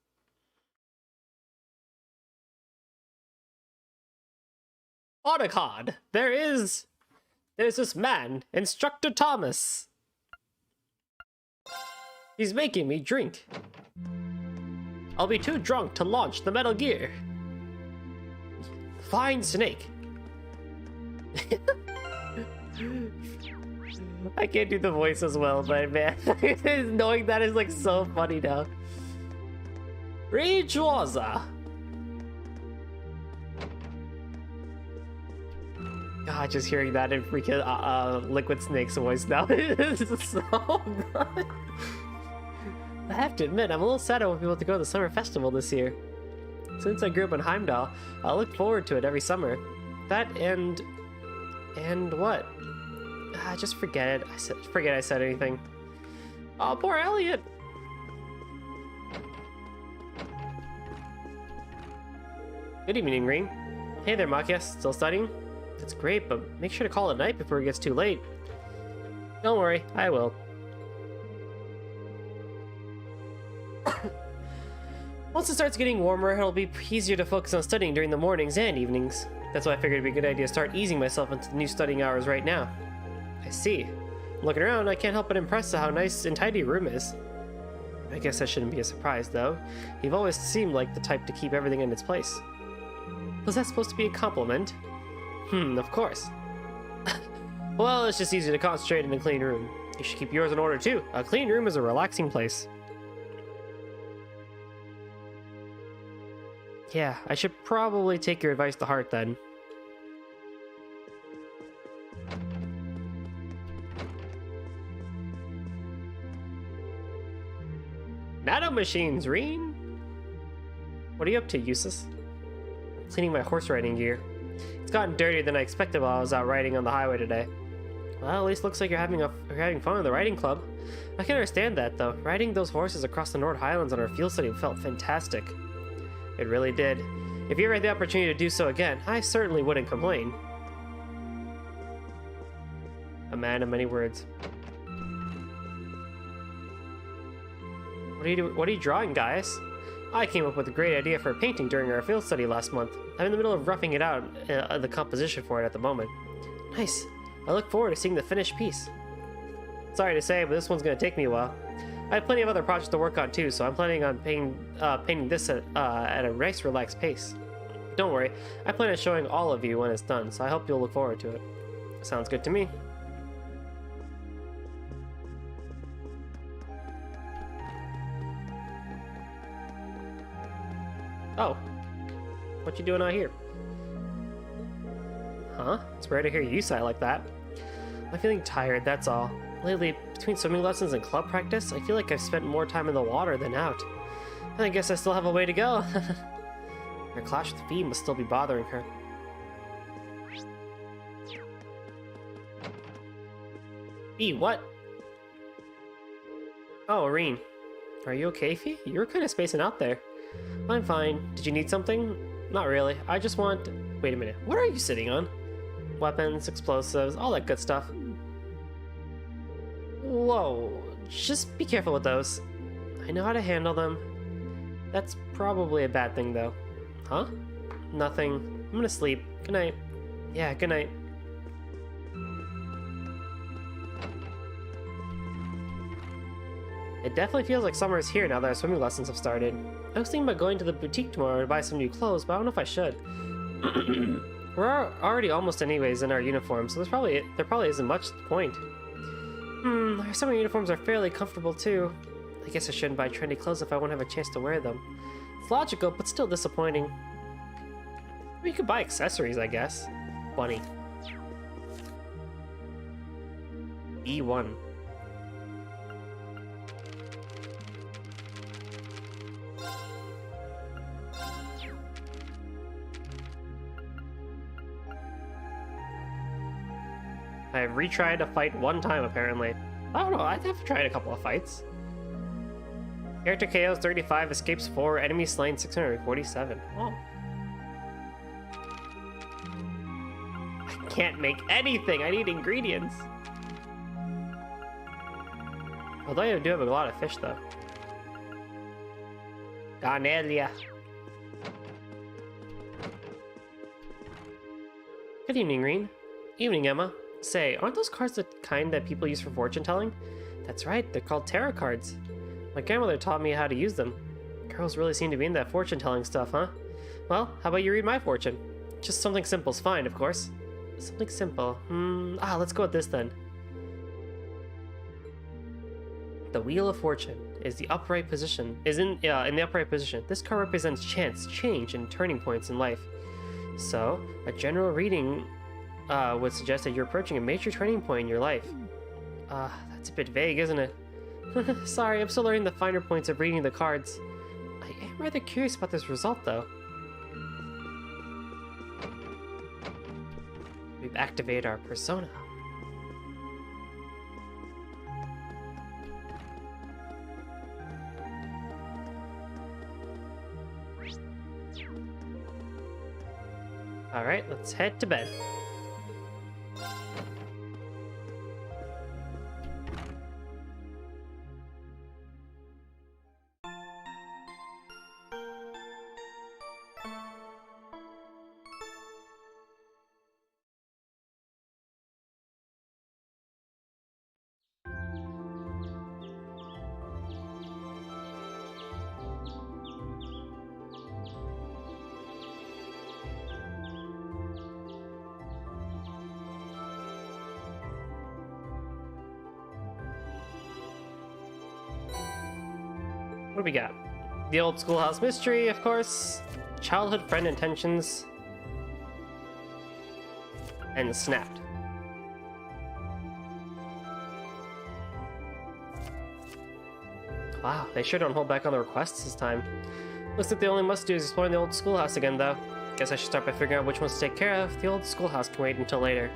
Otacon! There's this man, Instructor Thomas. He's making me drink. I'll be too drunk to launch the Metal Gear. Fine Snake. I can't do the voice as well, but man, knowing that is like so funny now. Reen Schwarzer. God, just hearing that in freaking Liquid Snake's voice now is so good. I have to admit, I'm a little sad I won't be able to go to the summer festival this year. Since I grew up in Heimdall, I look forward to it every summer. That and what? Just forget it. Forget I said anything. Oh, poor Elliot. Good evening, Reen. Hey there, Makia. Still studying? That's great, but make sure to call it night before it gets too late. Don't worry, I will. Once it starts getting warmer, it'll be easier to focus on studying during the mornings and evenings. That's why I figured it'd be a good idea to start easing myself into the new studying hours right now. I see. Looking around, I can't help but impressed at how nice and tidy your room is. I guess that shouldn't be a surprise, though. You've always seemed like the type to keep everything in its place. Was that supposed to be a compliment? Of course. Well, it's just easy to concentrate in a clean room. You should keep yours in order, too. A clean room is a relaxing place. Yeah, I should probably take your advice to heart, then. Nano machines, Reen! What are you up to, Eustace? Cleaning my horse riding gear. It's gotten dirtier than I expected while I was out riding on the highway today. Well, at least looks like you're having fun in the riding club. I can understand that, though. Riding those horses across the Nord Highlands on our field study felt fantastic. It really did. If you ever had the opportunity to do so again, I certainly wouldn't complain. A man of many words. What are you drawing, Gaius? I came up with a great idea for a painting during our field study last month. I'm in the middle of roughing it out, the composition for it at the moment. Nice. I look forward to seeing the finished piece. Sorry to say, but this one's going to take me a while. I have plenty of other projects to work on too, so I'm planning on painting this at a nice, relaxed pace. Don't worry, I plan on showing all of you when it's done, so I hope you'll look forward to it. Sounds good to me. Oh, what you doing out here? Huh? It's rare to hear you sigh like that. I'm feeling tired, that's all. Lately, between swimming lessons and club practice, I feel like I've spent more time in the water than out. I guess I still have a way to go. Her clash with Fee must still be bothering her. Fee, what? Oh, Reen. Are you okay, Fee? You were kind of spacing out there. I'm fine. Did you need something? Not really. I just want... Wait a minute. What are you sitting on? Weapons, explosives, all that good stuff. Whoa. Just be careful with those. I know how to handle them. That's probably a bad thing, though. Huh? Nothing. I'm gonna sleep. Good night. Yeah, good night. It definitely feels like summer is here now that our swimming lessons have started. I was thinking about going to the boutique tomorrow to buy some new clothes, but I don't know if I should. We're already almost anyways in our uniforms, so there probably isn't much point. Our summer uniforms are fairly comfortable too. I guess I shouldn't buy trendy clothes if I won't have a chance to wear them. It's logical, but still disappointing. We could buy accessories, I guess. Bunny. E1. I've retried a fight one time, apparently. I don't know, I've tried a couple of fights. Character KOs 35, escapes 4, enemy slain 647. Oh. I can't make anything, I need ingredients. Although I do have a lot of fish, though. Garnelia. Good evening, Green. Evening, Emma. Say, aren't those cards the kind that people use for fortune telling? That's right, they're called tarot cards. My grandmother taught me how to use them. Girls really seem to be in that fortune telling stuff, huh? Well, how about you read my fortune? Just something simple's fine, of course. Something simple. Let's go with this then. The Wheel of Fortune is the upright position. In the upright position. This card represents chance, change, and turning points in life. So, a general reading would suggest that you're approaching a major turning point in your life. That's a bit vague, isn't it? Sorry, I'm still learning the finer points of reading the cards. I am rather curious about this result, though. We've activated our persona. Alright, let's head to bed. What do we got? The old schoolhouse mystery, of course. Childhood friend intentions. And snapped. Wow, they sure don't hold back on the requests this time. Looks like the only must-do is exploring the old schoolhouse again, though. Guess I should start by figuring out which ones to take care of. The old schoolhouse can wait until later.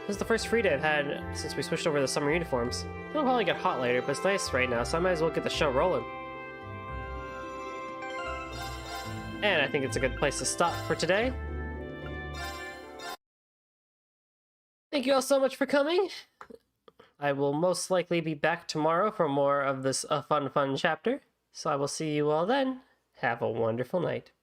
This is the first free day I've had since we switched over to the summer uniforms. It'll probably get hot later, but it's nice right now, so I might as well get the show rolling. And I think it's a good place to stop for today. Thank you all so much for coming. I will most likely be back tomorrow for more of this fun chapter. So I will see you all then. Have a wonderful night.